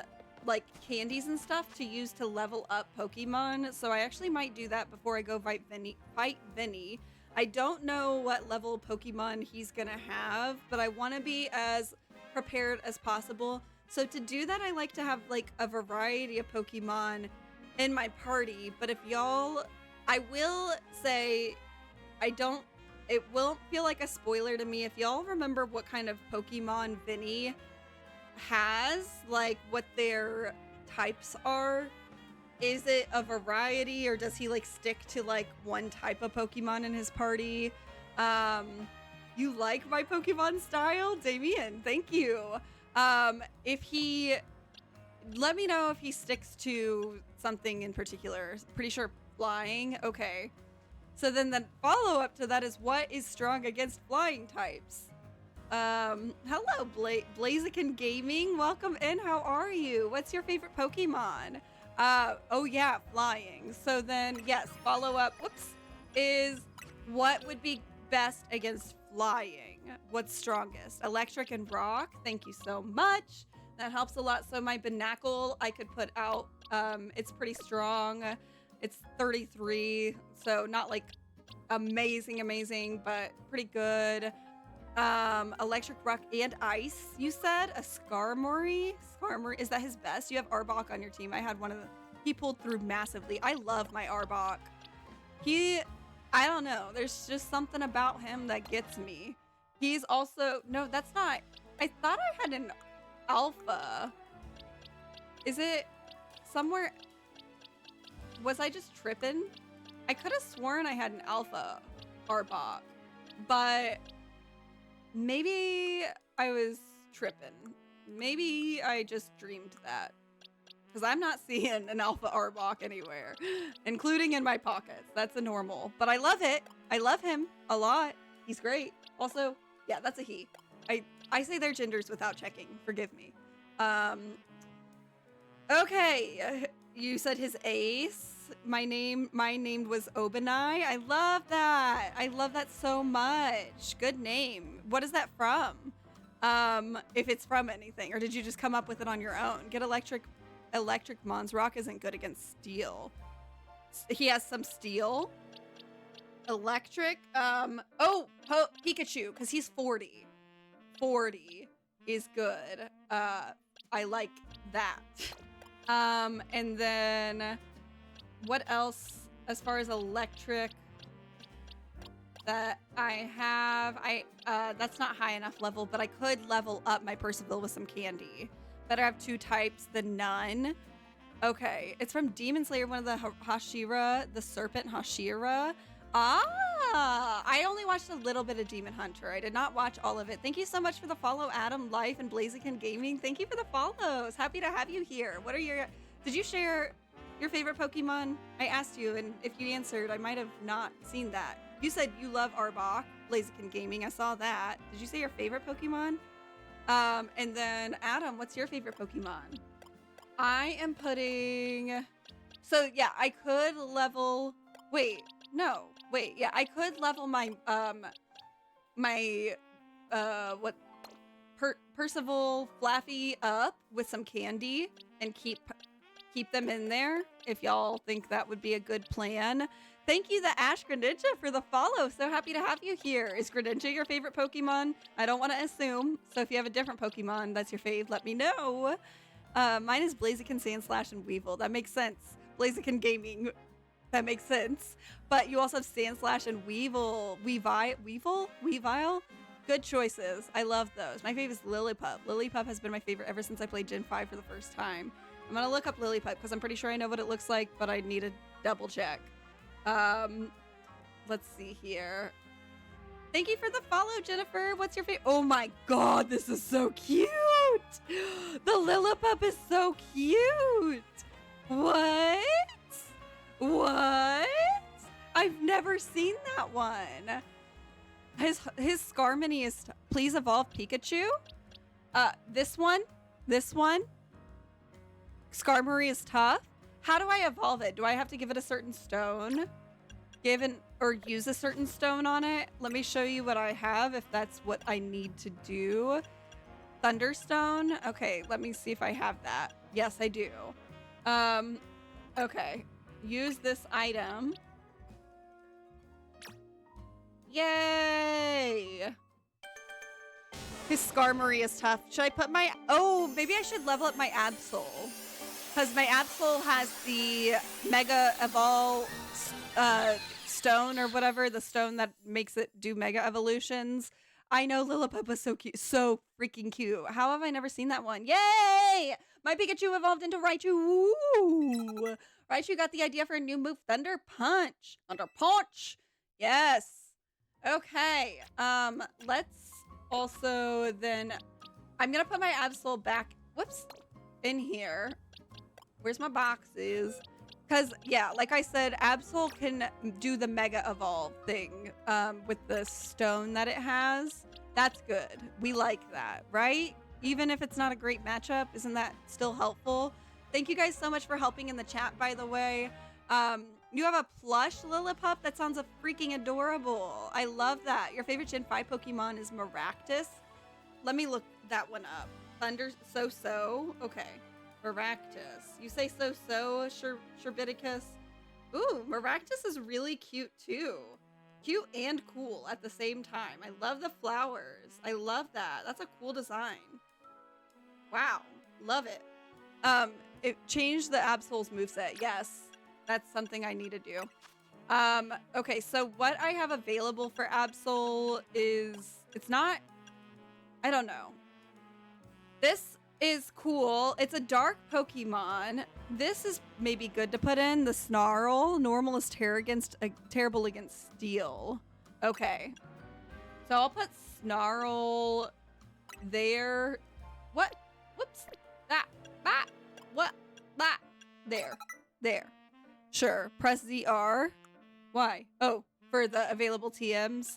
S1: like candies and stuff to use to level up Pokemon, so I actually might do that before I go fight Vinny. I don't know what level Pokemon he's gonna have, but I want to be as prepared as possible. So to do that, I like to have like a variety of Pokemon in my party. But if y'all, I will say, it won't feel like a spoiler to me if y'all remember what kind of Pokemon Vinny has, like what their types are. Is it a variety, or does he like stick to like one type of Pokemon in his party? You like my Pokemon style, Damien? Thank you. If he, let me know if he sticks to something in particular. Pretty sure flying. Okay. So then the follow-up to that is, what is strong against flying types? Hello, Blaziken Gaming. Welcome in. How are you? What's your favorite Pokemon? Oh yeah, flying. So then, yes, follow-up, is what would be best against flying? What's strongest? Electric and rock. Thank you so much. That helps a lot. So my Binacle, I could put out, it's pretty strong. It's 33, so not like amazing, but pretty good. Electric, rock, and ice, you said? A Skarmory? Is that his best? You have Arbok on your team. I had one of the, he pulled through massively. I love my Arbok. I don't know. There's just something about him that gets me. He's also, no, that's not, I thought I had an alpha. Is it somewhere? Was I just tripping? I could have sworn I had an alpha Arbok, but maybe I was tripping. Maybe I just dreamed that, because I'm not seeing an alpha Arbok anywhere, including in my pockets. That's a normal, but I love it. I love him a lot. He's great. Also, yeah, that's a he. I say their genders without checking. Forgive me. Okay. You said his ace. My name was Obanai. I love that. I love that so much. Good name. What is that from? If it's from anything, or did you just come up with it on your own? Get electric Mons. Rock isn't good against steel. He has some steel. Electric. Pikachu, because he's 40. 40 is good. I like that. And then what else as far as electric that I have? That's not high enough level, but I could level up my Percival with some candy. Better have two types than none. Okay, it's from Demon Slayer, one of the Hashira, the serpent Hashira. I only watched a little bit of Demon Hunter. I did not watch all of it. Thank you so much for the follow, Adam, Life, and Blaziken Gaming. Thank you for the follows. Happy to have you here. What are your, did you share your favorite Pokemon? I asked you, and if you answered, I might have not seen that. You said you love Arbok, Blaziken Gaming. I saw that. Did you say your favorite Pokemon? And then Adam, what's your favorite Pokemon? I am putting, so yeah, I could level, yeah, I could level my, Percival Flaffy up with some candy and keep them in there, if y'all think that would be a good plan. Thank you, the Ash Greninja, for the follow. So happy to have you here. Is Greninja your favorite Pokemon? I don't want to assume. So if you have a different Pokemon that's your fave, let me know. Mine is Blaziken, Sandslash, and Weevil. That makes sense. Blaziken Gaming. That makes sense. But you also have Sandslash and Weevil. Weavile? Good choices. I love those. My favorite is Lillipup. Lillipup has been my favorite ever since I played Gen 5 for the first time. I'm going to look up Lillipup because I'm pretty sure I know what it looks like, but I need to double check. Let's see here. Thank you for the follow, Jennifer. What's your favorite? Oh my god, this is so cute. The Lillipup is so cute. What? What? I've never seen that one. His Skarmory is please evolve Pikachu. This one. Skarmory is tough. How do I evolve it? Do I have to give it a certain stone? Or use a certain stone on it? Let me show you what I have if that's what I need to do. Thunderstone. Okay, let me see if I have that. Yes, I do. Okay. Use this item. Yay! His Skarmory is tough. Should I put my... Oh, maybe I should level up my Absol. Because my Absol has the Mega Evol stone or whatever. The stone that makes it do Mega Evolutions. I know Lillipup was so cute. So freaking cute. How have I never seen that one? Yay! My Pikachu evolved into Raichu. Ooh! Raichu got the idea for a new move. Thunder Punch. Thunder Punch. Yes. Okay. Let's also then... I'm going to put my Absol back... Whoops. In here. Where's my boxes? Because, yeah, like I said, Absol can do the Mega Evolve thing with the stone that it has. That's good. We like that, right? Even if it's not a great matchup, isn't that still helpful? Thank you guys so much for helping in the chat, by the way. You have a plush Lillipup? That sounds freaking adorable. I love that. Your favorite Gen 5 Pokemon is Maractus. Let me look that one up. Thunder So-So. Okay. Maractus. You say So-So, Sherbiticus? Ooh, Maractus is really cute too. Cute and cool at the same time. I love the flowers. I love that. That's a cool design. Wow. Love it. It changed the Absol's moveset. Yes. That's something I need to do. Okay, so what I have available for Absol is... It's not... I don't know. This is cool. It's a dark Pokemon. This is maybe good to put in. The Snarl. Normal is terrible against Steel. Okay. So I'll put Snarl there. What? Whoops. That. What? That. There. Sure. Press ZR. Why? Oh, for the available TMs.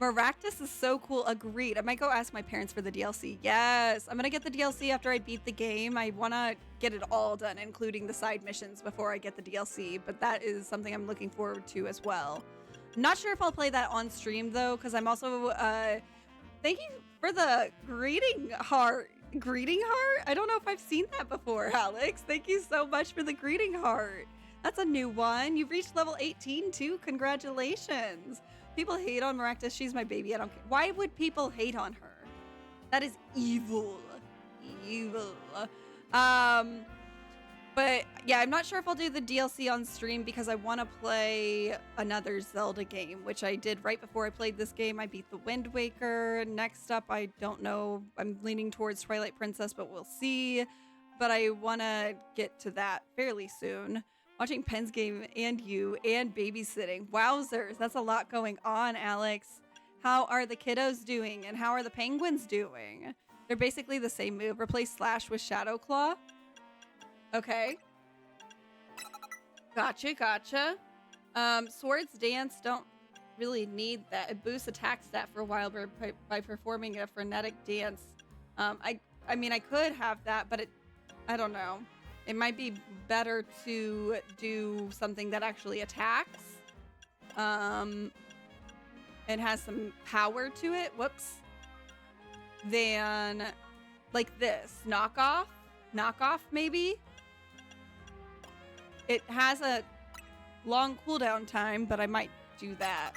S1: Maractus is so cool. Agreed. I might go ask my parents for the DLC. Yes. I'm going to get the DLC after I beat the game. I want to get it all done, including the side missions before I get the DLC. But that is something I'm looking forward to as well. Not sure if I'll play that on stream, though, because I'm also... thank you for the greeting heart. Greeting heart? I don't know if I've seen that before, Alex. Thank you so much for the greeting heart. That's a new one. You've reached level 18, too. Congratulations. People hate on Maractus. She's my baby. I don't care. Why would people hate on her? That is evil. Evil. But yeah, I'm not sure if I'll do the DLC on stream because I want to play another Zelda game, which I did right before I played this game. I beat the Wind Waker. Next up, I don't know. I'm leaning towards Twilight Princess, but we'll see. But I want to get to that fairly soon. Watching Penn's game and you and babysitting. Wowzers, that's a lot going on, Alex. How are the kiddos doing and how are the penguins doing? They're basically the same move. Replace Slash with Shadow Claw. Okay. Gotcha. Swords Dance don't really need that. It boosts attack stat for a while by performing a frenetic dance. I mean, I could have that, but I don't know. It might be better to do something that actually attacks. And has some power to it. Whoops. Than like this. Knockoff, maybe. It has a long cooldown time, but I might do that.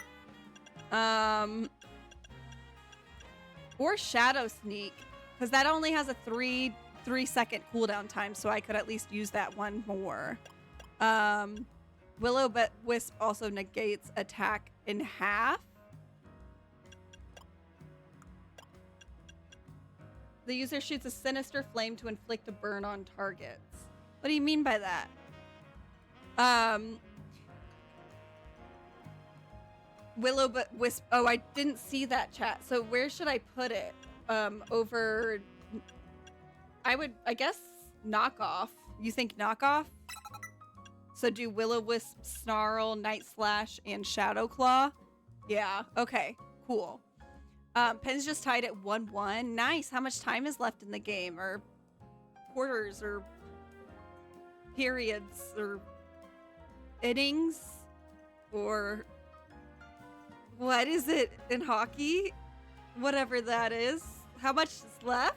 S1: Or Shadow Sneak, because that only has a 3-second cooldown time, so I could at least use that one more. Will-O-Wisp also negates attack in half. The user shoots a sinister flame to inflict a burn on targets. What do you mean by that? Willow but Wisp. Oh, I didn't see that chat. So where should I put it? Over. I guess knockoff. You think knockoff? So do Will-O-Wisp, Snarl, Night Slash, and Shadow Claw? Yeah. Okay. Cool. Pen's just tied at 1-1. Nice. How much time is left in the game, or quarters, or periods, or innings, or what is it in hockey? Whatever that is. How much is left?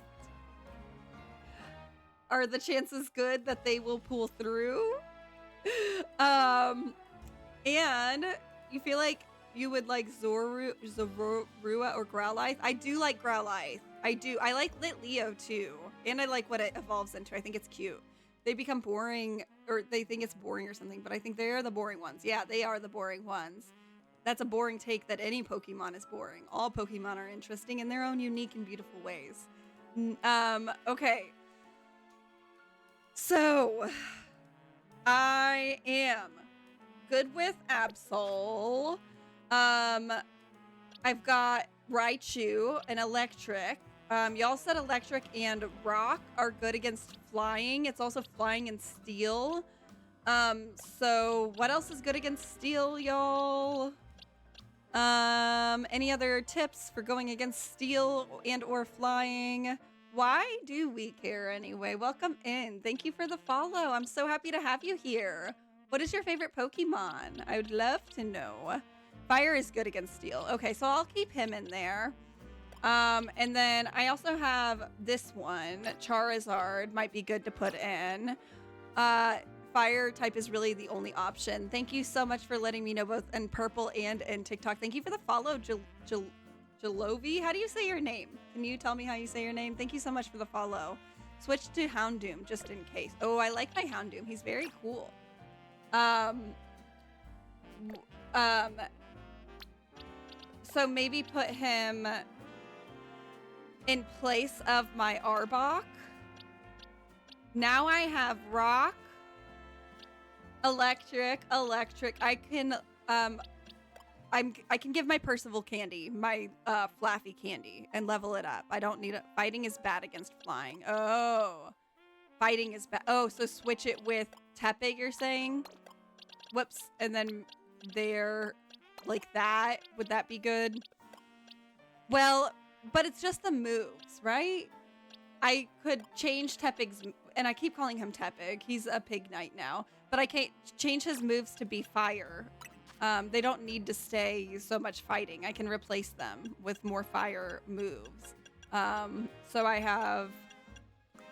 S1: Are the chances good that they will pull through? And you feel like you would like Zorua or Growlithe? I do like Growlithe. I do. I like Litleo too. And I like what it evolves into. I think it's cute. They become boring, or they think it's boring or something, but I think they are the boring ones. Yeah, they are the boring ones. That's a boring take that any Pokemon is boring. All Pokemon are interesting in their own unique and beautiful ways. Okay. So, I am good with Absol. I've got Raichu and Electric. Y'all said Electric and Rock are good against flying. It's also flying and Steel. So what else is good against Steel, y'all? Any other tips for going against Steel and or flying? Why do we care anyway? Welcome in. Thank you for the follow. I'm so happy to have you here. What is your favorite Pokemon? I would love to know. Fire is good against Steel. Okay, so I'll keep him in there. And then I also have this one, Charizard, might be good to put in. Fire type is really the only option. Thank you so much for letting me know both in Purple and in TikTok. Thank you for the follow, Jalovi. How do you say your name? Can you tell me how you say your name? Thank you so much for the follow. Switch to Houndoom just in case. Oh, I like my Houndoom. He's very cool. So maybe put him in place of my Arbok. Now I have Rock, Electric. I can I can give my Percival candy, my Flaffy candy, and level it up. I don't need it. Fighting is bad against flying. Oh, fighting is bad. Oh, so switch it with Tepig, you're saying? Whoops. And then there, like that. Would that be good? Well, but it's just the moves, right? I could change Tepig's, and I keep calling him Tepig. He's a pig knight now, but I can't change his moves to be fire. They don't need to stay so much fighting. I can replace them with more fire moves. So I have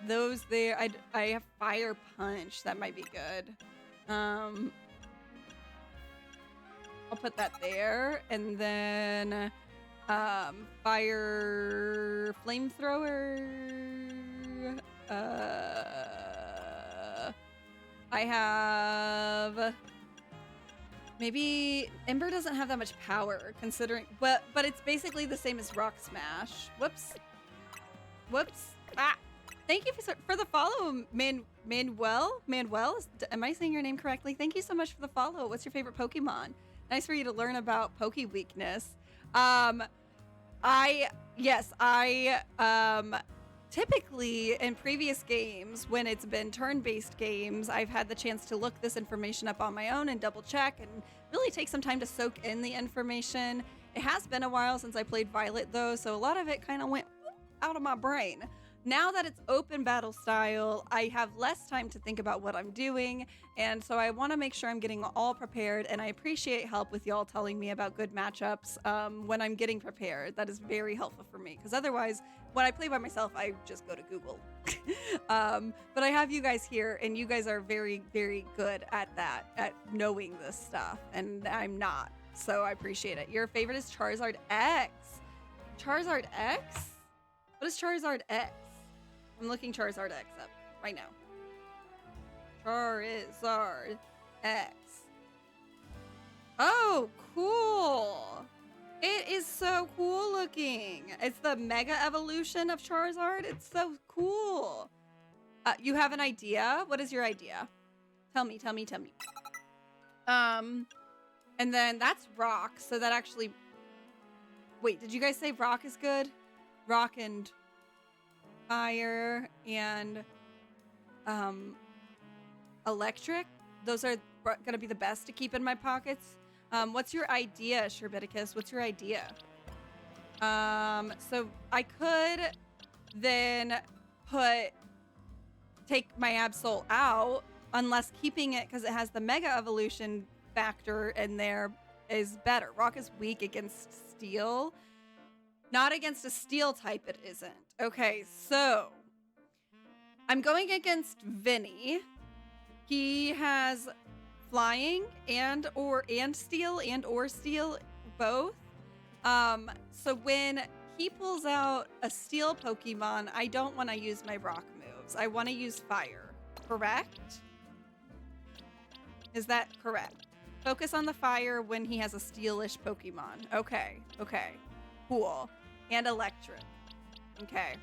S1: those there. I have Fire Punch. That might be good. I'll put that there. And then Fire Flamethrower. I have... Maybe Ember doesn't have that much power, considering, but it's basically the same as Rock Smash. Whoops. Ah. Thank you for the follow, Manuel. Am I saying your name correctly? Thank you so much for the follow. What's your favorite Pokemon? Nice for you to learn about Poke Weakness. Typically, in previous games, when it's been turn-based games, I've had the chance to look this information up on my own and double-check and really take some time to soak in the information. It has been a while since I played Violet, though, so a lot of it kind of went out of my brain. Now that it's open battle style, I have less time to think about what I'm doing, and so I want to make sure I'm getting all prepared, and I appreciate help with y'all telling me about good matchups when I'm getting prepared. That is very helpful for me, because otherwise, when I play by myself, I just go to Google. But I have you guys here, and you guys are very, very good at that, at knowing this stuff, and I'm not, so I appreciate it. Your favorite is Charizard X. Charizard X? What is Charizard X? I'm looking Charizard X up right now. Charizard X. Oh, cool. It is so cool looking. It's the Mega Evolution of Charizard. It's so cool. You have an idea? What is your idea? Tell me. And And then that's rock. So that actually... Wait, did you guys say rock is good? Rock and fire and electric. Those are going to be the best to keep in my pockets. What's your idea, Sherbiticus? What's your idea? So I could then take my Absol out, unless keeping it, because it has the Mega Evolution factor in there, is better. Rock is weak against steel. Not against a steel type, it isn't. Okay, so I'm going against Vinny. He has flying and steel both. So when he pulls out a steel Pokemon, I don't want to use my rock moves. I want to use fire. Correct? Is that correct? Focus on the fire when he has a steelish Pokemon. Okay. Cool. And electric. Okay.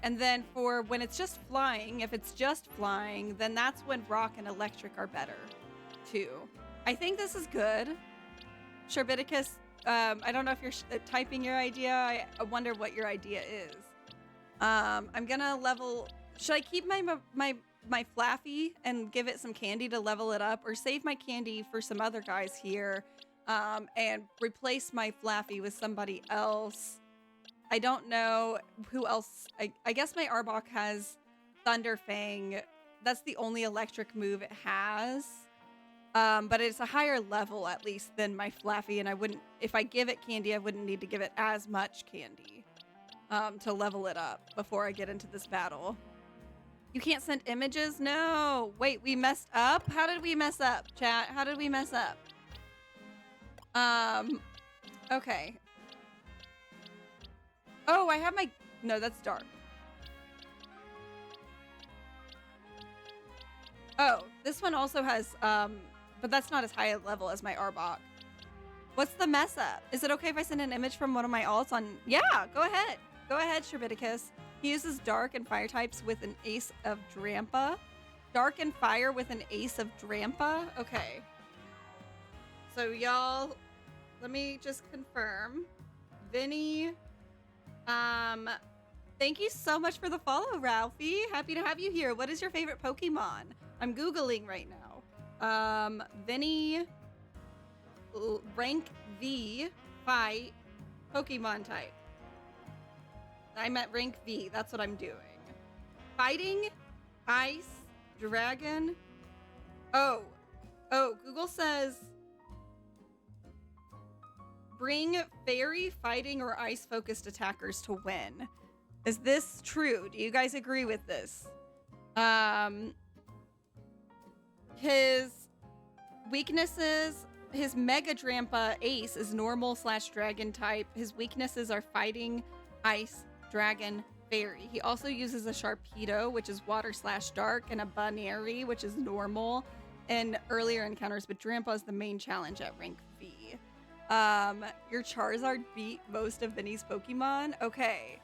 S1: And then for when it's just flying, if it's just flying, then that's when rock and electric are better too. I think this is good. Sherbiticus, I don't know if you're typing your idea. I wonder what your idea is. I'm gonna level... Should I keep my Flaffy and give it some candy to level it up, or save my candy for some other guys here and replace my Flaffy with somebody else? I don't know who else. I guess my Arbok has Thunder Fang. That's the only electric move it has. But it's a higher level, at least, than my Flaffy, and I wouldn't... If I give it candy, I wouldn't need to give it as much candy to level it up before I get into this battle. You can't send images? No! Wait, we messed up? How did we mess up, chat? How did we mess up? Okay. Oh, I have my... No, that's dark. Oh, this one also has, but that's not as high a level as my Arbok. What's the mess up? Is it okay if I send an image from one of my alts on... Yeah, go ahead. Go ahead, Sherbiticus. He uses dark and fire types with an ace of Drampa. Dark and fire with an ace of Drampa? Okay. So, y'all, let me just confirm. Vinny... Thank you so much for the follow, Ralphie. Happy to have you here. What is your favorite Pokemon? I'm Googling right now. Vinny, rank V, fight, Pokemon type. I'm at rank V. That's what I'm doing. Fighting, ice, dragon. Oh, Google says... Bring fairy, fighting, or ice-focused attackers to win. Is this true? Do you guys agree with this? His weaknesses, his Mega Drampa Ace is normal/dragon type. His weaknesses are fighting, ice, dragon, fairy. He also uses a Sharpedo, which is water/dark, and a Baneri, which is normal in earlier encounters, but Drampa is the main challenge at rank V. Your Charizard beat most of Vinny's Pokemon? Okay.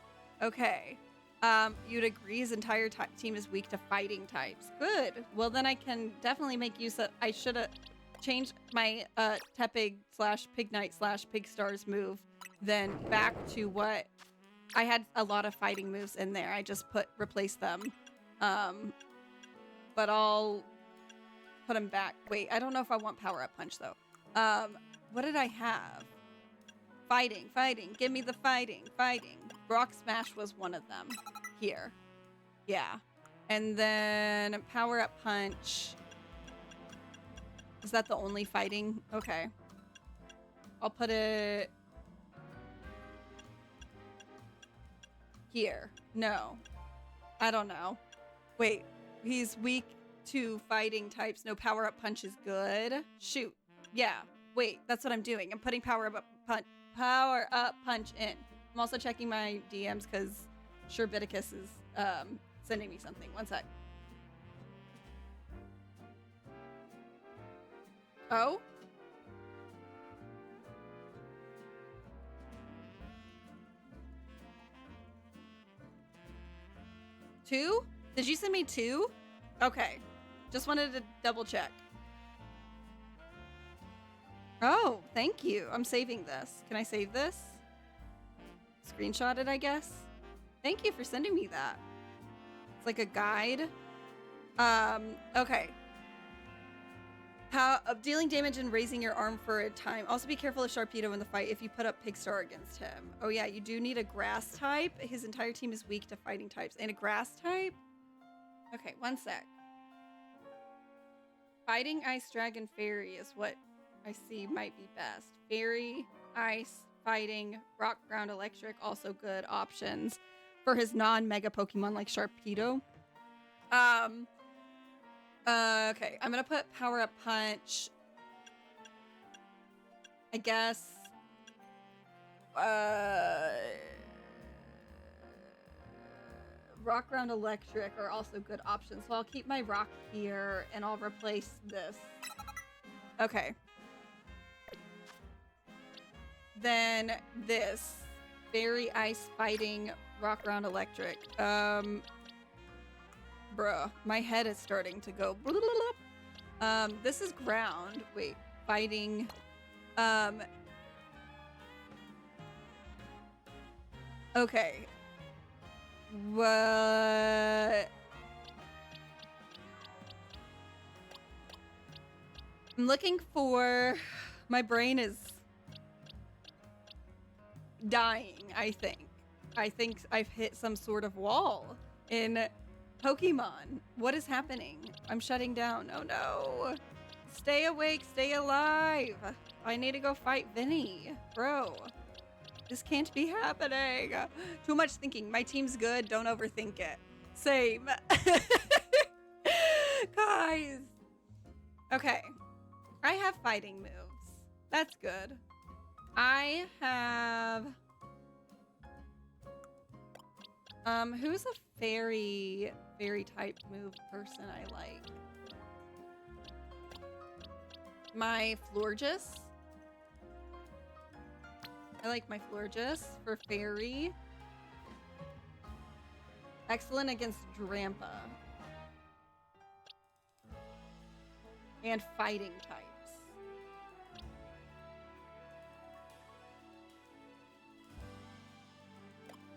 S1: You'd agree his entire team is weak to fighting types. Good. Well, then I can definitely make use of... I should have changed my Tepig/Pignite/Pigstars move then back to what... I had a lot of fighting moves in there. I just replaced them. But I'll put them back. Wait, I don't know if I want Power Up Punch, though. What did I have? Fighting. Give me the fighting. Rock Smash was one of them. Here. Yeah. And then Power Up Punch. Is that the only fighting? Okay. I'll put it... here. No. I don't know. Wait. He's weak to fighting types. No, Power Up Punch is good. Shoot. Yeah. Wait, that's what I'm doing. I'm putting Power Up Punch in. I'm also checking my DMs because Sherbiticus is sending me something. One sec. Oh? Two? Did you send me two? Okay. Just wanted to double check. Oh, thank you. I'm saving this. Can I save this? Screenshot it, I guess. Thank you for sending me that. It's like a guide. Okay. How of dealing damage and raising your arm for a time. Also be careful of Sharpedo in the fight if you put up Pigstar against him. Oh yeah, you do need a grass type. His entire team is weak to fighting types. And a grass type? Okay, one sec. Fighting Ice Dragon Fairy is what I see might be best. Fairy, Ice, Fighting, Rock, Ground, Electric, also good options for his non-mega Pokemon like Sharpedo. Okay, I'm gonna put Power Up Punch. I guess. Rock, Ground, Electric are also good options. So I'll keep my Rock here and I'll replace this. Okay. Then this. Fairy, Ice, Fighting, Rock, Ground, Electric. Bruh, my head is starting to go. This is ground. Wait, fighting. Okay. What? I'm looking for. My brain is dying, I think. I think I've hit some sort of wall in Pokemon. What is happening? I'm shutting down. Oh no. Stay awake, stay alive. I need to go fight Vinny. Bro, this can't be happening. Too much thinking. My team's good. Don't overthink it. Same. Guys. Okay. I have fighting moves. That's good. I have... who's a fairy type move person I like? My Florges. I like my Florges for fairy. Excellent against Drampa. And fighting types.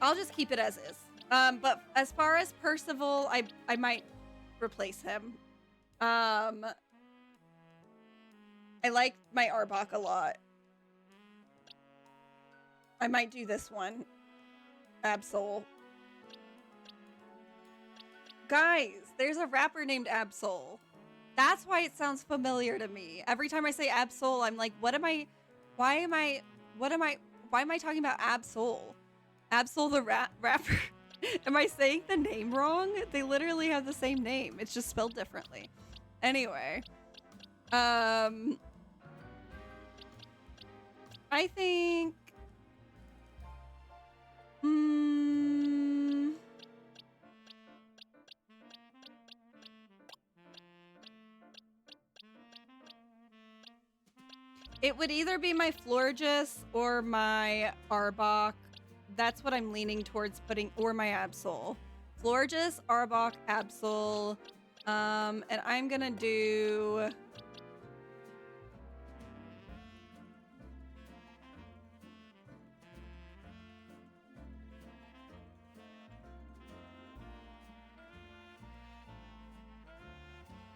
S1: I'll just keep it as is. But as far as Percival, I might replace him. I like my Arbok a lot. I might do this one. Absol. Guys, there's a rapper named Absol. That's why it sounds familiar to me. Every time I say Absol, I'm like, why am I talking about Absol? Absol the rapper. Am I saying the name wrong? They literally have the same name. It's just spelled differently. Anyway. I think... It would either be my Florges or my Arbok. That's what I'm leaning towards putting, or my Absol. Florges, Arbok, Absol. And I'm gonna do...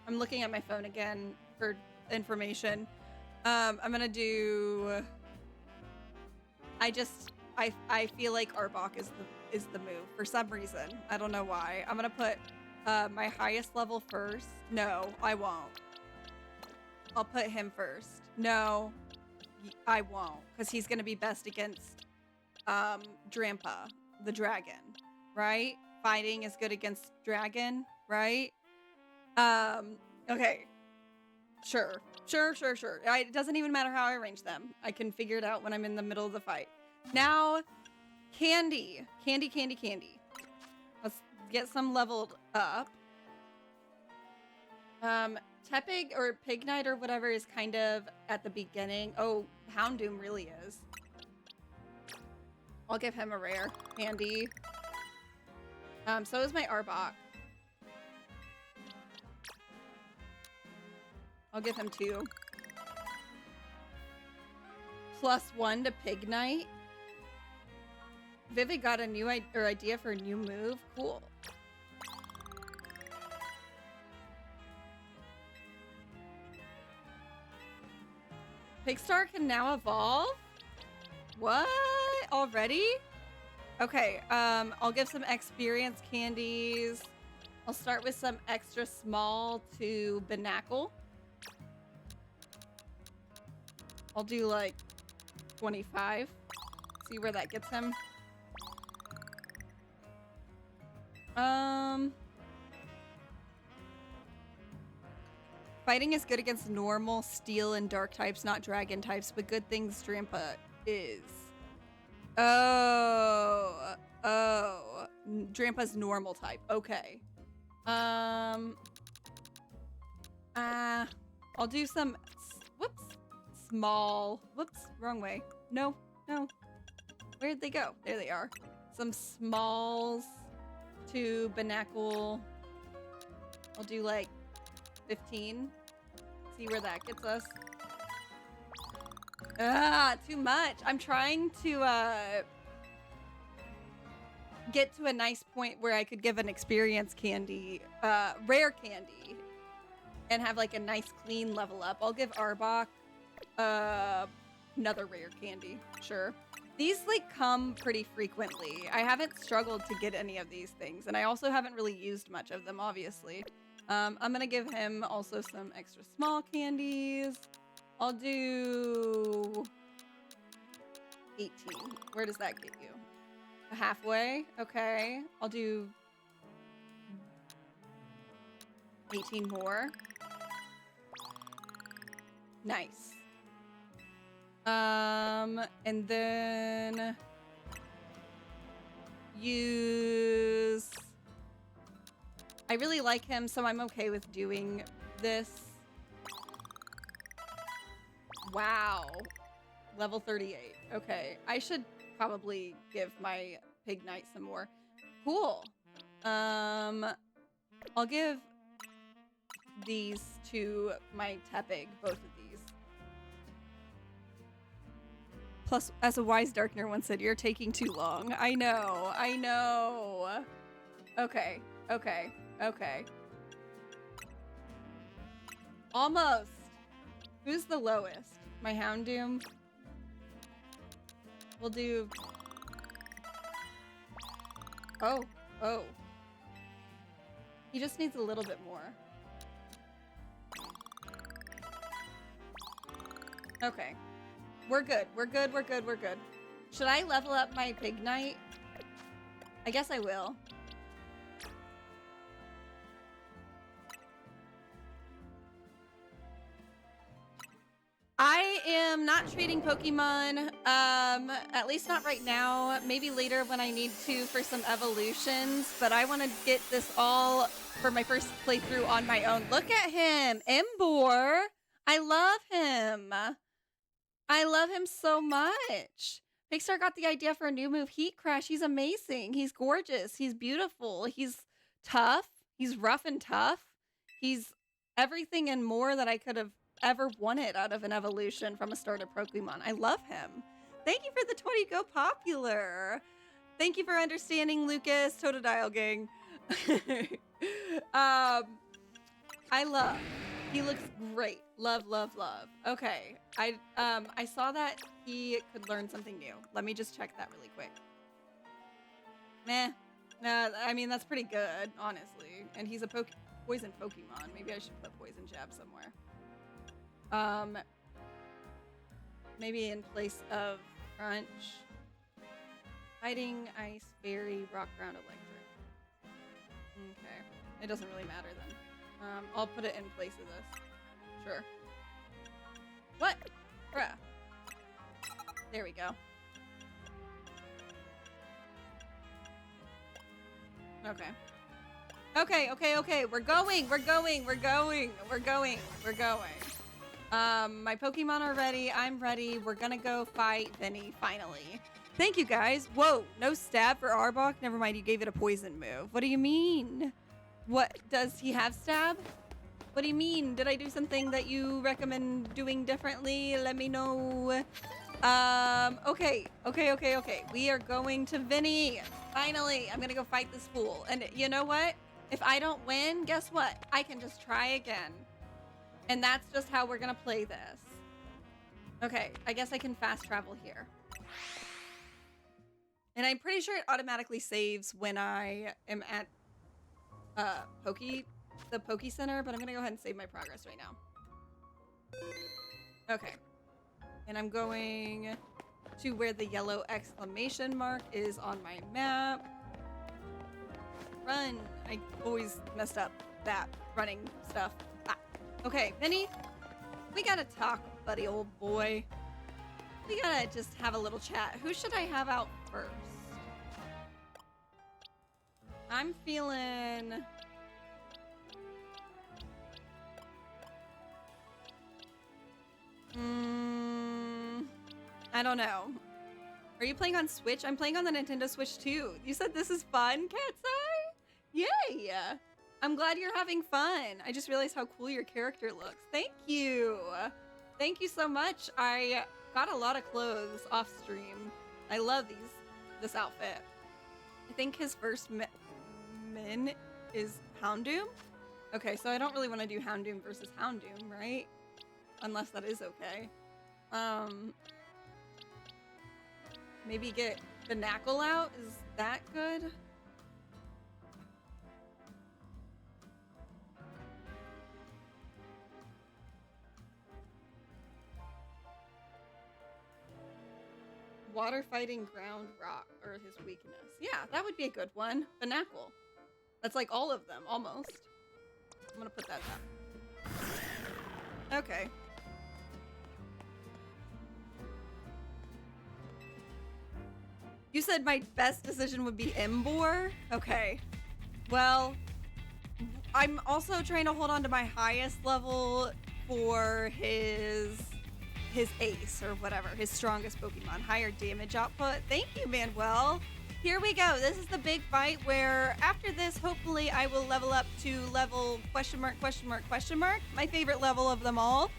S1: I'm looking at my phone again for information. I'm gonna do... I feel like Arbok is the move for some reason. I don't know why. I'm gonna put my highest level first. No, I won't. I'll put him first. No, I won't, because he's gonna be best against Drampa, the dragon, right? Fighting is good against dragon, right? Okay. Sure. It doesn't even matter how I arrange them. I can figure it out when I'm in the middle of the fight. Now, Candy. Let's get some leveled up. Tepig or Pignite or whatever is kind of at the beginning. Oh, Houndoom really is. I'll give him a rare. Candy. So is my Arbok. I'll give him 2. +1 to Pig Knight. Vivid got a new idea for a new move. Cool. Pigstar can now evolve? What? Already? Okay, I'll give some experience candies. I'll start with some extra small to Binacle. I'll do like 25. See where that gets him. Fighting is good against normal steel and dark types, not dragon types, but good things Drampa is. Oh. Drampa's normal type. Okay. I'll do some, small, wrong way. No. Where'd they go? There they are. Some smalls to Binacle. I'll do like 15. See where that gets us. Too much. I'm trying to get to a nice point where I could give an experience candy, rare candy, and have like a nice clean level up. I'll give Arbok another rare candy. Sure. These like come pretty frequently. I haven't struggled to get any of these things, and I also haven't really used much of them, obviously. I'm gonna give him also some extra small candies. I'll do 18. Where does that get you? Halfway? Okay. I'll do 18 more. Nice. And then use... I really like him, so I'm okay with doing this. Wow. Level 38. Okay. I should probably give my Pig Knight some more. Cool. I'll give these to my Tepig, both of these. Plus, as a wise Darkner once said, you're taking too long. I know. Okay. Almost. Who's the lowest? My Houndoom? We'll do... Oh. He just needs a little bit more. Okay. We're good. Should I level up my Pig Knight? I guess I will. I am not trading Pokemon, at least not right now. Maybe later when I need to for some evolutions, but I want to get this all for my first playthrough on my own. Look at him, Embor. I love him. I love him so much. Pixar got the idea for a new move, Heat Crash. He's amazing. He's gorgeous. He's beautiful. He's tough. He's rough and tough. He's everything and more that I could have ever wanted out of an evolution from a starter Pokemon. I love him. Thank you for the 20 Go Popular. Thank you for understanding, Lucas. Totodile gang. I love. He looks great. Love. Okay. I saw that he could learn something new. Let me just check that really quick. Meh. Nah, I mean, that's pretty good, honestly. And he's a poison Pokemon. Maybe I should put Poison Jab somewhere. Maybe in place of Crunch. Fighting, Ice, Fairy, Rock, Ground, Electric. Okay. It doesn't really matter then. I'll put it in place of this. Sure. What? Bruh. There we go. Okay. Okay. We're going. My Pokemon are ready. I'm ready. We're gonna go fight Vinny, finally. Thank you, guys. Whoa, no stab for Arbok? Never mind, you gave it a poison move. What do you mean? What, does he have stab? What do you mean? Did I do something that you recommend doing differently? Let me know. Okay. We are going to Vinny. Finally, I'm gonna go fight this fool. And you know what? If I don't win, guess what? I can just try again. And that's just how we're gonna play this. Okay, I guess I can fast travel here. And I'm pretty sure it automatically saves when I am at the Poke Center, but I'm gonna go ahead and save my progress right now. Okay. And I'm going to where the yellow exclamation mark is on my map. Run. I always messed up that running stuff. Ah. Okay, Vinny, we gotta talk, buddy old boy. We gotta just have a little chat. Who should I have out first? I'm feeling... I don't know. Are you playing on Switch? I'm playing on the Nintendo Switch too. You said this is fun, Cat's Eye? Yay! I'm glad you're having fun. I just realized how cool your character looks. Thank you. Thank you so much. I got a lot of clothes off stream. I love this outfit. I think his first min is Houndoom. Okay, so I don't really want to do Houndoom versus Houndoom, right? Unless that is okay. Maybe get the Knackle out? Is that good? Water fighting, ground, rock are his weakness. Yeah, that would be a good one. The Knackle. That's like all of them, almost. I'm gonna put that down. Okay. You said my best decision would be Embor? Okay. Well, I'm also trying to hold on to my highest level for his ace or whatever, his strongest Pokemon, higher damage output. Thank you, Manuel. Here we go. This is the big fight where after this, hopefully I will level up to level question mark, my favorite level of them all.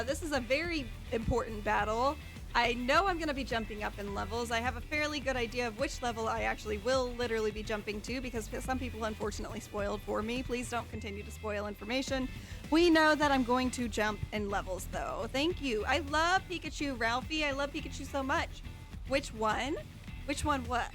S1: This is a very important battle. I know I'm going to be jumping up in levels. I have a fairly good idea of which level I actually will literally be jumping to because some people unfortunately spoiled for me. Please don't continue to spoil information. We know that I'm going to jump in levels though. Thank you. I love Pikachu, Ralphie. I love Pikachu so much. Which one? Which one what?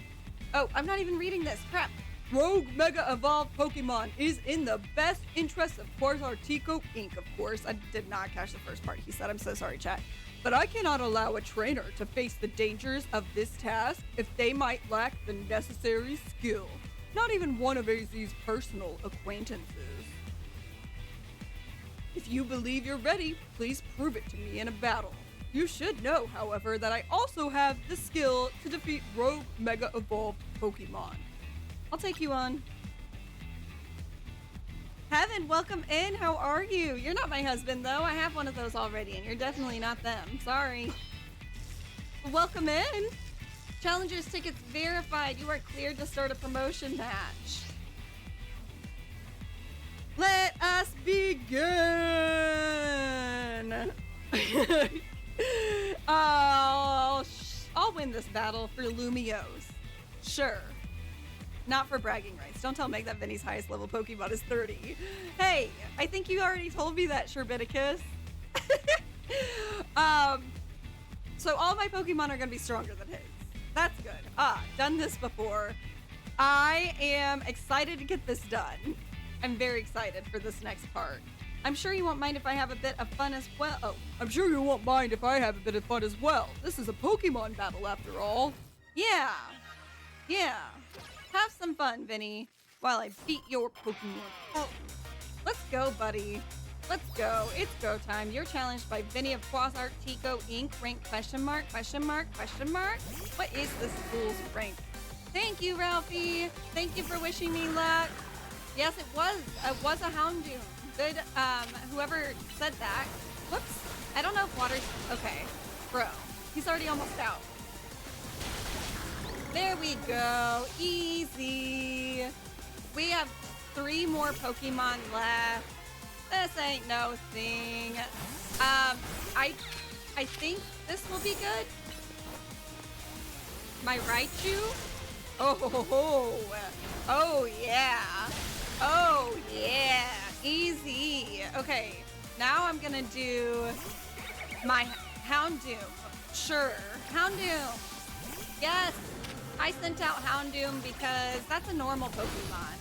S1: Oh, I'm not even reading this. Crap. Rogue Mega Evolved Pokemon is in the best interest of Quasar Tico Inc. Of course, I did not catch the first part he said. I'm so sorry, chat. But I cannot allow a trainer to face the dangers of this task if they might lack the necessary skill. Not even one of AZ's personal acquaintances. If you believe you're ready, please prove it to me in a battle. You should know, however, that I also have the skill to defeat Rogue Mega Evolved Pokemon. I'll take you on. Heaven, welcome in. How are you? You're not my husband, though. I have one of those already, and you're definitely not them. Sorry. Welcome in. Challengers tickets verified. You are cleared to start a promotion match. Let us begin. I'll win this battle for Lumiose. Sure. Not for bragging rights. Don't tell Meg that Vinny's highest level Pokemon is 30. Hey, I think you already told me that, Sherbiticus. So all my Pokemon are going to be stronger than his. That's good. Done this before. I am excited to get this done. I'm very excited for this next part. I'm sure you won't mind if I have a bit of fun as well. Oh, I'm sure you won't mind if I have a bit of fun as well. This is a Pokemon battle after all. Yeah. Have some fun, Vinny, while I beat your Pokemon. Oh, let's go, buddy. Let's go. It's go time. You're challenged by Vinny of Quasar Tico Inc. Rank question mark. What is this fool's rank? Thank you, Ralphie. Thank you for wishing me luck. Yes, it was a Houndoom. Good, whoever said that. Whoops. I don't know if water's... Okay. Bro. He's already almost out. There we go. Easy. We have 3 more Pokemon left. This ain't no thing. I think this will be good. My Raichu? Oh, ho, ho, ho. Oh, yeah. Oh, yeah. Easy. Okay, now I'm gonna do my Houndoom. Sure, Houndoom. Yes, I sent out Houndoom because that's a normal Pokemon.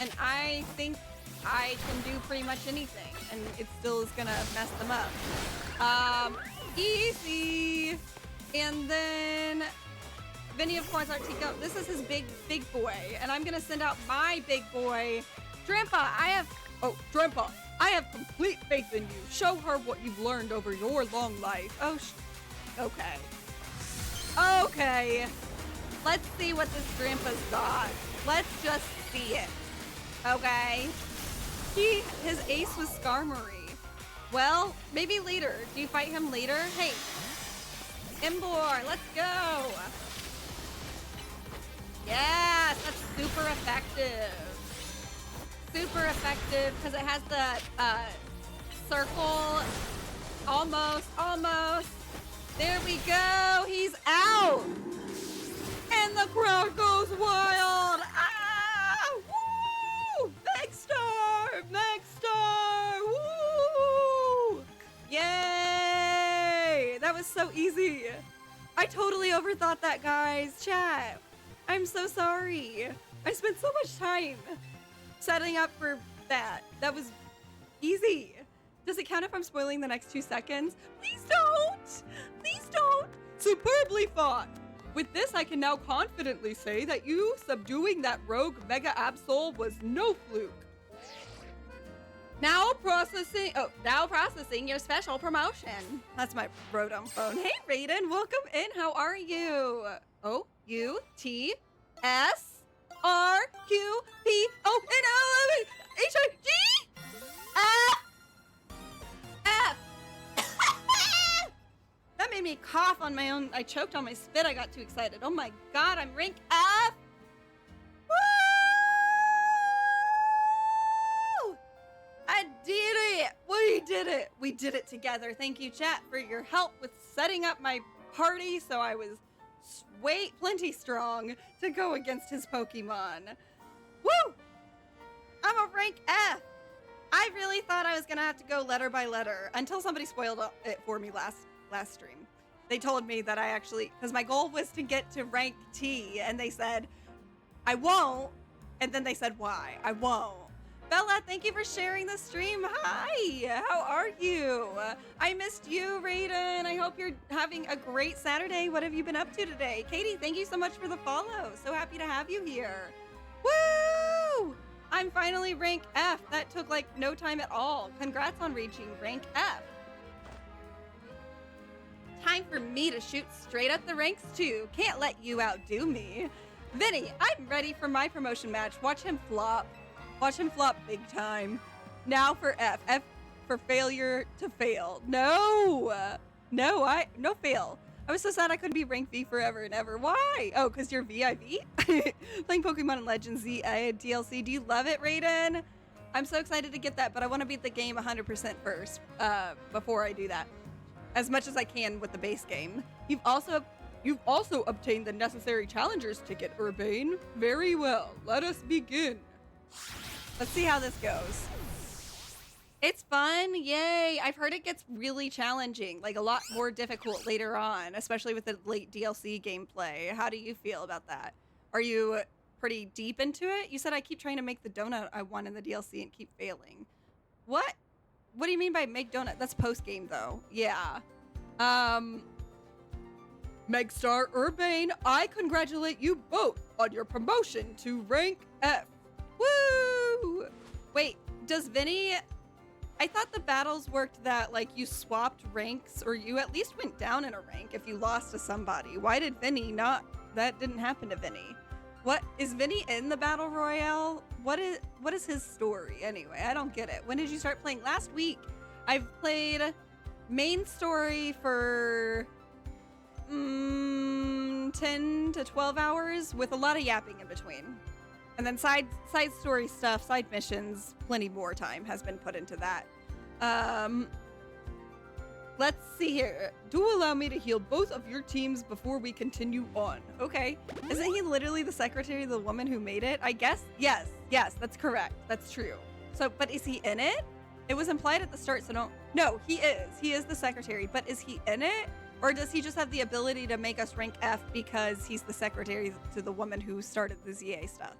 S1: And I think I can do pretty much anything, and it still is gonna mess them up. Easy. And then Vinny, of course, Artico, this is his big boy, and I'm gonna send out my big boy, Drampa. Drampa, I have complete faith in you. Show her what you've learned over your long life. Okay. Okay. Let's see what this Drampa's got. Let's just see it. Okay. His ace was Skarmory. Well, maybe later. Do you fight him later? Hey, Embor, let's go. Yes, that's super effective. Super effective because it has the circle. Almost. There we go. He's out. And the crowd goes wild. Ah! Woo! Next star. Woo! Yay! That was so easy. I totally overthought that, guys. Chat. I'm so sorry. I spent so much time setting up for that. That was easy. Does it count if I'm spoiling the next 2 seconds? Please don't! Please don't! Superbly fought! With this, I can now confidently say that you subduing that rogue Mega Absol was no fluke. Now processing your special promotion. That's my Rotom phone. Hey, Raiden, welcome in. How are you? O-U-T-S-R-Q-P-O-N-O-H-I-G? F. That made me cough on my own. I choked on my spit. I got too excited. Oh my god, I'm rank F. Woo! I did it. We did it. We did it together. Thank you, chat, for your help with setting up my party so I was plenty strong to go against his Pokemon. Woo! I'm a rank F. I really thought I was gonna have to go letter by letter until somebody spoiled it for me last stream. They told me that I actually, because my goal was to get to rank T, and they said, I won't, and then they said why. I won't. Bella, thank you for sharing the stream. Hi, how are you? I missed you, Raiden. I hope you're having a great Saturday. What have you been up to today? Katie, thank you so much for the follow. So happy to have you here. Woo! I'm finally rank F. That took like no time at all. Congrats on reaching rank F. Time for me to shoot straight up the ranks too. Can't let you outdo me. Vinny, I'm ready for my promotion match. Watch him flop. Watch him flop big time. Now for F. F for failure to fail. No fail. I was so sad I couldn't be rank V forever and ever. Why? Oh, because you're VIV? Playing Pokemon Legends Z DLC. Do you love it, Raiden? I'm so excited to get that, but I want to beat the game 100% first before I do that. As much as I can with the base game. You've also obtained the necessary challengers ticket, Urbane. Very well. Let us begin. Let's see how this goes. It's fun, yay! I've heard it gets really challenging, like a lot more difficult later on, especially with the late DLC gameplay. How do you feel about that? Are you pretty deep into it? You said I keep trying to make the donut I want in the DLC and keep failing. What? What do you mean by make donut? That's post-game though. Yeah. Megstar Urbane, I congratulate you both on your promotion to rank F. Woo! Wait, does Vinny... I thought the battles worked that, like, you swapped ranks, or you at least went down in a rank if you lost to somebody. Why did Vinny not... That didn't happen to Vinny. What? Is Vinny in the Battle Royale? What is his story, anyway? I don't get it. When did you start playing? Last week. I've played main story for... 10 to 12 hours with a lot of yapping in between. And then side story stuff, side missions, plenty more time has been put into that. Let's see here. Do allow me to heal both of your teams before we continue on. Okay. Isn't he literally the secretary of the woman who made it? I guess. Yes, that's correct. That's true. So, but is he in it? It was implied at the start, so don't. No, he is. He is the secretary, but is he in it? Or does he just have the ability to make us rank F because he's the secretary to the woman who started the ZA stuff?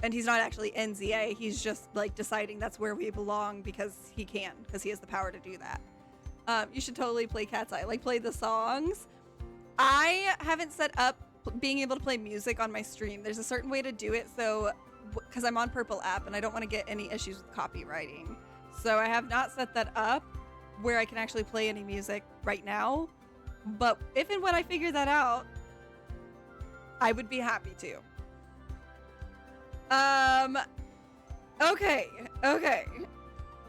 S1: And he's not actually in ZA. He's just like deciding that's where we belong because he can, because he has the power to do that. You should totally play Cat's Eye. Like, play the songs. I haven't set up being able to play music on my stream. There's a certain way to do it, so because I'm on Purple app and I don't want to get any issues with copywriting. So I have not set that up where I can actually play any music right now. But if and when I figure that out, I would be happy to. Okay.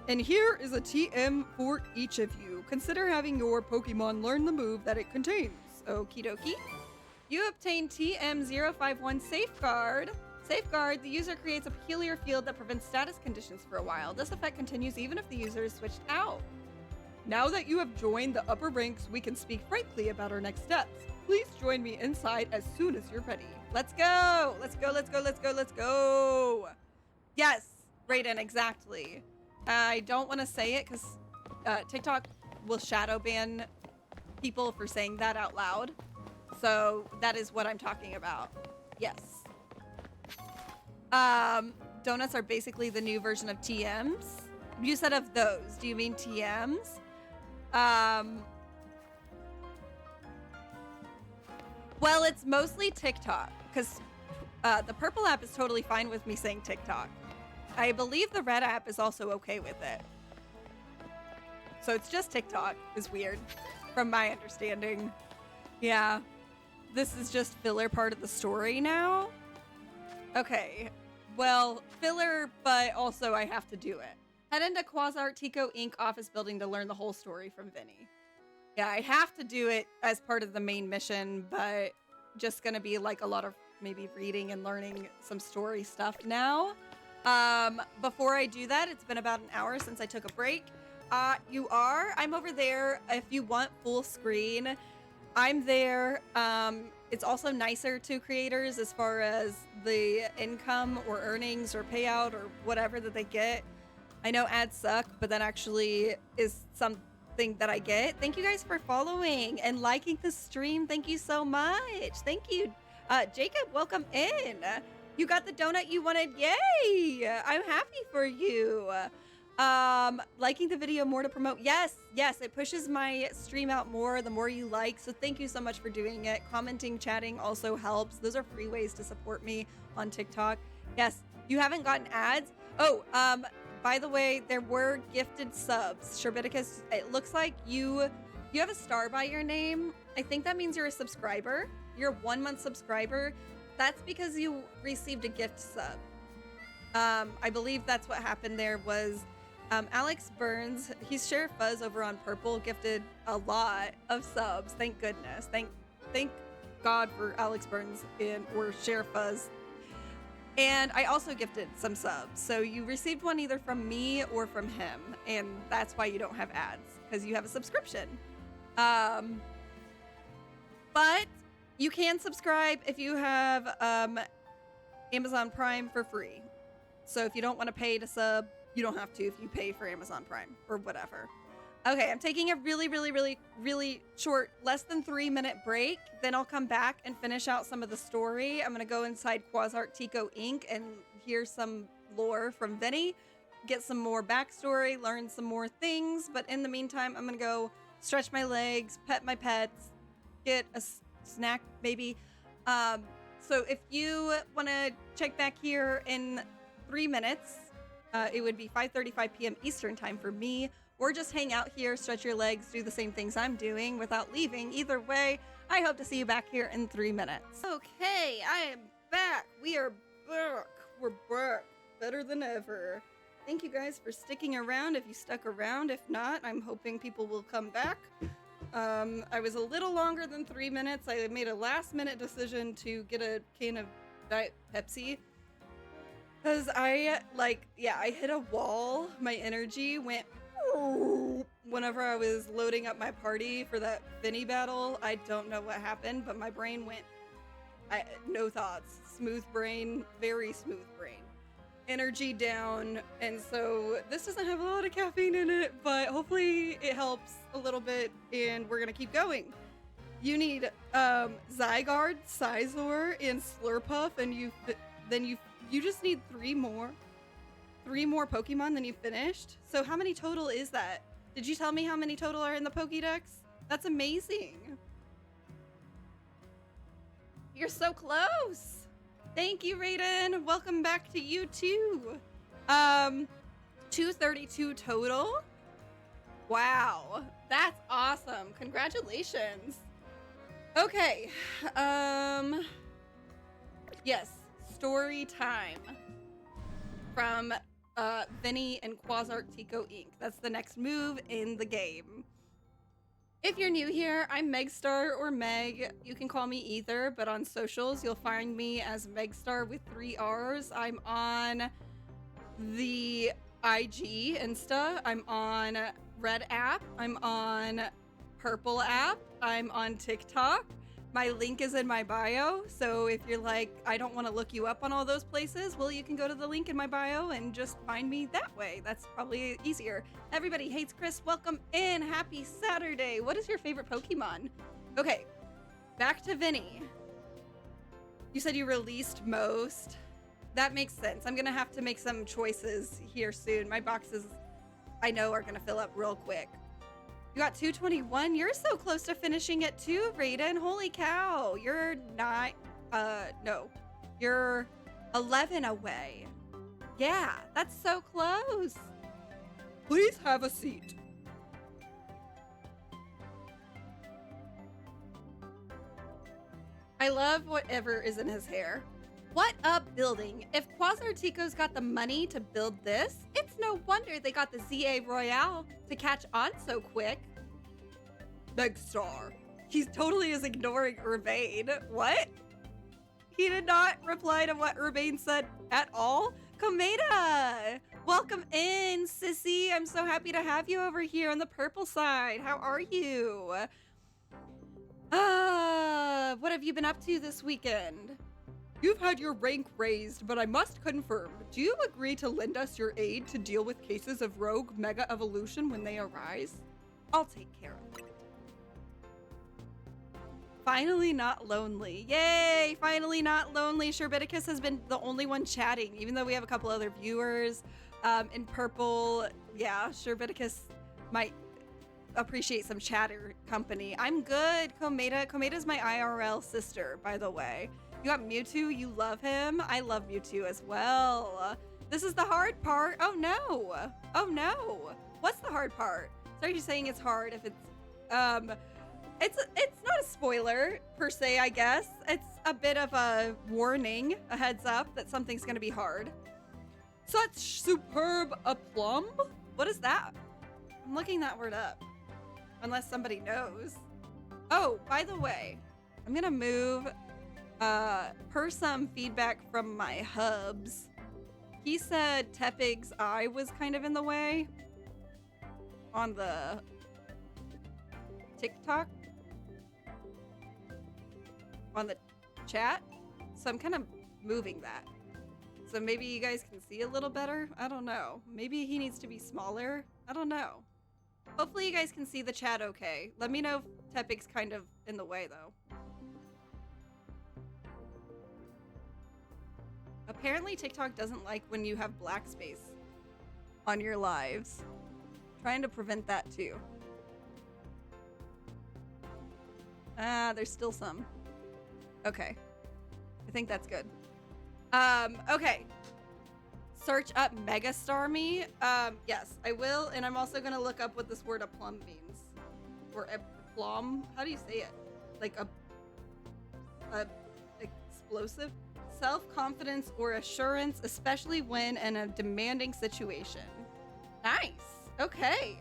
S1: And here is a TM for each of you. Consider having your Pokemon learn the move that it contains. Okie dokie. You obtain TM051 Safeguard. Safeguard, the user creates a peculiar field that prevents status conditions for a while. This effect continues even if the user is switched out. Now that you have joined the upper ranks, we can speak frankly about our next steps. Please join me inside as soon as you're ready. Let's go! Let's go! Yes, Raiden, exactly. I don't want to say it because TikTok will shadow ban people for saying that out loud. So that is what I'm talking about. Yes. Donuts are basically the new version of TMs. You said of those. Do you mean TMs? Well, it's mostly TikTok because the Purple app is totally fine with me saying TikTok. I believe the Red app is also okay with it. So it's just TikTok is weird from my understanding. Yeah. This is just filler part of the story now. Okay. Well, filler, but also I have to do it. Head into Quasar Tico Inc. office building to learn the whole story from Vinny. Yeah, I have to do it as part of the main mission, but just gonna be like a lot of maybe reading and learning some story stuff now. Before I do that, it's been about an hour since I took a break. I'm over there if you want full screen. I'm there. It's also nicer to creators as far as the income or earnings or payout or whatever that they get. I know ads suck, but that actually is something that I get. Thank you guys for following and liking the stream. Thank you so much. Thank you. Jacob, welcome in. You got the donut you wanted. Yay! I'm happy for you. Liking the video more to promote. Yes, it pushes my stream out more the more you like. So thank you so much for doing it. Commenting, chatting also helps. Those are free ways to support me on TikTok. Yes, you haven't gotten ads. Oh, by the way, there were gifted subs. Sherbiticus, it looks like you have a star by your name. I think that means you're a subscriber. You're a 1-month subscriber. That's because you received a gift sub. I believe that's what happened there was Alex Burns, he's Sheriff Fuzz over on Purple, gifted a lot of subs. Thank goodness. Thank God for Alex Burns or Sheriff Fuzz. And I also gifted some subs. So you received one either from me or from him. And that's why you don't have ads, because you have a subscription. But you can subscribe if you have Amazon Prime for free. So if you don't want to pay to sub, you don't have to if you pay for Amazon Prime or whatever. Okay, I'm taking a really short, less than 3-minute break. Then I'll come back and finish out some of the story. I'm going to go inside Quasar Tico Inc. and hear some lore from Vinny, get some more backstory, learn some more things. But in the meantime, I'm going to go stretch my legs, pet my pets, get a snack maybe. So if you want to check back here in 3 minutes, it would be 5:35 p.m. Eastern time for me, or just hang out here, stretch your legs, do the same things I'm doing without leaving. Either way, I hope to see you back here in 3 minutes. Okay, I am back. We are back. We're back. Better than ever. Thank you guys for sticking around if you stuck around. If not, I'm hoping people will come back. I was a little longer than 3 minutes. I made a last-minute decision to get a can of Diet Pepsi. Because I hit a wall. My energy went whenever I was loading up my party for that Vinny battle. I don't know what happened, but my brain went, no thoughts. Smooth brain, very smooth brain. Energy down, and so this doesn't have a lot of caffeine in it, but hopefully it helps a little bit, and we're gonna keep going. You need Zygarde, Sizor, and Slurpuff, and you just need three more Pokemon, then you finished. So how many total is that? Did you tell me how many total are in the Pokédex? That's amazing. You're so close. Thank you, Raiden. Welcome back to you too. 232 total. Wow, that's awesome. Congratulations. Okay. Yes, story time from Vinny and Quasar Tico Inc. That's the next move in the game. If you're new here, I'm Megstar or Meg. You can call me either, but on socials, you'll find me as Megstar with 3 R's. I'm on the IG Insta. I'm on Red app. I'm on Purple app. I'm on TikTok. My link is in my bio. So if you're like, I don't want to look you up on all those places, well, you can go to the link in my bio and just find me that way. That's probably easier. Everybody hates Chris. Welcome in. Happy Saturday. What is your favorite Pokemon? Okay, back to Vinny. You said you released most. That makes sense. I'm going to have to make some choices here soon. My boxes, I know, are going to fill up real quick. You got 221. You're so close to finishing it too, Raiden. Holy cow. You're not, no. You're 11 away. Yeah, that's so close. Please have a seat. I love whatever is in his hair. What a building. If Quasar Tico's got the money to build this, it's no wonder they got the ZA Royale to catch on so quick. Megstar. He totally is ignoring Urbane. What? He did not reply to what Urbane said at all? Komeda! Welcome in, sissy. I'm so happy to have you over here on the purple side. How are you? What have you been up to this weekend? You've had your rank raised, but I must confirm. Do you agree to lend us your aid to deal with cases of rogue mega evolution when they arise? I'll take care of it. Finally not lonely. Yay! Finally not lonely. Sherbiticus has been the only one chatting, even though we have a couple other viewers. In purple, yeah, Sherbiticus might appreciate some chatter company. I'm good, Komeda. Komeda's my IRL sister, by the way. You got Mewtwo, you love him. I love Mewtwo as well. This is the hard part. Oh no. Oh no. What's the hard part? Sorry you're saying it's hard if it's not a spoiler per se, I guess. It's a bit of a warning, a heads up that something's gonna be hard. Such superb aplomb? What is that? I'm looking that word up. Unless somebody knows. Oh, by the way, I'm gonna move per some feedback from my hubs. He said Tepig's eye was kind of in the way on the TikTok, on the chat. So I'm kind of moving that. So maybe you guys can see a little better. I don't know. Maybe he needs to be smaller. I don't know. Hopefully you guys can see the chat okay. Let me know if Tepig's kind of in the way though. Apparently TikTok doesn't like when you have black space on your lives. Trying to prevent that too. There's still some. Okay. I think that's good. Okay. Search up Megastar me. Yes, I will, and I'm also gonna look up what this word aplomb means. Or aplomb? How do you say it? Like a explosive? Self-confidence or assurance, especially when in a demanding situation. Nice. Okay.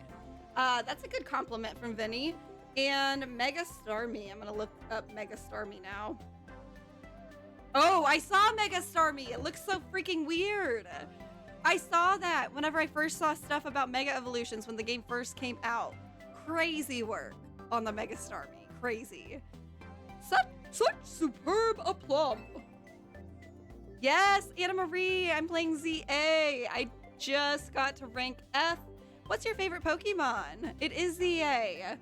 S1: That's a good compliment from Vinny. And Megastar me. I'm gonna look up Megastar me now. Oh, I saw Mega Starmie. It looks so freaking weird. I saw that whenever I first saw stuff about Mega Evolutions when the game first came out. Crazy work on the Mega Starmie. Crazy. Such superb aplomb. Yes, Anna Marie, I'm playing ZA. I just got to rank F. What's your favorite Pokemon? It is ZA.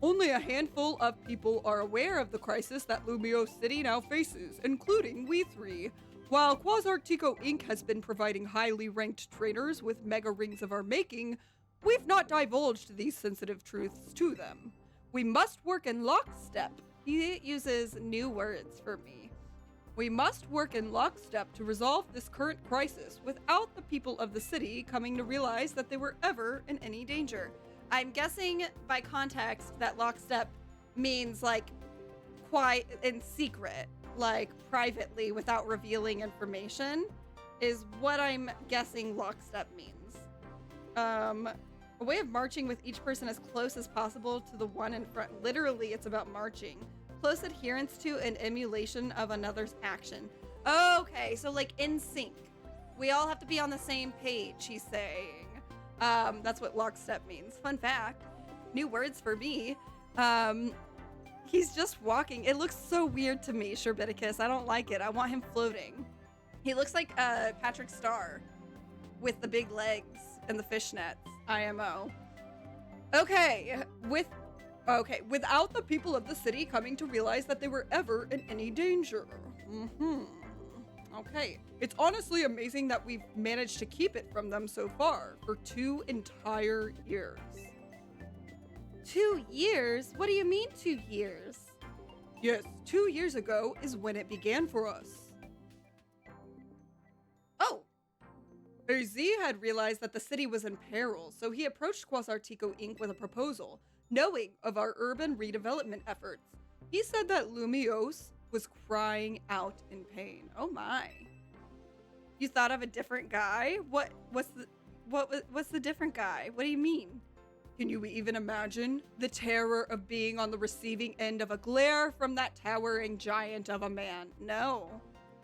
S1: Only a handful of people are aware of the crisis that Lumio City now faces, including we three. While Quasartico Inc. has been providing highly ranked trainers with mega rings of our making, we've not divulged these sensitive truths to them. We must work in lockstep. He uses new words for me. We must work in lockstep to resolve this current crisis without the people of the city coming to realize that they were ever in any danger. I'm guessing by context that lockstep means like quiet in secret, like privately without revealing information, is what I'm guessing lockstep means. A way of marching with each person as close as possible to the one in front. Literally, it's about marching. Close adherence to and emulation of another's action. Okay, so like in sync. We all have to be on the same page, he's saying. That's what lockstep means. Fun fact. New words for me. He's just walking. It looks so weird to me, Sherbiticus. I don't like it. I want him floating. He looks like Patrick Star with the big legs and the fishnets. IMO. Okay, without the people of the city coming to realize that they were ever in any danger. Okay, it's honestly amazing that we've managed to keep it from them so far for 2 entire years. 2 years? What do you mean 2 years? Yes, 2 years ago is when it began for us. Oh! AZ had realized that the city was in peril, so he approached Quasartico Inc. with a proposal, knowing of our urban redevelopment efforts. He said that Lumiose was crying out in pain. Oh my. You thought of a different guy? What's the different guy? What do you mean? Can you even imagine the terror of being on the receiving end of a glare from that towering giant of a man? No,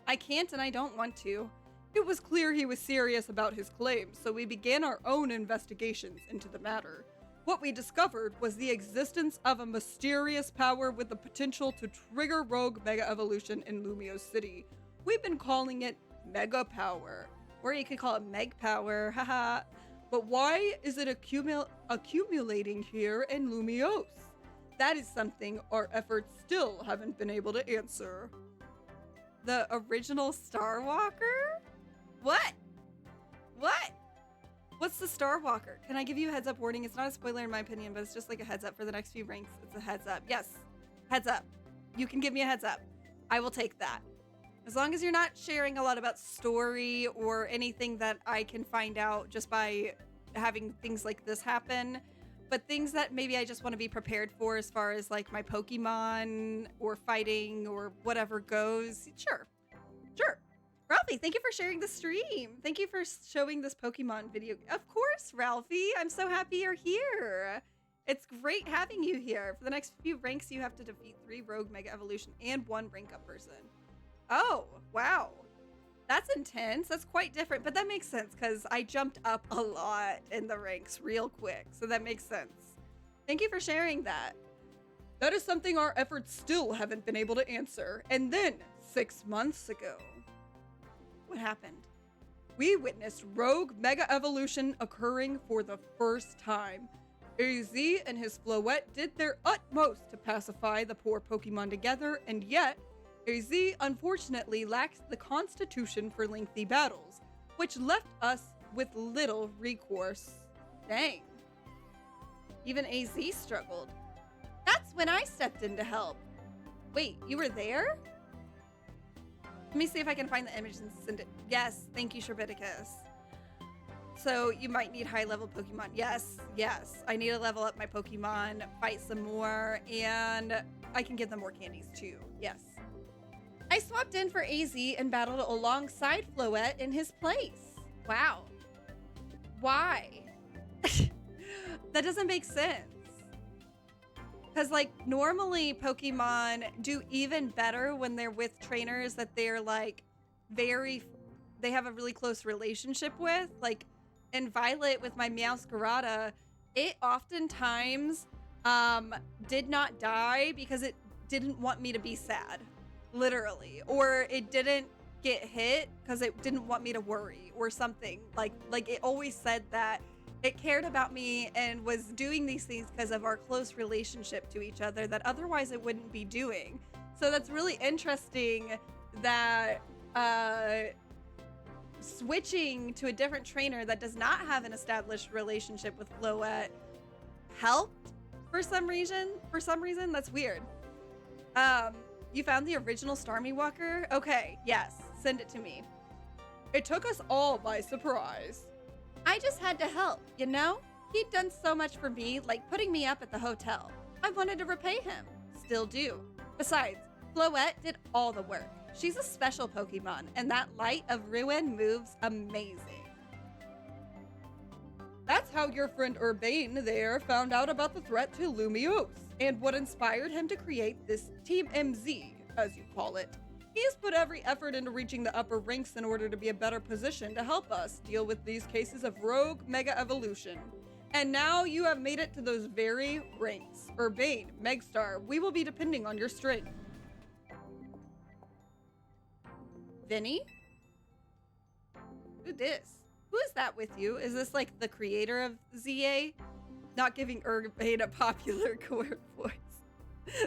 S1: I can't and I don't want to. It was clear he was serious about his claims, so we began our own investigations into the matter. What we discovered was the existence of a mysterious power with the potential to trigger rogue mega evolution in Lumio City. We've been calling it Mega Power, or you could call it Meg Power, haha. But why is it accumulating here in Lumiose? That is something our efforts still haven't been able to answer. The original Star Walker? What? What's the Star Walker? Can I give you a heads up warning? It's not a spoiler in my opinion, but it's just like a heads up for the next few ranks. It's a heads up. Yes, heads up. You can give me a heads up. I will take that. As long as you're not sharing a lot about story or anything that I can find out just by having things like this happen, but things that maybe I just want to be prepared for as far as like my Pokemon or fighting or whatever goes. Sure. Ralphie, thank you for sharing the stream. Thank you for showing this Pokemon video. Of course, Ralphie. I'm so happy you're here. It's great having you here. For the next few ranks, you have to defeat 3 Rogue Mega Evolution and 1 rank up person. Oh, wow. That's intense. That's quite different, but that makes sense because I jumped up a lot in the ranks real quick, so that makes sense. Thank you for sharing that. That is something our efforts still haven't been able to answer. And then, 6 months ago, what happened? We witnessed Rogue Mega Evolution occurring for the first time. AZ and his Floette did their utmost to pacify the poor Pokemon together, and yet, AZ unfortunately lacks the constitution for lengthy battles, which left us with little recourse. Dang. Even AZ struggled. That's when I stepped in to help. Wait, you were there? Let me see if I can find the image and send it. Yes, thank you, Sherbiticus. So you might need high-level Pokemon. Yes. I need to level up my Pokemon, fight some more, and I can give them more candies too. Yes. I swapped in for AZ and battled alongside Floette in his place. Wow. Why? That doesn't make sense. Because, like, normally Pokemon do even better when they're with trainers that they're, like, they have a really close relationship with. Like, in Violet with my Meowscarada, it oftentimes did not die because it didn't want me to be sad, literally. Or it didn't get hit because it didn't want me to worry or something. Like it always said that it cared about me and was doing these things because of our close relationship to each other that otherwise it wouldn't be doing. So that's really interesting that switching to a different trainer that does not have an established relationship with Floette helped for some reason. That's weird. You found the original Starmie Walker? Okay, yes, send it to me. It took us all by surprise. I just had to help, you know? He'd done so much for me, like putting me up at the hotel. I wanted to repay him. Still do. Besides, Floette did all the work. She's a special Pokemon, and that Light of Ruin moves amazing. That's how your friend Urbane there found out about the threat to Lumiose, and what inspired him to create this Team MZ, as you call it. He's put every effort into reaching the upper ranks in order to be a better position to help us deal with these cases of rogue mega evolution. And now you have made it to those very ranks. Urbane, Megstar, we will be depending on your strength. Vinny? Who this? Who is that with you? Is this like the creator of ZA? Not giving Urbane a popular core voice.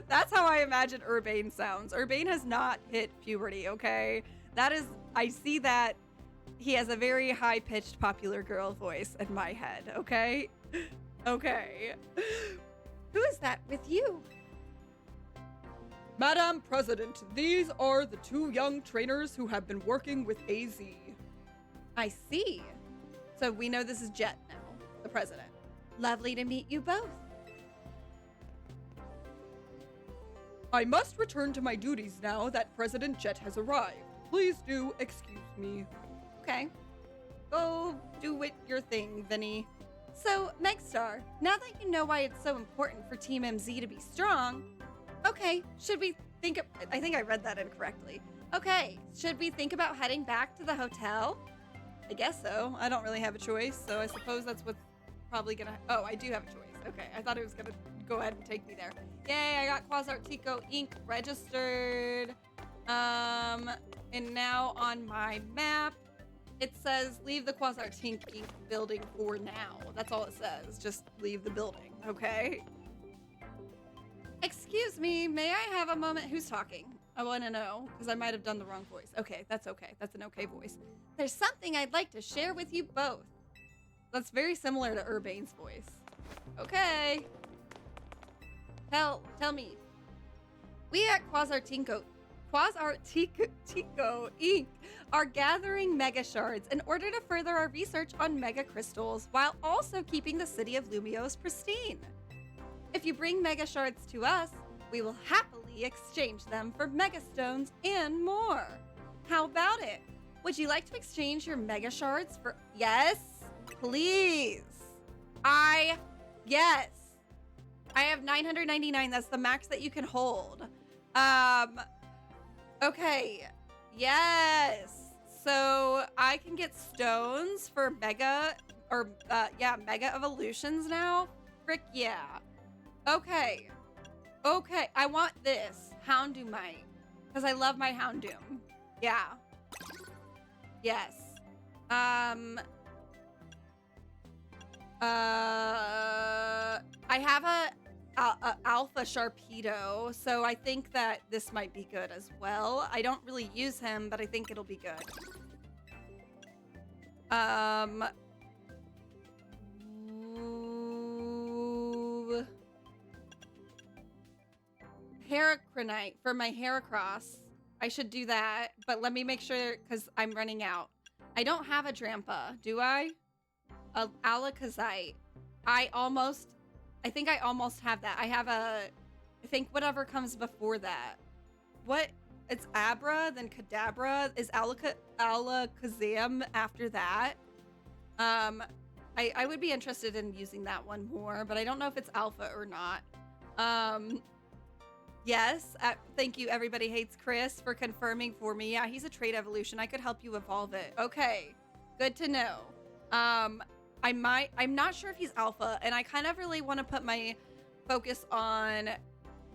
S1: That's how I imagine Urbane sounds. Urbane has not hit puberty, okay? That is, I see that he has a very high-pitched popular girl voice in my head, okay? Okay. Who is that with you? Madam President, these are the two young trainers who have been working with AZ. I see. So we know this is Jet now, the president. Lovely to meet you both. I must return to my duties now that President Jet has arrived. Please do excuse me. Okay. Go do it your thing, Vinny. So, Megstar, now that you know why it's so important for Team MZ to be strong, okay, should we think of, I think I read that incorrectly. Okay, should we think about heading back to the hotel? I guess so. I don't really have a choice, so I suppose that's what's probably gonna, oh, I do have a choice. Okay, I thought it was gonna go ahead and take me there. Yay, I got Quasartico Inc. registered. And now on my map, it says leave the Quasartico Inc. building for now. That's all it says. Just leave the building, okay? Excuse me, may I have a moment? Who's talking? I want to know, because I might have done the wrong voice. Okay, that's okay. That's an okay voice. There's something I'd like to share with you both. That's very similar to Urbane's voice. Okay. Tell me. We at Quasartico Inc. are gathering Mega Shards in order to further our research on Mega Crystals while also keeping the city of Lumiose pristine. If you bring Mega Shards to us, we will happily exchange them for Mega Stones and more. How about it? Would you like to exchange your Mega Shards for... Yes, please. Yes. I have 999. That's the max that you can hold. Okay. Yes. So I can get stones for Mega Evolutions now. Frick yeah. Okay. Okay. I want this. Houndoomite. Because I love my Houndoom. Yeah. Yes. I have a Alpha Sharpedo, so I think that this might be good as well. I don't really use him, but I think it'll be good. Heracronite for my Heracross. I should do that, but let me make sure, because I'm running out. I don't have a Drampa, do I? Alakazite. I think I almost have that. I think whatever comes before that. What? It's Abra, then Kadabra. Is Alakazam after that? I would be interested in using that one more, but I don't know if it's alpha or not. Um, yes. Thank you, Everybody Hates Chris, for confirming for me. Yeah, he's a trait evolution. I could help you evolve it. Okay. Good to know. I'm not sure if he's alpha, and I kind of really want to put my focus on,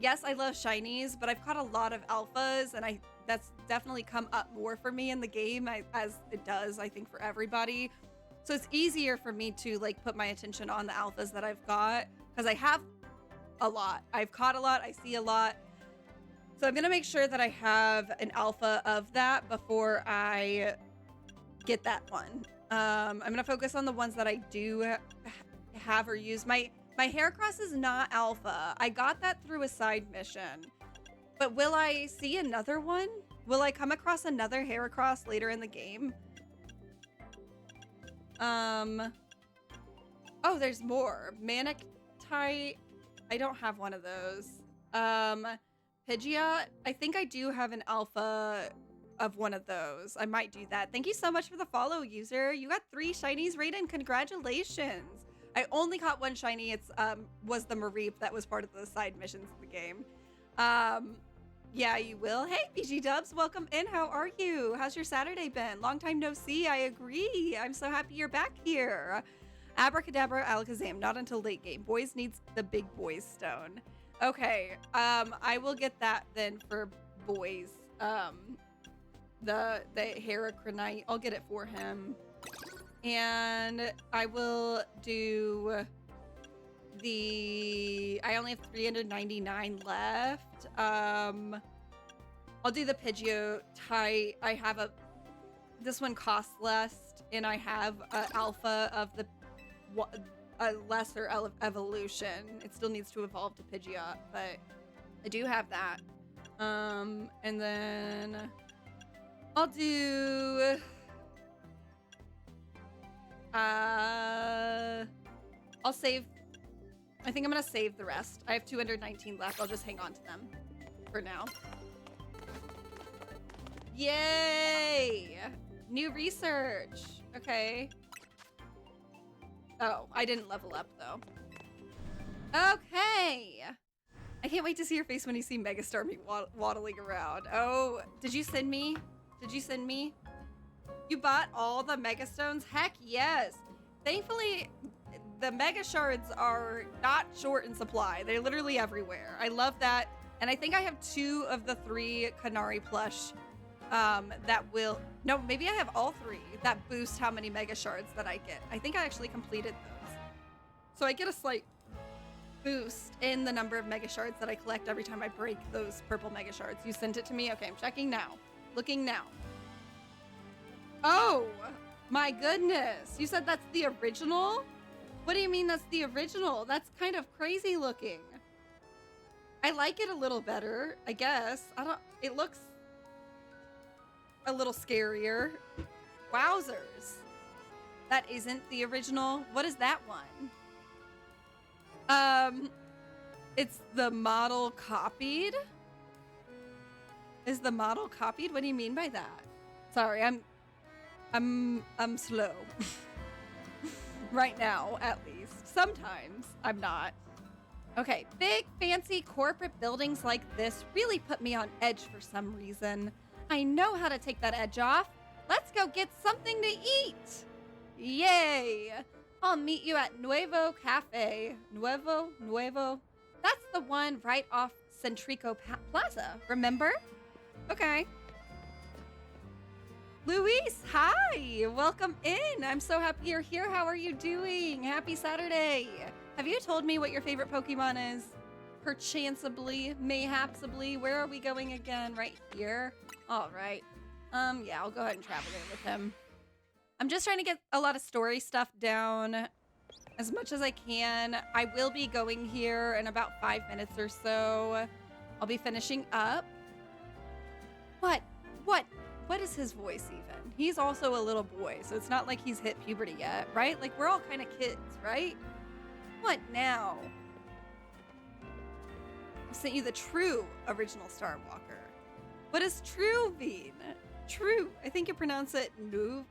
S1: yes, I love shinies, but I've caught a lot of alphas, and that's definitely come up more for me in the game, as it does, I think, for everybody. So it's easier for me to like put my attention on the alphas that I've got, because I have a lot. I've caught a lot. I see a lot. So I'm going to make sure that I have an alpha of that before I get that one. I'm going to focus on the ones that I do have or use. My Heracross is not alpha. I got that through a side mission. But will I see another one? Will I come across another Heracross later in the game? Oh, there's more. Manectite. I don't have one of those. Pidgeot. I think I do have an alpha of one of those. I might do that. Thank you so much for the follow, user. You got 3 shinies, Raiden. Congratulations. I only caught one shiny. It's was the Mareep that was part of the side missions of the game. Yeah, you will. Hey, BG Dubs, welcome in. How are you? How's your Saturday been? Long time no see. I agree. I'm so happy you're back here. Abracadabra, Alakazam. Not until late game. Boys needs the big boys stone. Okay. I will get that then for boys. The Heracronite. I'll get it for him. And I will do I only have 399 left. I'll do the Pidgeot type. I have this one costs less, and I have an alpha of a lesser evolution. It still needs to evolve to Pidgeot, but I do have that. And then I'll do I'll save. I think I'm gonna save the rest. I have 219 left. I'll just hang on to them for now. Yay! New research. Okay. Oh, I didn't level up though. Okay. I can't wait to see your face when you see Megastar me waddling around. Oh, did you send me? Did you send me? You bought all the Megastones? Heck yes. Thankfully, the Mega Shards are not short in supply. They're literally everywhere. I love that. And I think I have 2 of the 3 Canary plush that will... No, maybe I have all 3 that boost how many Mega Shards that I get. I think I actually completed those. So I get a slight boost in the number of Mega Shards that I collect every time I break those purple Mega Shards. You sent it to me? Okay, I'm checking now. Looking now. Oh, my goodness. You said that's the original? What do you mean that's the original? That's kind of crazy looking. I like it a little better, I guess. It looks a little scarier. Wowzers. That isn't the original. What is that one? It's the model copied. Is the model copied? What do you mean by that? Sorry, I'm slow. Right now, at least. Sometimes I'm not. Okay, big fancy corporate buildings like this really put me on edge for some reason. I know how to take that edge off. Let's go get something to eat. Yay. I'll meet you at Nuevo Cafe. Nuevo. That's the one right off Centrico Plaza, remember? Okay. Luis, hi! Welcome in! I'm so happy you're here. How are you doing? Happy Saturday! Have you told me what your favorite Pokemon is? Perchancebly, mayhapsably. Where are we going again? Right here? Alright. Yeah, I'll go ahead and travel in with him. I'm just trying to get a lot of story stuff down as much as I can. I will be going here in about 5 minutes or so. I'll be finishing up. What is his voice even? He's also a little boy, so it's not like he's hit puberty yet, right? Like, we're all kind of kids, right? What now? I sent you the true original Star Walker. What does true mean? True. I think you pronounce it Novo?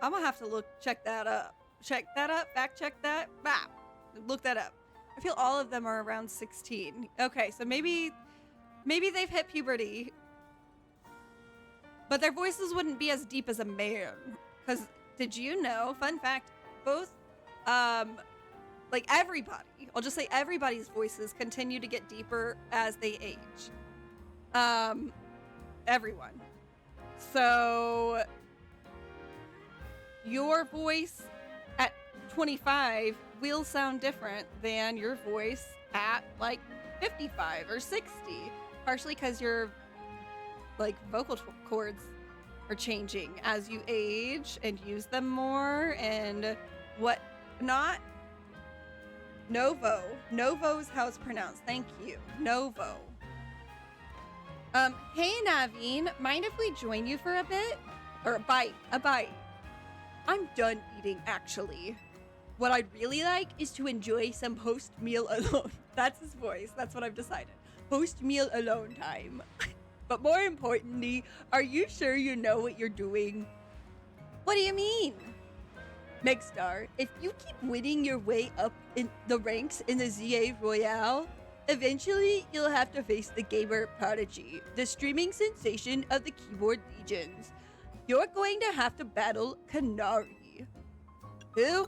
S1: I'm gonna have to check that up. check that up. Fact check that. Bah, look that up. I feel all of them are around 16. Okay, so maybe they've hit puberty, but their voices wouldn't be as deep as a man. Because did you know? Fun fact: both, like everybody. I'll just say everybody's voices continue to get deeper as they age. Everyone. So your voice at 25 will sound different than your voice at like 55 or 60, partially because your like vocal cords are changing as you age and use them more and whatnot. Novo is how it's pronounced. Thank you. Novo. Hey Naveen, mind if we join you for a bit? Or a bite. I'm done eating, actually. What I'd really like is to enjoy some post-meal alone. That's his voice. That's what I've decided. Post-meal alone time. But more importantly, are you sure you know what you're doing? What do you mean? Megstar, if you keep winning your way up in the ranks in the ZA Royale, eventually you'll have to face the gamer prodigy, the streaming sensation of the keyboard legions. You're going to have to battle Kanari. Who?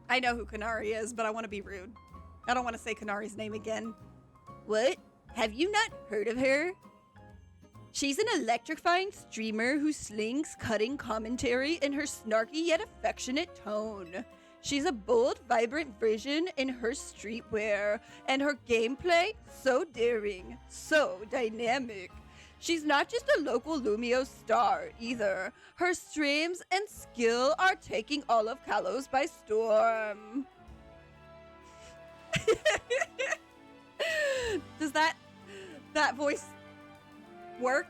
S1: I know who Kanari is, but I want to be rude. I don't want to say Kanari's name again. What? Have you not heard of her? She's an electrifying streamer who slings cutting commentary in her snarky yet affectionate tone. She's a bold, vibrant version in her streetwear, and her gameplay so daring, so dynamic. She's not just a local Lumio star, either. Her streams and skill are taking all of Kalos by storm. Does that voice work?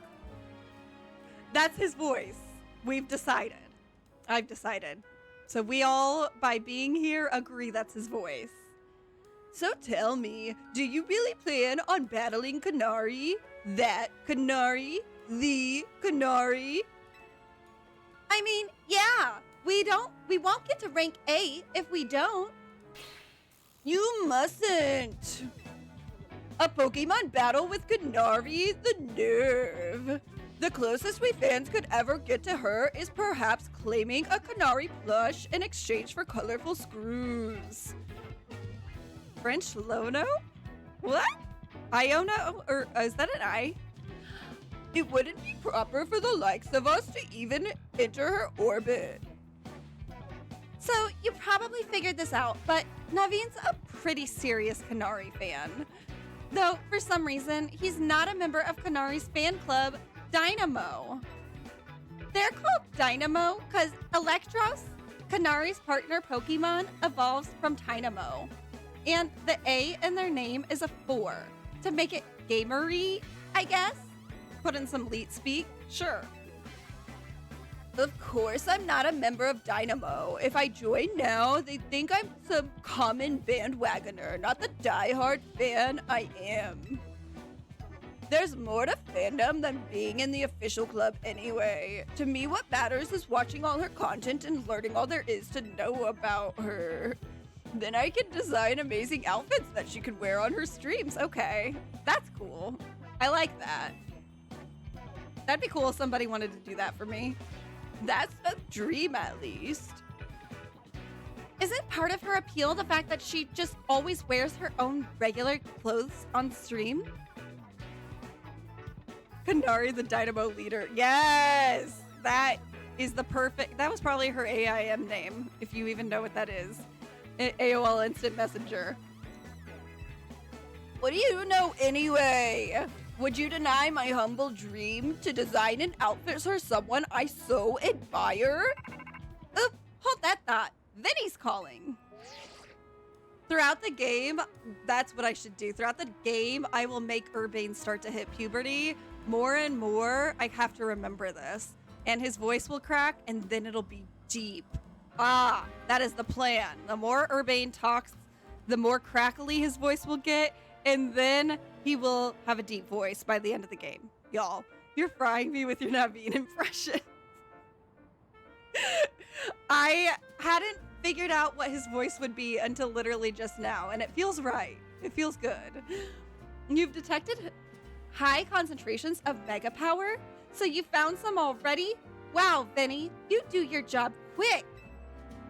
S1: That's his voice. We've decided. I've decided. So we all, by being here, agree that's his voice. So tell me, do you really plan on battling Kanari? That Kanari? The Kanari? I mean, yeah, we won't get to rank 8 if we don't. You mustn't. A Pokemon battle with Kanari? The nerve. The closest we fans could ever get to her is perhaps claiming a Kanari plush in exchange for colorful screws. French Lono? What? Iono? Or is that an I? It wouldn't be proper for the likes of us to even enter her orbit. So, you probably figured this out, but Naveen's a pretty serious Kanari fan. Though, for some reason, he's not a member of Kanari's fan club, Dynamo. They're called Dynamo because Electros, Kanari's partner Pokemon, evolves from Dynamo. And the A in their name is a 4. To make it gamery, I guess? Put in some leet speak? Sure. Of course, I'm not a member of Dynamo. If I join now, they think I'm some common bandwagoner, not the diehard fan I am. There's more to fandom than being in the official club anyway. To me, what matters is watching all her content and learning all there is to know about her. Then I can design amazing outfits that she could wear on her streams. Okay, that's cool. I like that. That'd be cool if somebody wanted to do that for me. That's a dream, at least. Isn't part of her appeal the fact that she just always wears her own regular clothes on stream? Kanari, the Dynamo leader. Yes! That is the perfect... That was probably her AIM name, if you even know what that is. AOL Instant Messenger. What do you know anyway? Would you deny my humble dream to design an outfit for someone I so admire? Oop, hold that thought. Vinny's calling. Throughout the game, that's what I should do. Throughout the game, I will make Urbane start to hit puberty. More and more, I have to remember this. And his voice will crack, and then it'll be deep. Ah, that is the plan. The more Urbane talks, the more crackly his voice will get, and then he will have a deep voice by the end of the game. Y'all, you're frying me with your Naveen impression. I hadn't figured out what his voice would be until literally just now, and it feels right. It feels good. You've detected high concentrations of mega power, so you found some already? Wow, Vinny, you do your job quick.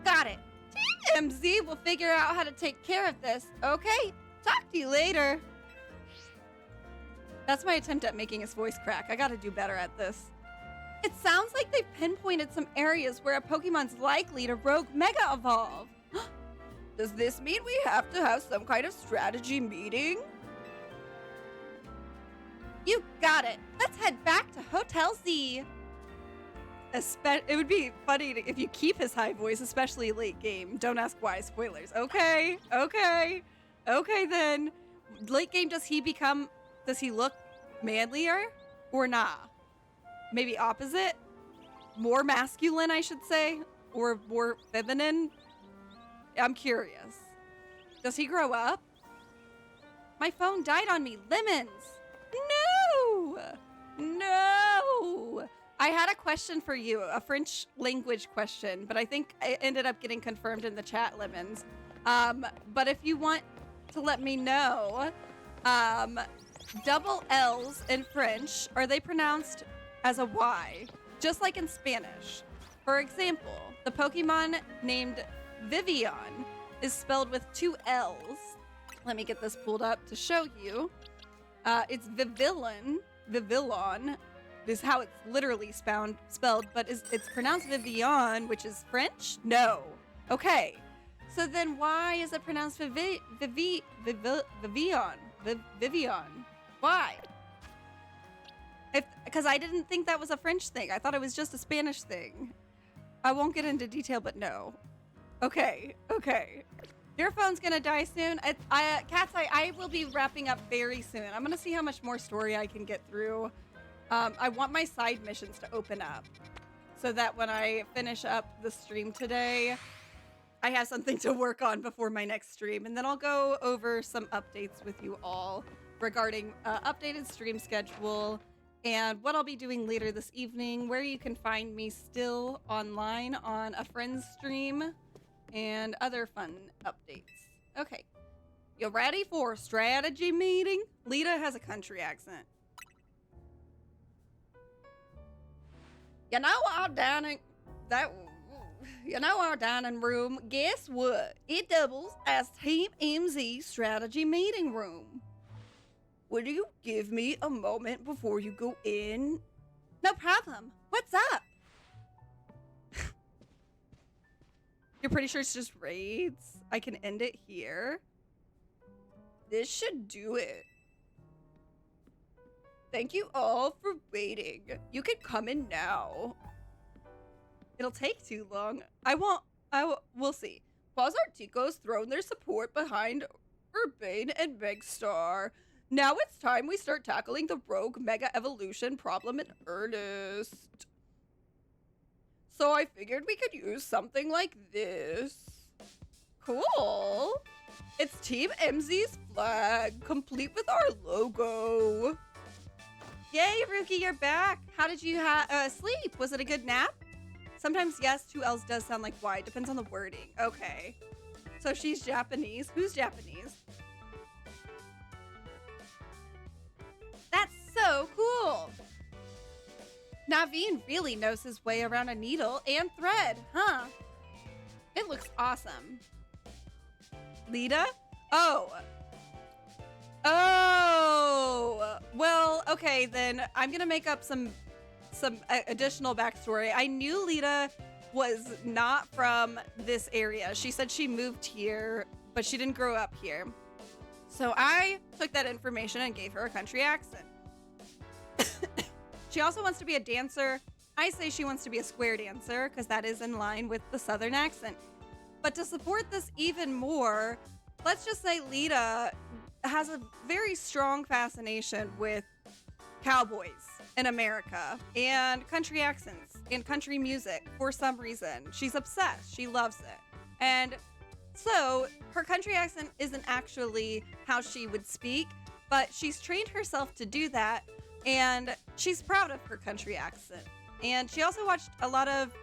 S1: Got it. Team MZ will figure out how to take care of this. Okay, talk to you later. That's my attempt at making his voice crack. I gotta do better at this. It sounds like they've pinpointed some areas where a Pokemon's likely to rogue Mega Evolve. Does this mean we have to have some kind of strategy meeting? You got it. Let's head back to Hotel Z. It would be funny if you keep his high voice, especially late game. Don't ask why. Spoilers. Okay then. Late game, does he look manlier or nah? Maybe opposite? More masculine, I should say? Or more feminine? I'm curious. Does he grow up? My phone died on me. Lemons! No! I had a question for you, a French language question, but I think it ended up getting confirmed in the chat, Lemons. But if you want to let me know, double L's in French, are they pronounced as a Y? Just like in Spanish. For example, the Pokemon named Vivian is spelled with 2 L's. Let me get this pulled up to show you. It's Vivillon is how it's literally spelled, but it's pronounced Vivian, which is French? No. Okay. So then why is it pronounced Vivian? Why? Because I didn't think that was a French thing. I thought it was just a Spanish thing. I won't get into detail, but no. Okay. Your phone's gonna die soon. Cats, I will be wrapping up very soon. I'm gonna see how much more story I can get through. I want my side missions to open up so that when I finish up the stream today, I have something to work on before my next stream. And then I'll go over some updates with you all regarding updated stream schedule and what I'll be doing later this evening, where you can find me still online on a friend's stream, and other fun updates. Okay. You ready for a strategy meeting? Lita has a country accent. You know our dining room, guess what? It doubles as Team MZ strategy meeting room. Would you give me a moment before you go in? No problem. What's up? You're pretty sure it's just raids? I can end it here. This should do it. Thank you all for waiting. You can come in now. It'll take too long. We'll see. Quasartico's thrown their support behind Urbane and Megstar. Now it's time we start tackling the rogue Mega Evolution problem in earnest. So I figured we could use something like this. Cool. It's Team MZ's flag, complete with our logo. Yay, Ruki, you're back. How did you sleep? Was it a good nap? Sometimes yes, 2 L's does sound like Y. Depends on the wording. Okay. So she's Japanese. Who's Japanese? That's so cool. Naveen really knows his way around a needle and thread, huh? It looks awesome. Lita? Oh, well, okay, then I'm gonna make up some additional backstory. I knew Lita was not from this area. She said she moved here, but she didn't grow up here. So I took that information and gave her a country accent. She also wants to be a dancer. I say she wants to be a square dancer because that is in line with the Southern accent. But to support this even more, let's just say Lita has a very strong fascination with cowboys in America and country accents and country music for some reason. She's obsessed. She loves it. And so her country accent isn't actually how she would speak, but she's trained herself to do that, and she's proud of her country accent. And she also watched a lot of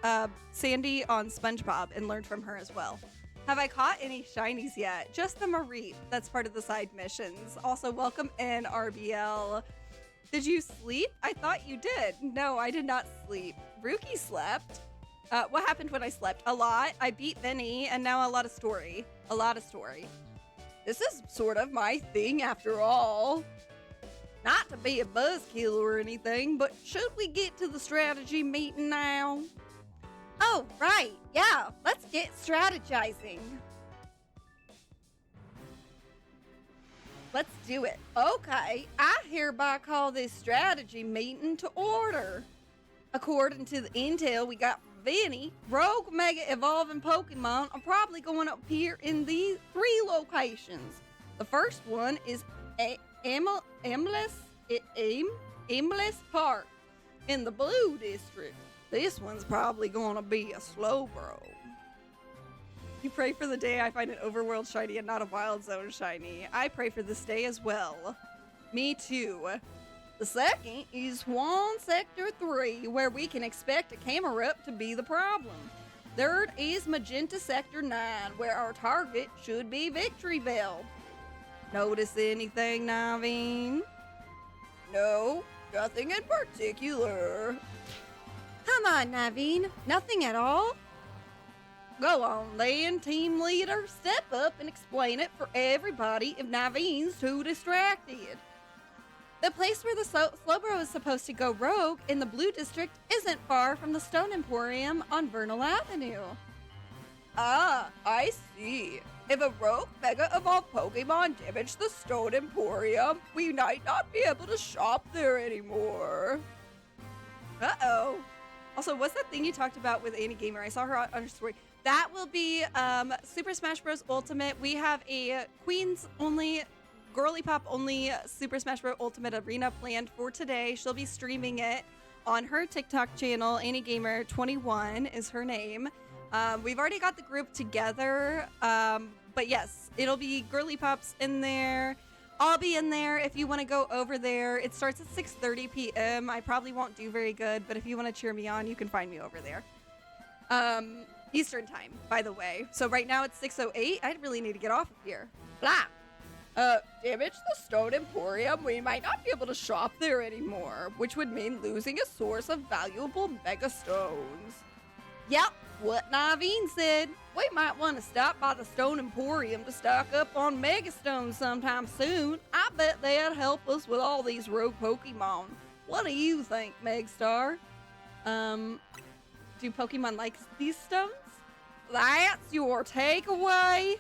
S1: Sandy on SpongeBob and learned from her as well. Have I caught any shinies yet? Just the Mareep. That's part of the side missions. Also, welcome in, RBL. Did you sleep? I thought you did. No, I did not sleep. Rookie slept. What happened when I slept? A lot. I beat Vinny, and now a lot of story. A lot of story. This is sort of my thing after all. Not to be a buzzkill or anything, but should we get to the strategy meeting now? Oh, right. Yeah, let's get strategizing. Let's do it. Okay, I hereby call this strategy meeting to order. According to the intel we got from Vinny, rogue mega evolving Pokemon are probably going to appear in these 3 locations. The first one is Aimless Park in the Blue District. This one's probably gonna be a Slowbro. You pray for the day I find an overworld shiny and not a wild zone shiny. I pray for this day as well. Me too. The second is Swan Sector 3, where we can expect a Camerupt to be the problem. Third is Magenta Sector 9, where our target should be Victory Bell. Notice anything, Naveen? No, nothing in particular. Come on, Naveen. Nothing at all? Go on, then, team leader. Step up and explain it for everybody if Naveen's too distracted. The place where the Slowbro is supposed to go rogue in the Blue District isn't far from the Stone Emporium on Vernal Avenue. Ah, I see. If a rogue Mega Evolved Pokemon damaged the Stone Emporium, we might not be able to shop there anymore. Uh-oh. Also, what's that thing you talked about with Annie Gamer? I saw her on her story. That will be Super Smash Bros. Ultimate. We have a Queens only, Girly Pop only Super Smash Bros. Ultimate Arena planned for today. She'll be streaming it on her TikTok channel. Annie Gamer 21 is her name. We've already got the group together. But yes, it'll be Girly Pops in there. I'll be in there if you want to go over there. It starts at 6:30 p.m. I probably won't do very good, but if you want to cheer me on, you can find me over there. Eastern time, by the way. So right now it's 6:08. I really need to get off of here. Blah. Damage the Stone Emporium. We might not be able to shop there anymore, which would mean losing a source of valuable Mega Stones. Yep, what Naveen said. We might want to stop by the Stone Emporium to stock up on Mega Stones sometime soon. I bet that'd help us with all these rogue Pokemon. What do you think, Megstar? Do Pokemon like these stones? That's your takeaway?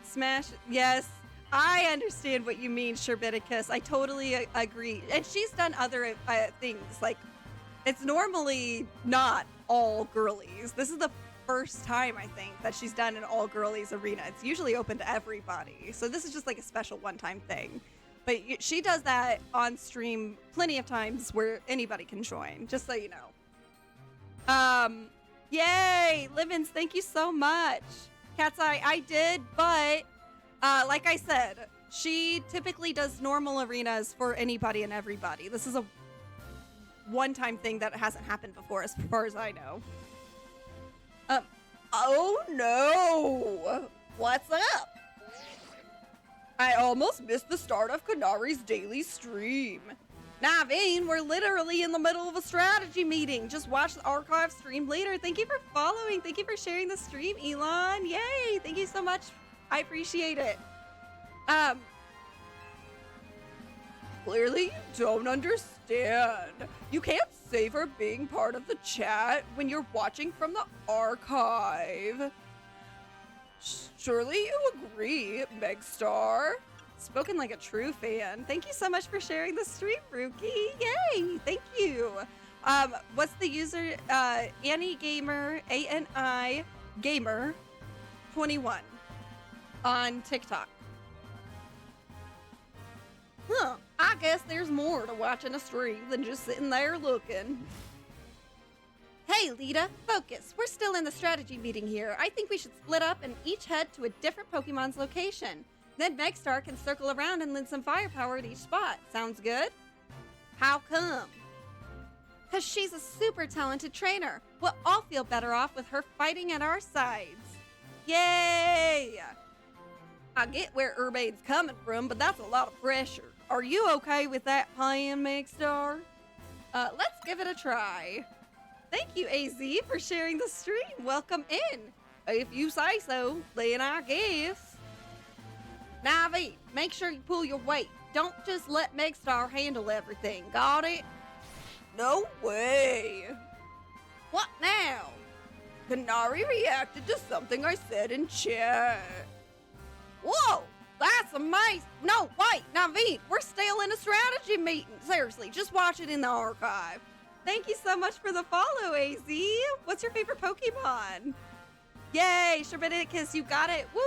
S1: Smash, yes. I understand what you mean, Sherbiticus. I totally agree. And she's done other things, like, it's normally not all girlies. This is the first time, I think, that she's done an all girlies arena. It's usually open to everybody. So this is just like a special one-time thing. But she does that on stream plenty of times where anybody can join, just so you know. Yay! Livins, thank you so much. Cat's Eye, I did, but like I said, she typically does normal arenas for anybody and everybody. This is a one-time thing that hasn't happened before, as far as I know. Oh no! What's up? I almost missed the start of Kanari's daily stream. Naveen, we're literally in the middle of a strategy meeting. Just watch the archive stream later. Thank you for following. Thank you for sharing the stream, Elon. Yay! Thank you so much. I appreciate it. Clearly you don't understand. You can't savor being part of the chat when you're watching from the archive. Surely you agree, Megstar? Spoken like a true fan. Thank you so much for sharing the stream, Rookie. Yay! Thank you. What's the user? Annie Gamer, ANI Gamer 21 on TikTok. Huh. I guess there's more to watching a stream than just sitting there looking. Hey, Lita, focus. We're still in the strategy meeting here. I think we should split up and each head to a different Pokemon's location. Then Megstar can circle around and lend some firepower at each spot. Sounds good?
S2: How come? Because she's a super talented trainer. We'll all feel better off with her fighting at our sides. Yay! I get where Urbane's coming from, but that's a lot of pressure. Are you okay with that plan, Megstar? Let's give it a try. Thank you, AZ, for sharing the stream. Welcome in. If you say so, then I guess. Navi, make sure you pull your weight. Don't just let Megstar handle everything. Got it?
S1: No way.
S2: What now?
S1: Kanari reacted to something I said in chat.
S2: Whoa, that's amazing. No, wait, Navi, we're still in a strategy meeting. Seriously, just watch it in the archive.
S1: Thank you so much for the follow, AZ. What's your favorite Pokemon?
S2: Yay, Sherbanicus, you got it. Woo!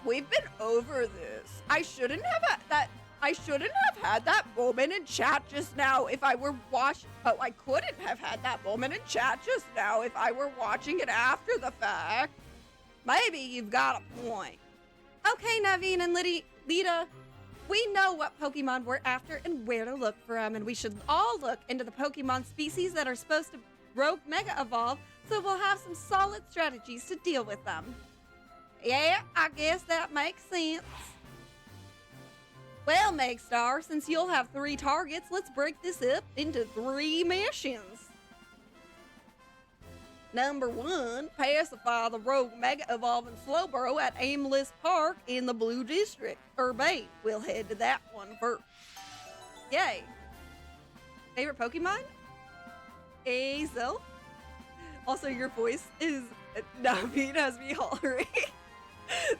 S1: We've been over this. I shouldn't have had that moment in chat just now if I were watching. Oh, I couldn't have had that moment in chat just now if I were watching it after the fact.
S2: Maybe you've got a point. Okay, Naveen and Lita, we know what Pokemon we're after and where to look for them, and we should all look into the Pokemon species that are supposed to rogue Mega Evolve, so we'll have some solid strategies to deal with them. Yeah, I guess that makes sense. Well, Megstar, since you'll have 3 targets, let's break this up into 3 missions. Number 1, pacify the rogue Mega Evolving Slowbro at Aimless Park in the Blue District. Urbane, we'll head to that one first. Yay. Favorite Pokemon?
S1: Azel. Also, your voice is Naveen has me hollering.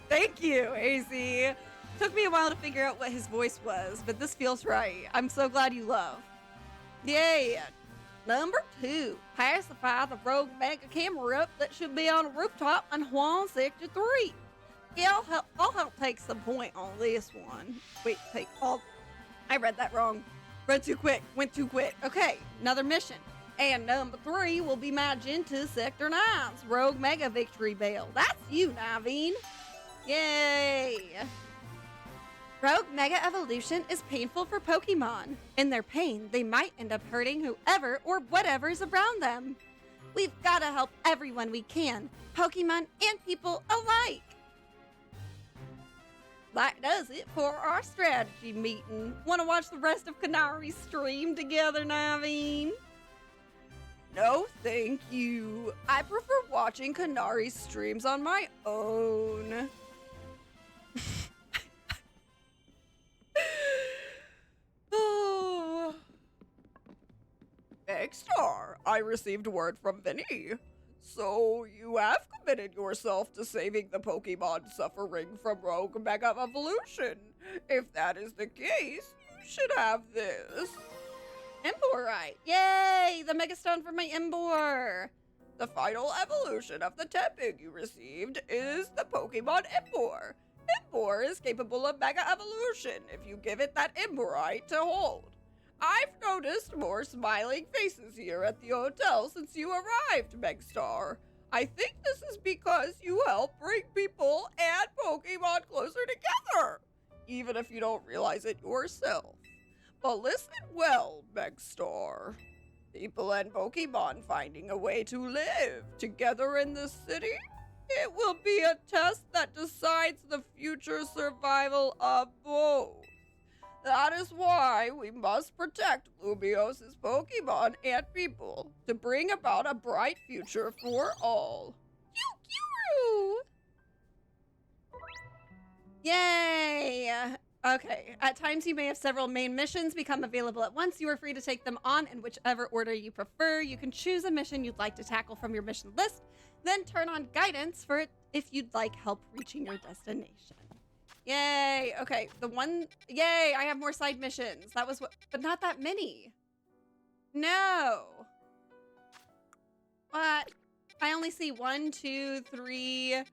S1: Thank you, AZ. Took me a while to figure out what his voice was, but this feels right. I'm so glad you love.
S2: Yeah. Number 2, pacify the rogue Mega Camerupt that should be on a rooftop in Huan Sector 3. Yeah, I'll help take some point on this one.
S1: Wait, I read that wrong. Read too quick, went too quick.
S2: Okay, another mission. And number 3 will be Magenta Sector 9's Rogue Mega Victory Bell. That's you, Naveen. Yay! Rogue Mega Evolution is painful for Pokemon. In their pain, they might end up hurting whoever or whatever's around them. We've got to help everyone we can, Pokemon and people alike. That does it for our strategy meeting. Want to watch the rest of Kanari's stream together, Naveen?
S1: No, thank you. I prefer watching Kanari's streams on my own. Oh. Megstar, I received word from Vinny. So you have committed yourself to saving the Pokemon suffering from Rogue Mega Evolution. If that is the case, you should have this.
S2: Emborite! Yay! The Mega Stone for my Embor!
S1: The final evolution of the Tepig you received is the Pokemon Embor. Embor is capable of Mega Evolution if you give it that Emborite to hold. I've noticed more smiling faces here at the hotel since you arrived, Megstar. I think this is because you help bring people and Pokemon closer together, even if you don't realize it yourself. But listen well, Megstar. People and Pokemon finding a way to live together in this city? It will be a test that decides the future survival of both. That is why we must protect Lumios's Pokemon and people to bring about a bright future for all.
S2: Yay! Okay, at times you may have several main missions become available at once. You are free to take them on in whichever order you prefer. You can choose a mission you'd like to tackle from your mission list, then turn on guidance for it if you'd like help reaching your destination. Yay! Okay, yay! I have more side missions. That was but not that many. No. What? I only see 1, 2, 3.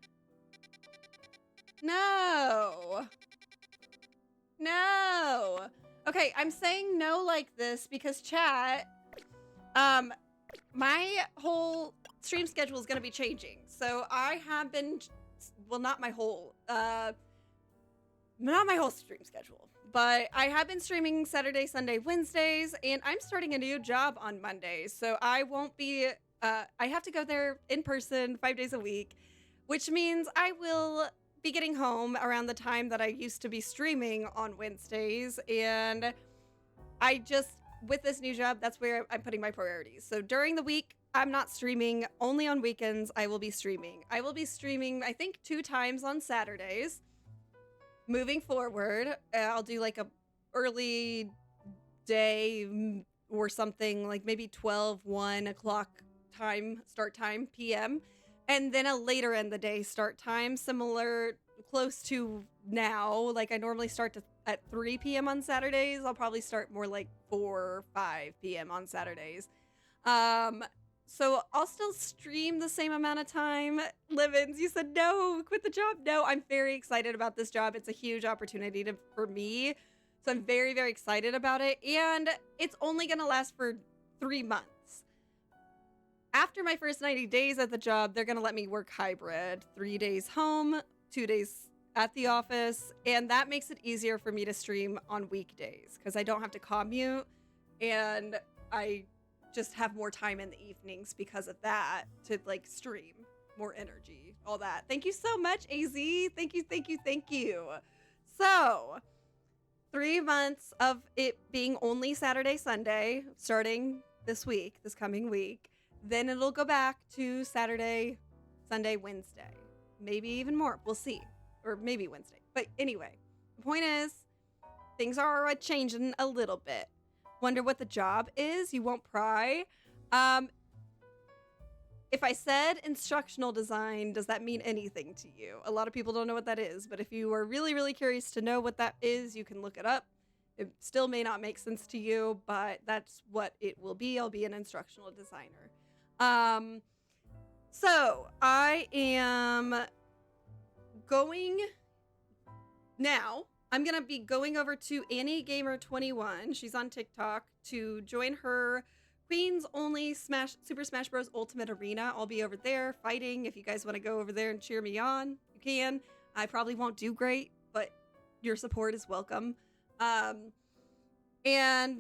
S2: No. No. Okay, I'm saying no like this because chat, my whole stream schedule is going to be changing. So I have been, well, not my whole,
S1: not my whole stream schedule, but I have been streaming Saturday, Sunday, Wednesdays, and I'm starting a new job on Mondays. So I won't be, I have to go there in person 5 days a week, which means I will be getting home around the time that I used to be streaming on Wednesdays. And I just, with this new job, that's where I'm putting my priorities. So during the week, I'm not streaming. Only on weekends, I will be streaming. I will be streaming, I think, 2 times on Saturdays. Moving forward, I'll do like a early day or something, like maybe 1 o'clock time, start time, PM. And then a later in the day start time, similar, close to now. Like I normally start at 3 p.m. on Saturdays. I'll probably start more like 4 or 5 p.m. on Saturdays. So I'll still stream the same amount of time. Livins, you said no, quit the job. No, I'm very excited about this job. It's a huge opportunity for me. So I'm very, very excited about it. And it's only going to last for 3 months. After my first 90 days at the job, they're going to let me work hybrid. 3 days home, 2 days at the office. And that makes it easier for me to stream on weekdays because I don't have to commute. And I just have more time in the evenings because of that to like stream, more energy, all that. Thank you so much, AZ. Thank you, thank you, thank you. So 3 months of it being only Saturday, Sunday, starting this week, this coming week. Then it'll go back to Saturday, Sunday, Wednesday, maybe even more. We'll see. Or maybe Wednesday. But anyway, the point is things are changing a little bit. Wonder what the job is? You won't pry. If I said instructional design, does that mean anything to you? A lot of people don't know what that is, but if you are really, really curious to know what that is, you can look it up. It still may not make sense to you, but that's what it will be. I'll be an instructional designer. So I am going now. I'm going to be going over to Annie Gamer 21. She's on TikTok to join her Queens Only Super Smash Bros. Ultimate Arena. I'll be over there fighting. If you guys want to go over there and cheer me on, you can. I probably won't do great, but your support is welcome. And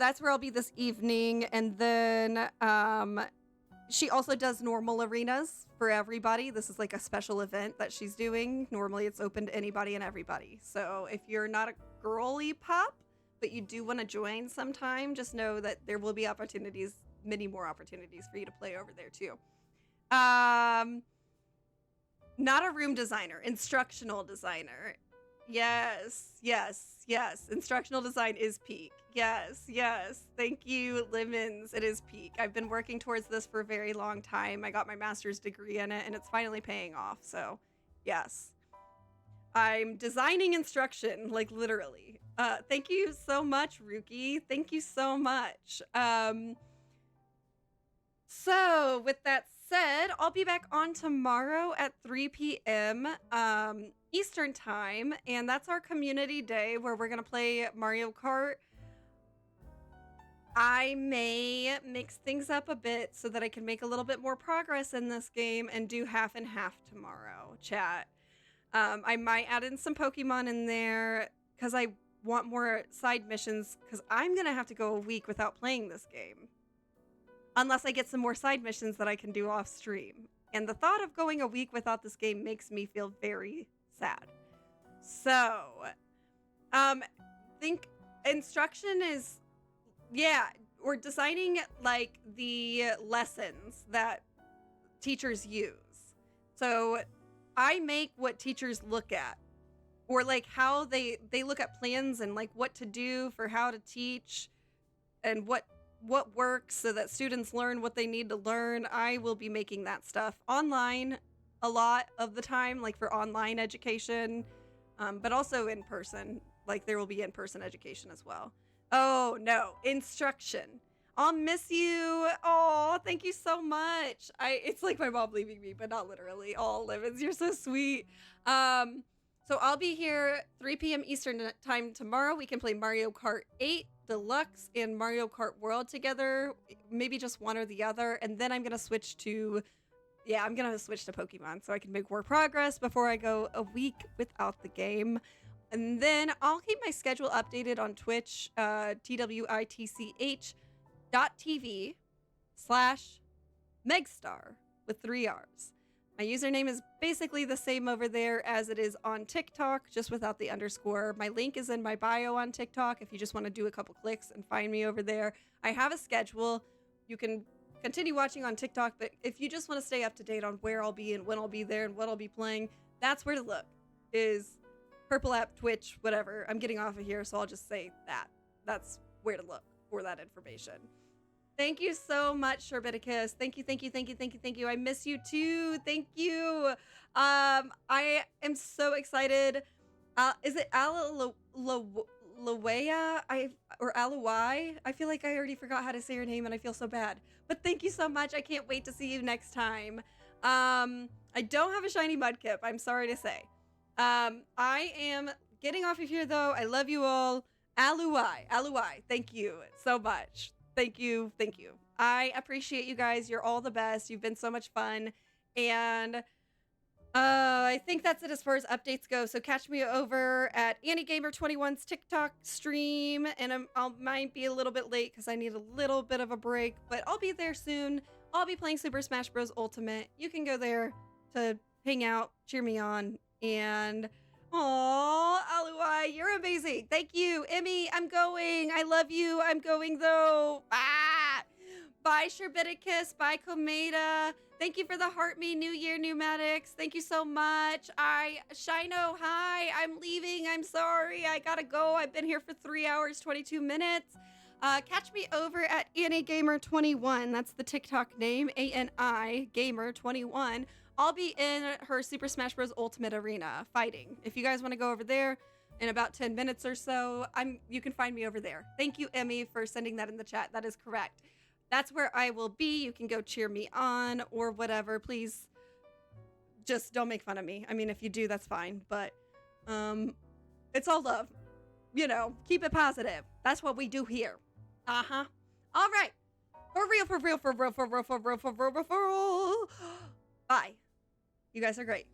S1: that's where I'll be this evening. And then she also does normal arenas for everybody. This is like a special event that she's doing. Normally it's open to anybody and everybody. So if you're not a girly pop, but you do want to join sometime, just know that there will be opportunities, many more opportunities for you to play over there too. Not a room designer, instructional designer. Yes, yes, yes. Instructional design is peak. Yes, yes. Thank you, Lemons. It is peak. I've been working towards this for a very long time. I got my master's degree in it, and it's finally paying off. So, yes. I'm designing instruction, like literally. Thank you so much, Ruki. Thank you so much. So, with that said, I'll be back on tomorrow at 3 p.m. Eastern time, and that's our community day where we're going to play Mario Kart. I may mix things up a bit so that I can make a little bit more progress in this game and do half and half tomorrow, chat. I might add in some Pokemon in there because I want more side missions because I'm going to have to go a week without playing this game. Unless I get some more side missions that I can do off stream. And the thought of going a week without this game makes me feel very sad. So, think instruction is, yeah, we're designing like the lessons that teachers use. So I make what teachers look at, or like how they look at plans and like what to do for how to teach and what works so that students learn what they need to learn. I will be making that stuff online a lot of the time, like for online education, but also in person. Like there will be in-person education as well. Oh no, instruction. I'll miss you. Oh, thank you so much. It's like my mom leaving me, but not literally. Oh, Livins, you're so sweet. So I'll be here 3 p.m. Eastern time tomorrow. We can play Mario Kart 8 Deluxe and Mario Kart World together. Maybe just one or the other. And then I'm going to switch to, Pokemon so I can make more progress before I go a week without the game. And then I'll keep my schedule updated on Twitch, twitch.tv/Megstar with 3 R's. My username is basically the same over there as it is on TikTok, just without the underscore. My link is in my bio on TikTok if you just want to do a couple clicks and find me over there. I have a schedule. You can continue watching on TikTok, but if you just want to stay up to date on where I'll be and when I'll be there and what I'll be playing, that's where to look, is Purple App, Twitch, whatever. I'm getting off of here, so I'll just say that. That's where to look for that information. Thank you so much, Sherbiticus. Thank you, thank you, thank you, thank you, thank you. I miss you too. Thank you. I am so excited. Is it Alalawea? Or Alawai? I feel like I already forgot how to say your name and I feel so bad. But thank you so much. I can't wait to see you next time. I don't have a shiny Mudkip, I'm sorry to say. I am getting off of here though. I love you all. Aluai. Thank you so much. Thank you. I appreciate you guys. You're all the best. You've been so much fun. And I think that's it as far as updates go. So catch me over at AnnieGamer21's TikTok stream. And I might be a little bit late because I need a little bit of a break. But I'll be there soon. I'll be playing Super Smash Bros. Ultimate. You can go there to hang out, cheer me on. And aw, Aluai, you're amazing. Thank you. Emmy, I'm going. I love you. I'm going though. Bye, Sherbiticus. Bye, Komeda. Thank you for the Heart Me New Year, Pneumatics. Thank you so much. Shino, hi. I'm leaving. I'm sorry. I gotta go. I've been here for 3 hours, 22 minutes. Catch me over at AnnieGamer21. That's the TikTok name, ANI Gamer21. I'll be in her Super Smash Bros. Ultimate Arena fighting. If you guys want to go over there in about 10 minutes or so, you can find me over there. Thank you, Emmy, for sending that in the chat. That is correct. That's where I will be. You can go cheer me on or whatever. Please just don't make fun of me. I mean, if you do, that's fine. But it's all love. You know, keep it positive. That's what we do here. Uh-huh. All right. For real. Bye. You guys are great.